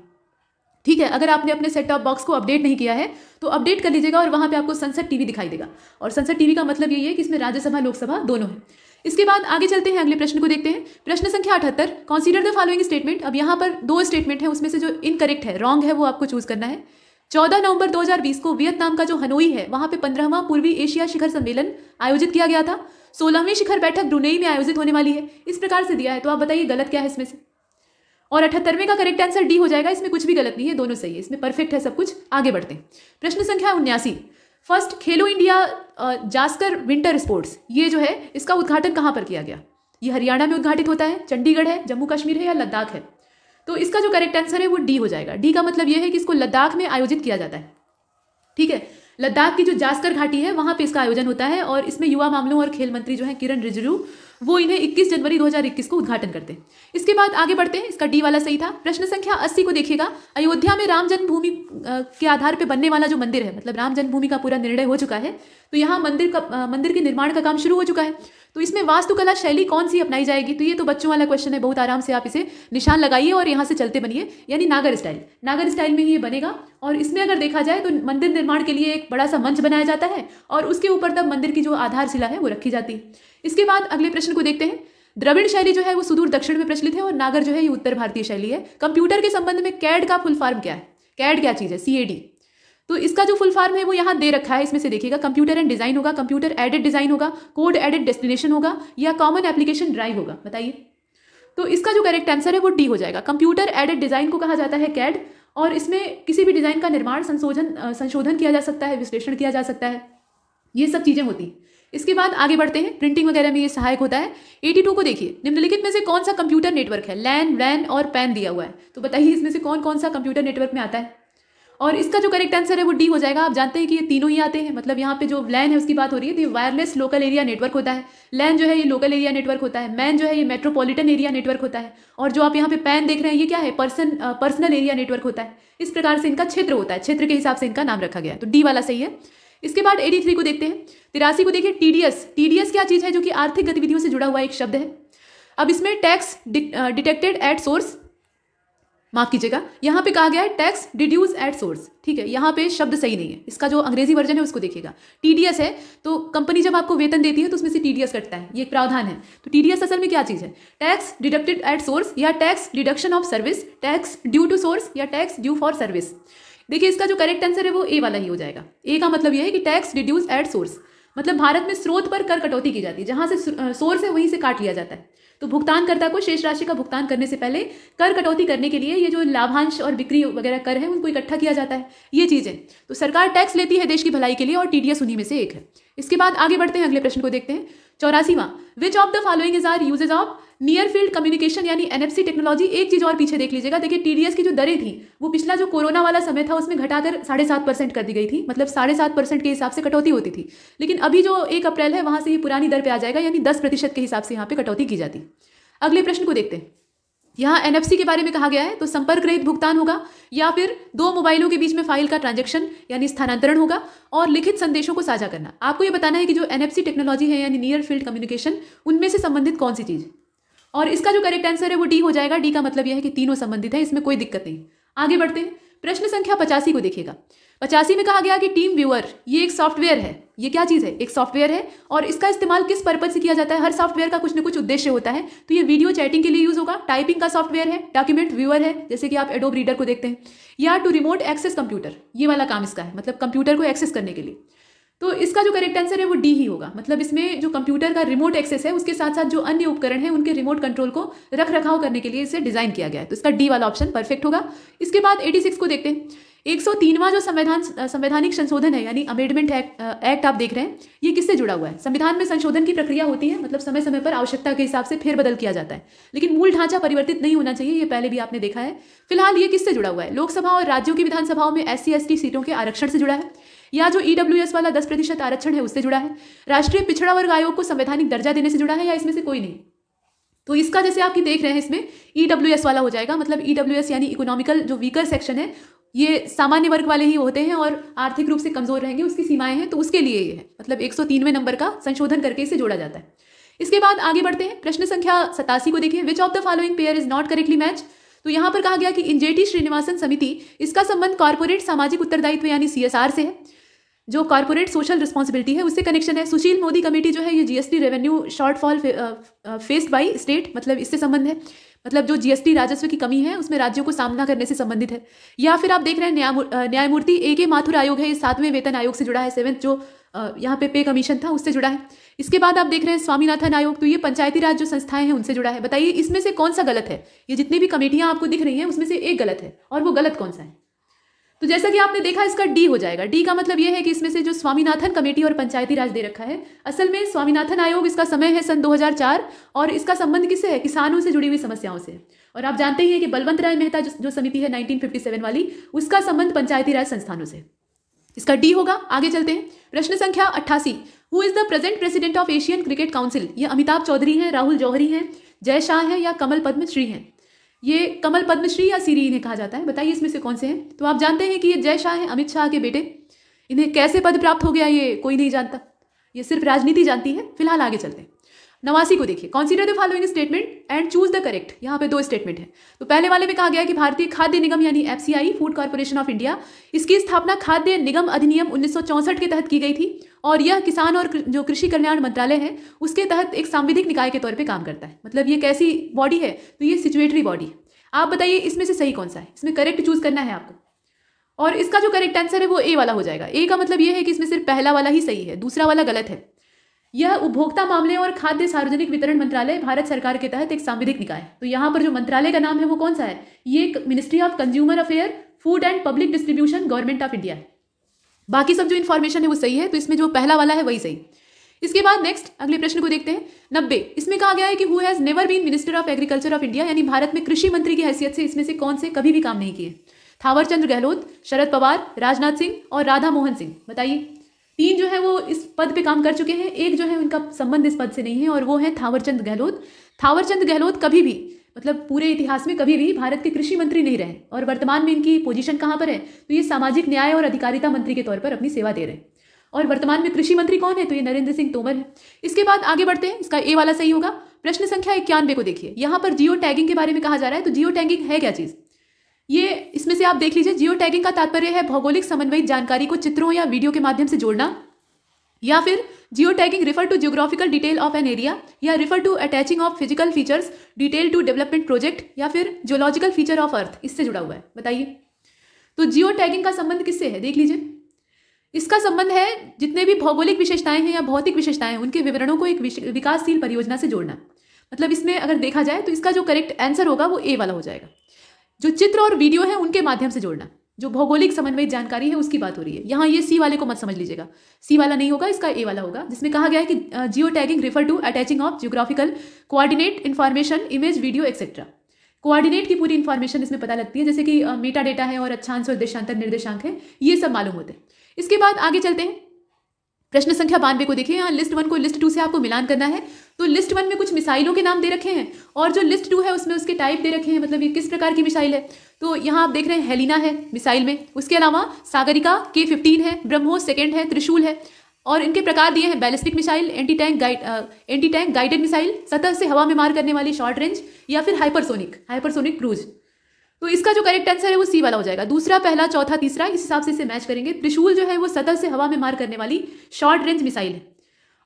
ठीक है, अगर आपने अपने सेट टॉप बॉक्स को अपडेट नहीं किया है तो अपडेट कर लीजिएगा और वहाँ पे आपको संसद टीवी दिखाई देगा। और संसद टीवी का मतलब यही है कि इसमें राज्यसभा लोकसभा दोनों है। इसके बाद आगे चलते हैं, अगले प्रश्न को देखते हैं। प्रश्न संख्या 78, कंसीडर द फॉलोइंग स्टेटमेंट। अब यहाँ पर 2 स्टेटमेंट है, उसमें से जो इनकरेक्ट है, रॉन्ग है, वो आपको चूज करना है। 14 नवंबर 2020 को वियतनाम का जो हनोई है वहां पे 15वां पूर्वी एशिया शिखर सम्मेलन आयोजित किया गया था। 16वीं शिखर बैठक ब्रुनेई में आयोजित होने वाली है, इस प्रकार से दिया है। तो आप बताइए गलत क्या है इसमें से। और 78वें का करेक्ट आंसर डी हो जाएगा, इसमें कुछ भी गलत नहीं है, दोनों सही है, इसमें परफेक्ट है सब कुछ। आगे बढ़ते हैं, प्रश्न संख्या 79, फर्स्ट खेलो इंडिया जास्कर विंटर स्पोर्ट्स, ये जो है इसका उद्घाटन कहाँ पर किया गया। ये हरियाणा में उद्घाटित होता है, चंडीगढ़ है, जम्मू कश्मीर है या लद्दाख है। तो इसका जो करेक्ट आंसर है वो डी हो जाएगा। डी का मतलब ये है कि इसको लद्दाख में आयोजित किया जाता है। ठीक है, लद्दाख की जो जास्कर घाटी है वहां पे इसका आयोजन होता है और इसमें युवा मामलों और खेल मंत्री जो है किरण रिजिजू, वो इन्हें 21 जनवरी 2021 को उद्घाटन करते हैं। इसके बाद आगे बढ़ते हैं, इसका डी वाला सही था। प्रश्न संख्या 80 को देखिएगा, अयोध्या में राम जन्मभूमि के आधार पर बनने वाला जो मंदिर है, मतलब राम जन्मभूमि का पूरा निर्णय हो चुका है, तो यहाँ मंदिर के निर्माण का काम शुरू हो चुका है। तो इसमें वास्तुकला शैली कौन सी अपनाई जाएगी, तो ये तो बच्चों वाला क्वेश्चन है, बहुत आराम से आप इसे निशान लगाइए और यहाँ से चलते बनिए, यानी नागर स्टाइल। नागर स्टाइल में ही ये बनेगा। और इसमें अगर देखा जाए तो मंदिर निर्माण के लिए एक बड़ा सा मंच बनाया जाता है और उसके ऊपर तब मंदिर की जो आधारशिला है वो रखी जाती है। इसके बाद अगले प्रश्न को देखते हैं। द्रविड़ शैली जो है वो सुदूर दक्षिण में प्रचलित है और नागर जो है ये उत्तर भारतीय शैली है। कंप्यूटर के संबंध में कैड का फुल फॉर्म क्या है, कैड क्या चीज़ है, CAD। तो इसका जो फुल फॉर्म है वो यहाँ दे रखा है, इसमें से देखिएगा, कंप्यूटर एंड डिजाइन होगा, कंप्यूटर एडेड डिजाइन होगा, कोड एडेड डेस्टिनेशन होगा या कॉमन एप्लीकेशन ड्राइव होगा, बताइए। तो इसका जो करेक्ट आंसर है वो डी हो जाएगा। कंप्यूटर एडेड डिजाइन को कहा जाता है कैड, और इसमें किसी भी डिजाइन का निर्माण संशोधन किया जा सकता है, विश्लेषण किया जा सकता है। ये सब चीज़ें होती हैं। इसके बाद आगे बढ़ते हैं, प्रिंटिंग वगैरह में ये सहायक होता है। 82 को देखिए, निम्नलिखित में से कौन सा कंप्यूटर नेटवर्क है? लैन, वैन और पैन दिया हुआ है, तो बताइए इसमें से कौन कौन सा कंप्यूटर नेटवर्क में आता है? और इसका जो करेक्ट आंसर है वो डी हो जाएगा। आप जानते हैं कि ये तीनों ही आते हैं, मतलब यहाँ पे जो लैन है उसकी बात हो रही है तो ये वायरलेस लोकल एरिया नेटवर्क होता है। लैन जो है ये लोकल एरिया नेटवर्क होता है। मैन जो है ये मेट्रोपॉलिटन एरिया नेटवर्क होता है। और जो आप यहाँ पे पैन देख रहे हैं ये क्या है? पर्सनल एरिया नेटवर्क होता है। इस प्रकार से इनका क्षेत्र होता है, क्षेत्र के हिसाब से इनका नाम रखा गया है, तो डी वाला सही है। इसके बाद 83 को देखते हैं। 83 को देखिए, टीडीएस। टीडीएस क्या चीज़ है? जो कि आर्थिक गतिविधियों से जुड़ा हुआ एक शब्द है। अब इसमें टैक्स डिटेक्टेड एट सोर्स, माफ कीजिएगा, यहाँ पे कहा गया है टैक्स डिड्यूस एट सोर्स, ठीक है, यहाँ पे शब्द सही नहीं है। इसका जो अंग्रेजी वर्जन है उसको देखिएगा। टीडीएस है तो कंपनी जब आपको वेतन देती है तो उसमें से टीडीएस कटता है, ये एक प्रावधान है। तो टीडीएस असल में क्या चीज़ है? टैक्स डिडक्टेड एट सोर्स या tax deduction of service, tax due to source या टैक्स ड्यू फॉर सर्विस। देखिए इसका जो करेक्ट आंसर है वो ए वाला ही हो जाएगा। ए का मतलब यह है कि टैक्स डिड्यूस एट सोर्स, मतलब भारत में स्रोत पर कर कटौती की जाती है, जहां से सोर्स है वहीं से काट लिया जाता है। तो भुगतानकर्ता को शेष राशि का भुगतान करने से पहले कर कटौती करने के लिए ये जो लाभांश और बिक्री वगैरह कर है उनको इकट्ठा किया जाता है, ये चीज़ें। तो सरकार टैक्स लेती है देश की भलाई के लिए और टीडीएस उन्हीं में से एक है। इसके बाद आगे बढ़ते हैं, अगले प्रश्न को देखते हैं। 84वां, which of the following is are uses of near field communication यानी एनएफसी टेक्नोलॉजी। एक चीज और पीछे देख लीजिएगा, देखिए टीडीएस की जो दरें थी वो पिछला जो कोरोना वाला समय था उसमें घटाकर 7.5% कर दी गई थी, मतलब 7.5% के हिसाब से कटौती होती थी। लेकिन अभी जो 1 अप्रैल है वहां से ये पुरानी दर पे आ जाएगा, यानी 10% के हिसाब से यहाँ पे कटौती की जाती। अगले प्रश्न को देखते हैं। यहाँ एनएफसी के बारे में कहा गया है, तो संपर्क रहित भुगतान होगा या फिर 2 मोबाइलों के बीच में फाइल का ट्रांजैक्शन यानी स्थानांतरण होगा और लिखित संदेशों को साझा करना। आपको ये बताना है कि जो एनएफसी टेक्नोलॉजी है यानी नियर फील्ड कम्युनिकेशन, उनमें से संबंधित कौन सी चीज़, और इसका जो करेक्ट आंसर है वो डी हो जाएगा। डी का मतलब यह है कि तीनों संबंधित है, इसमें कोई दिक्कत नहीं। आगे बढ़ते हैं, प्रश्न संख्या 85 को देखिएगा। 85 में कहा गया कि टीम व्यूअर ये एक सॉफ्टवेयर है। ये क्या चीज़ है? एक सॉफ्टवेयर है और इसका इस्तेमाल किस पर्पज से किया जाता है? हर सॉफ्टवेयर का कुछ न कुछ उद्देश्य होता है। तो ये वीडियो चैटिंग के लिए यूज होगा, टाइपिंग का सॉफ्टवेयर है, डॉक्यूमेंट व्यूअर है जैसे कि आप एडोब रीडर को देखते हैं, या टू रिमोट एक्सेस कंप्यूटर, ये वाला काम इसका है, मतलब कंप्यूटर को एक्सेस करने के लिए। तो इसका जो करेक्ट आंसर है वो डी ही होगा, मतलब इसमें जो कंप्यूटर का रिमोट एक्सेस है उसके साथ साथ जो अन्य उपकरण है उनके रिमोट कंट्रोल को रख रखाव करने के लिए इसे डिजाइन किया गया है। तो इसका डी वाला ऑप्शन परफेक्ट होगा। इसके बाद 86 को देखते हैं। 103वां जो संवैधानिक संशोधन है यानी अमेंडमेंट एक्ट आप देख रहे हैं, ये किससे जुड़ा हुआ है? संविधान में संशोधन की प्रक्रिया होती है, मतलब समय समय पर आवश्यकता के हिसाब से फेरबदल किया जाता है, लेकिन मूल ढांचा परिवर्तित नहीं होना चाहिए, ये पहले भी आपने देखा है। फिलहाल ये किससे जुड़ा हुआ है? लोकसभा और राज्यों की विधानसभाओं में SC/ST सीटों के आरक्षण से जुड़ा है, या जो EWS वाला 10% आरक्षण है उससे जुड़ा है, राष्ट्रीय पिछड़ा वर्ग आयोग को संवैधानिक दर्जा देने से जुड़ा है, या इसमें से कोई नहीं। तो इसका जैसे आपकी देख रहे हैं इसमें EWS वाला हो जाएगा, मतलब EWS यानी इकोनॉमिकल जो वीकर सेक्शन है, ये सामान्य वर्ग वाले ही होते हैं और आर्थिक रूप से कमजोर रहेंगे, उसकी सीमाएं हैं, तो उसके लिए ये है, मतलब 103वें नंबर का संशोधन करके इसे जोड़ा जाता है। इसके बाद आगे बढ़ते हैं, प्रश्न संख्या 87 को देखिए। विच of the following pair is not correctly match. तो यहाँ पर कहा गया कि इंजेटी श्रीनिवासन समिति, इसका संबंध कॉर्पोरेट सामाजिक उत्तरदायित्व यानी CSR से है, जो कॉर्पोरेट सोशल रिस्पॉन्सिबिलिटी है उससे कनेक्शन है। सुशील मोदी कमेटी जो है ये GST revenue shortfall faced by state, मतलब इससे संबंध है, मतलब जो GST राजस्व की कमी है उसमें राज्यों को सामना करने से संबंधित है। या फिर आप देख रहे हैं न्यायमूर्ति AK माथुर आयोग है, ये 7वें वेतन आयोग से जुड़ा है, 7th जो यहाँ पे कमीशन था उससे जुड़ा है। इसके बाद आप देख रहे हैं स्वामीनाथन आयोग, तो ये पंचायती राज जो संस्थाएं हैं उनसे जुड़ा है। बताइए इसमें से कौन सा गलत है? ये जितनी भी कमेटियां आपको दिख रही हैं उसमें से एक गलत है, और वो गलत कौन सा है? तो जैसा कि आपने देखा इसका डी हो जाएगा। डी का मतलब यह है कि इसमें से जो स्वामीनाथन कमेटी और पंचायती राज दे रखा है, असल में स्वामीनाथन आयोग इसका समय है सन 2004 और इसका संबंध किससे है? किसानों से जुड़ी हुई समस्याओं से। और आप जानते ही हैं कि बलवंत राय मेहता जो समिति है 1957 वाली, उसका संबंध पंचायती राज संस्थानों से। इसका डी होगा। आगे चलते हैं, प्रश्न संख्या 88। Who is the present president of Asian cricket council. ये अमिताभ चौधरी हैं, राहुल जौहरी हैं, जय शाह हैं या कमल पद्मश्री हैं। ये कमल पद्मश्री या सीरी इन्हें कहा जाता है, बताइए इसमें से कौन से हैं। तो आप जानते हैं कि ये जय शाह हैं, अमित शाह के बेटे। इन्हें कैसे पद प्राप्त हो गया ये कोई नहीं जानता, ये सिर्फ राजनीति जानती है। फिलहाल आगे चलते हैं, 89 को देखिए। Consider the following statement and choose the correct. यहाँ पे 2 स्टेटमेंट है। तो पहले वाले में कहा गया कि भारतीय खाद्य निगम यानी FCI, food corporation of India, इसकी स्थापना खाद्य निगम अधिनियम 1964 के तहत की गई थी और यह किसान और जो कृषि कल्याण मंत्रालय है उसके तहत एक सांविधिक निकाय के तौर पर काम करता है। मतलब ये कैसी बॉडी है? तो ये सिचुएटरी बॉडी है। आप बताइए इसमें से सही कौन सा है? इसमें करेक्ट चूज करना है आपको, और इसका जो करेक्ट आंसर है वो ए वाला हो जाएगा। ए का मतलब ये है कि इसमें सिर्फ पहला वाला ही सही है, दूसरा वाला गलत है। यह उपभोक्ता मामले और खाद्य सार्वजनिक वितरण मंत्रालय भारत सरकार के तहत एक सांविधिक निकाय है। तो यहाँ पर जो मंत्रालय का नाम है वो कौन सा है? ये ministry of consumer affair, food and public distribution, government of India है। बाकी सब जो इन्फॉर्मेशन है वो सही है, तो इसमें जो पहला वाला है वही सही। इसके बाद नेक्स्ट अगले प्रश्न को देखते हैं। 90 इसमें कहा गया है कि who has never been minister of agriculture of India, यानी भारत में कृषि मंत्री की हैसियत से इसमें से कौन से कभी भी काम नहीं किए? थावरचंद गहलोत, शरद पवार, राजनाथ सिंह और राधा मोहन सिंह। बताइए, 3 जो है वो इस पद पे काम कर चुके हैं, एक जो है उनका संबंध इस पद से नहीं है और वो है थावरचंद गहलोत। थावरचंद गहलोत कभी भी, मतलब पूरे इतिहास में कभी भी भारत के कृषि मंत्री नहीं रहे और वर्तमान में इनकी पोजीशन कहाँ पर है? तो ये सामाजिक न्याय और अधिकारिता मंत्री के तौर पर अपनी सेवा दे रहे हैं। और वर्तमान में कृषि मंत्री कौन है? तो ये नरेंद्र सिंह तोमर है। इसके बाद आगे बढ़ते हैं, इसका ए वाला सही होगा। प्रश्न संख्या 91 को देखिए, यहाँ पर जियो टैगिंग के बारे में कहा जा रहा है। तो जियो टैगिंग है क्या चीज़? ये इसमें से आप देख लीजिए, जियो टैगिंग का तात्पर्य है भौगोलिक समन्वयित जानकारी को चित्रों या वीडियो के माध्यम से जोड़ना, या फिर geo tagging refer to geographical detail of an area, या refer to attaching of physical features detail to development project, या फिर जियोलॉजिकल फीचर ऑफ अर्थ, इससे जुड़ा हुआ है। बताइए, तो जियो टैगिंग का संबंध किससे है? देख लीजिए, इसका संबंध है जितने भी भौगोलिक विशेषताएं हैं या भौतिक विशेषताएं हैं उनके विवरणों को एक विकासशील परियोजना से जोड़ना। मतलब इसमें अगर देखा जाए तो इसका जो करेक्ट आंसर होगा वो ए वाला हो जाएगा। जो चित्र और वीडियो है उनके माध्यम से जोड़ना, जो भौगोलिक समन्वयित जानकारी है उसकी बात हो रही है। यहाँ ये सी वाले को मत समझ लीजिएगा, सी वाला नहीं होगा, इसका ए वाला होगा, जिसमें कहा गया है कि geo tagging refer to attaching of geographical coordinate information image video etcetera. Coordinate की पूरी इन्फॉर्मेशन इसमें पता लगती है, जैसे कि मेटा डेटा है और अक्षांश और देशांतर निर्देशांक है, ये सब मालूम होते हैं। इसके बाद आगे चलते हैं, प्रश्न संख्या 92 को देखिए। यहाँ लिस्ट 1 को लिस्ट 2 से आपको मिलान करना है। तो लिस्ट 1 में कुछ मिसाइलों के नाम दे रखे हैं और जो लिस्ट 2 है उसमें उसके टाइप दे रखे हैं, मतलब ये किस प्रकार की मिसाइल है। तो यहाँ आप देख रहे हैं हेलिना है मिसाइल में, उसके अलावा सागरिका K-15 है, ब्रह्मोस सेकेंड है, त्रिशूल है, और इनके प्रकार दिए हैं ballistic missile, anti tank guided missile, सतह से हवा में मार करने वाली शॉर्ट रेंज, या फिर हाइपरसोनिक क्रूज। तो इसका जो करेक्ट आंसर है वो सी वाला हो जाएगा। दूसरा, पहला, चौथा, तीसरा, इस हिसाब से इसे मैच करेंगे। त्रिशूल जो है वो सतह से हवा में मार करने वाली शॉर्ट रेंज मिसाइल है,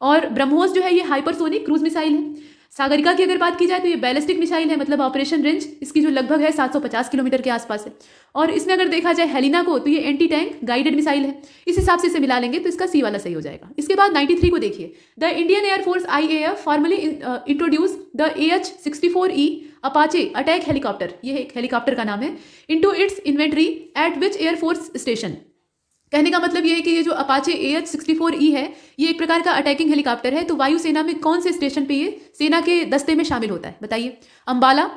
और ब्रह्मोस जो है ये हाइपरसोनिक क्रूज मिसाइल है। सागरिका की अगर बात की जाए तो ये बैलिस्टिक मिसाइल है, मतलब ऑपरेशन रेंज इसकी जो लगभग है 750 किलोमीटर के आसपास है। और इसमें अगर देखा जाए हेलिना को, तो ये एंटी टैंक गाइडेड मिसाइल है। इस हिसाब से इसे मिला लेंगे तो इसका सी वाला सही हो जाएगा। इसके बाद 93 को देखिए, the Indian air force IAF formally introduce the AH-64E Apache attack helicopter, ये एक हेलीकॉप्टर का नाम है, into its inventory at which air force station. कहने का मतलब ये है कि ये जो अपाचे AH-64E है ये एक प्रकार का अटैकिंग हेलीकॉप्टर है। तो वायुसेना में कौन से स्टेशन पे ये सेना के दस्ते में शामिल होता है? बताइए, अंबाला,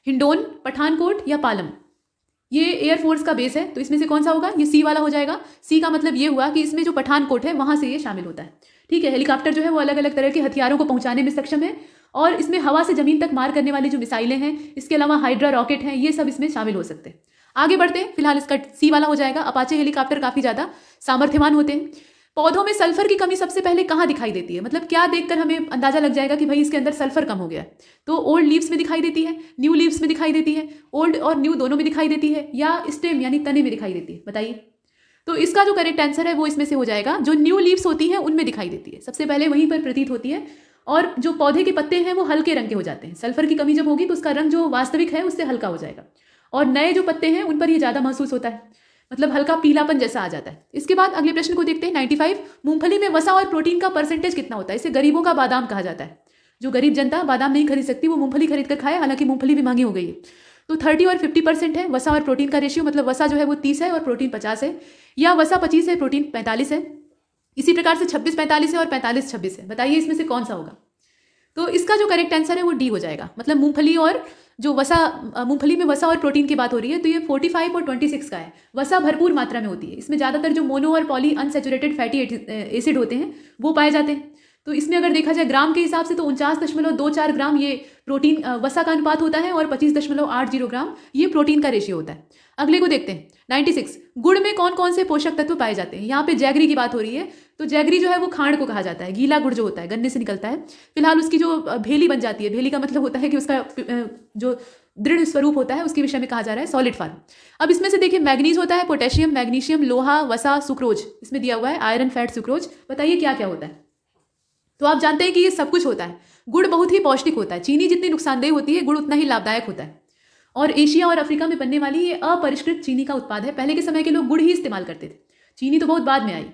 हिंडोन, पठानकोट या पालम? ये एयरफोर्स का बेस है, तो इसमें से कौन सा होगा? ये सी वाला हो जाएगा। सी का मतलब ये हुआ कि इसमें जो पठानकोट है वहां से ये शामिल होता है। ठीक है, हेलीकॉप्टर जो है वो अलग अलग तरह के हथियारों को पहुंचाने में सक्षम है, और इसमें हवा से जमीन तक मार करने वाली जो मिसाइलें हैं, इसके अलावा हाइड्रा रॉकेट हैं, ये सब इसमें शामिल हो सकते हैं। आगे बढ़ते हैं, फिलहाल इसका सी वाला हो जाएगा। अपाचे हेलीकॉप्टर काफी ज्यादा सामर्थ्यवान होते हैं। पौधों में सल्फर की कमी सबसे पहले कहाँ दिखाई देती है? मतलब क्या देखकर हमें अंदाजा लग जाएगा कि भाई इसके अंदर सल्फर कम हो गया है? तो ओल्ड लीव्स में दिखाई देती है, न्यू लीव्स में दिखाई देती है, ओल्ड और न्यू दोनों में दिखाई देती है, या स्टेम यानी तने में दिखाई देती है? बताइए। तो इसका जो करेक्ट आंसर है वो इसमें से हो जाएगा, जो न्यू लीव्स होती हैं उनमें दिखाई देती है, सबसे पहले वहीं पर प्रतीत होती है। और जो पौधे के पत्ते हैं वो हल्के रंग के हो जाते हैं। सल्फर की कमी जब होगी तो उसका रंग जो वास्तविक है उससे हल्का हो जाएगा, और नए जो पत्ते हैं उन पर ये ज्यादा महसूस होता है, मतलब हल्का पीलापन जैसा आ जाता है। इसके बाद अगले प्रश्न को देखते हैं। 95, मूंगफली में वसा और प्रोटीन का परसेंटेज कितना होता है? इसे गरीबों का बादाम कहा जाता है। जो गरीब जनता बादाम नहीं खरीद सकती वो मूंगफली खरीद कर खाए, हालांकि मूंगफली भी महंगी हो गई है। तो 30 और 50% है वसा और प्रोटीन का रेशियो, मतलब वसा जो है वो 30 है और प्रोटीन 50 है, या वसा 25 है प्रोटीन 45 है। इसी प्रकार से 26-45 है और 45-26 है। बताइए इसमें से कौन सा होगा? तो इसका जो करेक्ट आंसर है वो डी हो जाएगा। मतलब मूंगफली और जो वसा, मूंगफली में वसा और प्रोटीन की बात हो रही है, तो ये 45 और 26 का है। वसा भरपूर मात्रा में होती है, इसमें ज़्यादातर जो मोनो और पॉली अनसैचुरेटेड फैटी एसिड होते हैं वो पाए जाते हैं। तो इसमें अगर देखा जाए ग्राम के हिसाब से तो 49.24 ग्राम ये प्रोटीन वसा का अनुपात होता है, और 25.80 ग्राम ये प्रोटीन का रेशियो होता है। अगले को देखते हैं। 96, गुड़ में कौन कौन से पोषक तत्व पाए जाते हैं? यहाँ पे जैगरी की बात हो रही है। तो जैगरी जो है वो खांड को कहा जाता है, गीला गुड़ जो होता है गन्ने से निकलता है। फिलहाल उसकी जो भेली बन जाती है, भेली का मतलब होता है कि उसका जो दृढ़ स्वरूप होता है उसके विषय में कहा जा रहा है सॉलिड फॉर्म। अब इसमें से देखिए मैग्नीज होता है, पोटेशियम, मैग्नीशियम, लोहा, वसा, सुक्रोज, इसमें दिया हुआ है आयरन, फैट, सुक्रोज। बताइए क्या क्या होता है? तो आप जानते हैं कि ये सब कुछ होता है। गुड़ बहुत ही पौष्टिक होता है, चीनी जितनी नुकसानदेह होती है गुड़ उतना ही लाभदायक होता है। और एशिया और अफ्रीका में बनने वाली ये अपरिष्कृत चीनी का उत्पाद है। पहले के समय के लोग गुड़ ही इस्तेमाल करते थे, चीनी तो बहुत बाद में आई,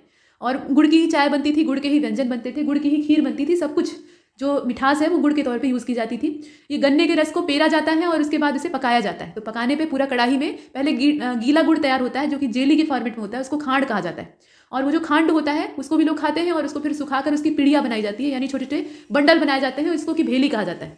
और गुड़ की ही चाय बनती थी, गुड़ के ही व्यंजन बनते थे, गुड़ की ही खीर बनती थी, सब कुछ जो मिठास है वो गुड़ के तौर पे यूज़ की जाती थी। ये गन्ने के रस को पेरा जाता है और उसके बाद इसे पकाया जाता है। तो पकाने पे पूरा कढ़ाई में पहले गीला गुड़ तैयार होता है जो कि जेली के फॉर्मेट में होता है, उसको खांड कहा जाता है। और वो जो खांड होता है उसको भी लोग खाते हैं और उसको फिर सुखाकर उसकी पीढ़ियाँ बनाई जाती है, यानी छोटे छोटे बंडल बनाए जाते हैं, इसको की भेली कहा जाता है।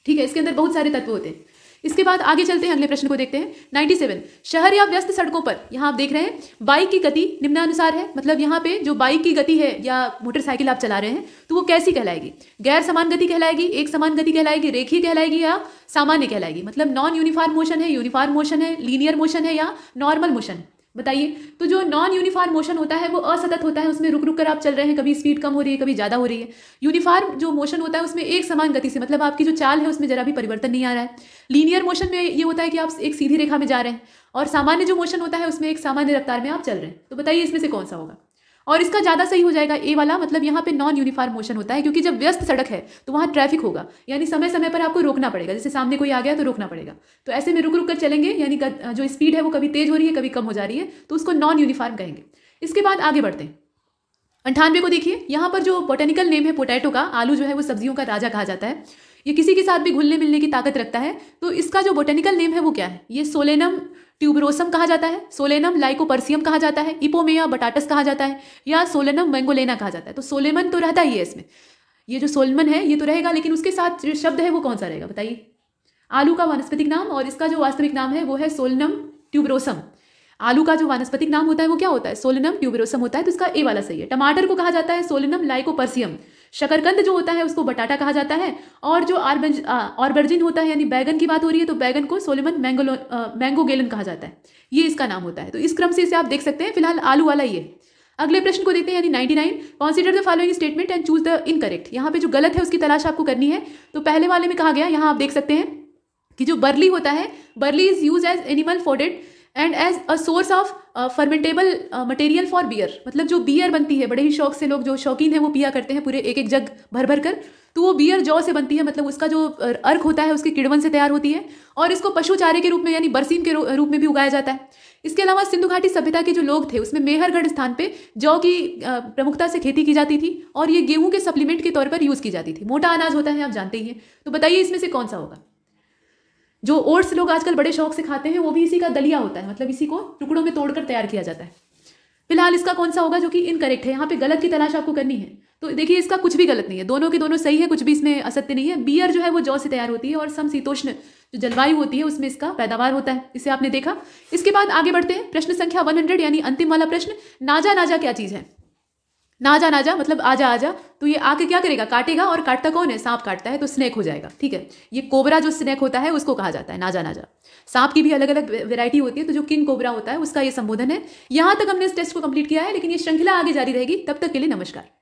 ठीक है, इसके अंदर बहुत सारे तत्व होते हैं। इसके बाद आगे चलते हैं, अगले प्रश्न को देखते हैं। 97, शहर या व्यस्त सड़कों पर, यहाँ आप देख रहे हैं बाइक की गति निम्नानुसार है, मतलब यहाँ पे जो बाइक की गति है या मोटरसाइकिल आप चला रहे हैं तो वो कैसी कहलाएगी? गैर समान गति कहलाएगी, एक समान गति कहलाएगी, रेखीय कहलाएगी या सामान्य कहलाएगी? मतलब नॉन यूनिफॉर्म मोशन है, यूनिफॉर्म मोशन है, लीनियर मोशन है या नॉर्मल मोशन है? बताइए। तो जो नॉन यूनिफॉर्म मोशन होता है वो असतत होता है, उसमें रुक रुक कर आप चल रहे हैं, कभी स्पीड कम हो रही है, कभी ज़्यादा हो रही है। यूनिफॉर्म जो मोशन होता है उसमें एक समान गति से, मतलब आपकी जो चाल है उसमें जरा भी परिवर्तन नहीं आ रहा है। लीनियर मोशन में ये होता है कि आप एक सीधी रेखा में जा रहे हैं, और सामान्य जो मोशन होता है उसमें एक सामान्य रफ्तार में आप चल रहे हैं। तो बताइए इसमें से कौन सा होगा? और इसका ज़्यादा सही हो जाएगा ए वाला, मतलब यहाँ पे नॉन यूनिफॉर्म मोशन होता है, क्योंकि जब व्यस्त सड़क है तो वहाँ ट्रैफिक होगा, यानी समय समय पर आपको रोकना पड़ेगा। जैसे सामने कोई आ गया तो रोकना पड़ेगा, तो ऐसे में रुक रुक कर चलेंगे, यानी जो स्पीड है वो कभी तेज हो रही है कभी कम हो जा रही है, तो उसको नॉन यूनिफॉर्म कहेंगे। इसके बाद आगे बढ़ते हैं। 98 को देखिए, यहाँ पर जो बोटेनिकल नेम है पोटैटो का, आलू जो है वो सब्जियों का राजा कहा जाता है। ये किसी के साथ भी घुलने मिलने की ताकत रखता है, तो इसका जो बोटेनिकल नेम है वो क्या है? ये सोलेनम ट्यूबरोसम कहा जाता है, सोलेनम लाइकोपर्सियम कहा जाता है, इपोमेया बटाटस कहा जाता है, या सोलेनम मैंगोलेना कहा जाता है। तो सोलेमन तो रहता ही है इसमें, ये जो सोलमन है ये तो रहेगा, लेकिन उसके साथ जो शब्द है वो कौन सा रहेगा? बताइए। आलू का वानस्पतिक नाम और इसका जो वास्तविक नाम है वो है सोलेनम ट्यूबरोसम। आलू का जो वानस्पतिक नाम होता है वो क्या होता है? सोलेनम ट्यूबरोसम होता है, तो इसका ए वाला सही है। टमाटर को कहा जाता है सोलेनम लाइकोपर्सियम। शकरकंद जो होता है उसको बटाटा कहा जाता है, और जो ऑर्बर्जिन होता है, यानी बैगन की बात हो रही है, तो बैगन को सोलेमन मैंगोगेलन कहा जाता है, ये इसका नाम होता है। तो इस क्रम से इसे आप देख सकते हैं। फिलहाल आलू वाला ये। अगले प्रश्न को देखते हैं, यानी 99, consider the following statement and choose the incorrect. यहाँ पे जो गलत है उसकी तलाश आपको करनी है। तो पहले वाले में कहा गया, यहाँ आप देख सकते हैं कि जो बर्ली होता है, barley is use as animal fodder and as a source of fermentable material for beer. मतलब जो बियर बनती है, बड़े ही शौक से लोग जो शौकीन है वो पिया करते हैं पूरे एक एक जग भर भर कर, तो वो बियर जौ से बनती है, मतलब उसका जो अर्क होता है उसकी किड़वन से तैयार होती है, और इसको पशु चारे के रूप में यानी बरसीम के रूप में भी उगाया जाता है। इसके अलावा सिंधु घाटी सभ्यता के जो लोग थे उसमें मेहरगढ़ स्थान पे जौ की प्रमुखता से खेती की जाती थी, और ये गेहूं के सप्लीमेंट के तौर पर यूज की जाती थी। मोटा अनाज होता है, आप जानते ही हैं। तो बताइए इसमें से कौन सा होगा? जो ओट्स लोग आजकल बड़े शौक से खाते हैं वो भी इसी का दलिया होता है, मतलब इसी को टुकड़ों में तोड़कर तैयार किया जाता है। फिलहाल इसका कौन सा होगा जो कि इनकरेक्ट है? यहाँ पे गलत की तलाश आपको करनी है। तो देखिए इसका कुछ भी गलत नहीं है, दोनों के दोनों सही है, कुछ भी इसमें असत्य नहीं है। बियर जो है वो जौ से तैयार होती है, और समशीतोष्ण जो जलवायु होती है उसमें इसका पैदावार होता है, इसे आपने देखा। इसके बाद आगे बढ़ते हैं, प्रश्न संख्या 100, यानी अंतिम वाला प्रश्न। नाजा नाजा क्या चीज है? नाजा नाजा मतलब आजा आजा, तो ये आके क्या करेगा? काटेगा, और काटता कौन है? सांप काटता है, तो स्नेक हो जाएगा। ठीक है, ये कोबरा जो स्नेक होता है उसको कहा जाता है नाजा नाजा। सांप की भी अलग अलग वैरायटी होती है, तो जो किंग कोबरा होता है उसका ये संबोधन है। यहां तक हमने इस टेस्ट को कंप्लीट किया है, लेकिन ये श्रृंखला आगे जारी रहेगी। तब तक के लिए नमस्कार।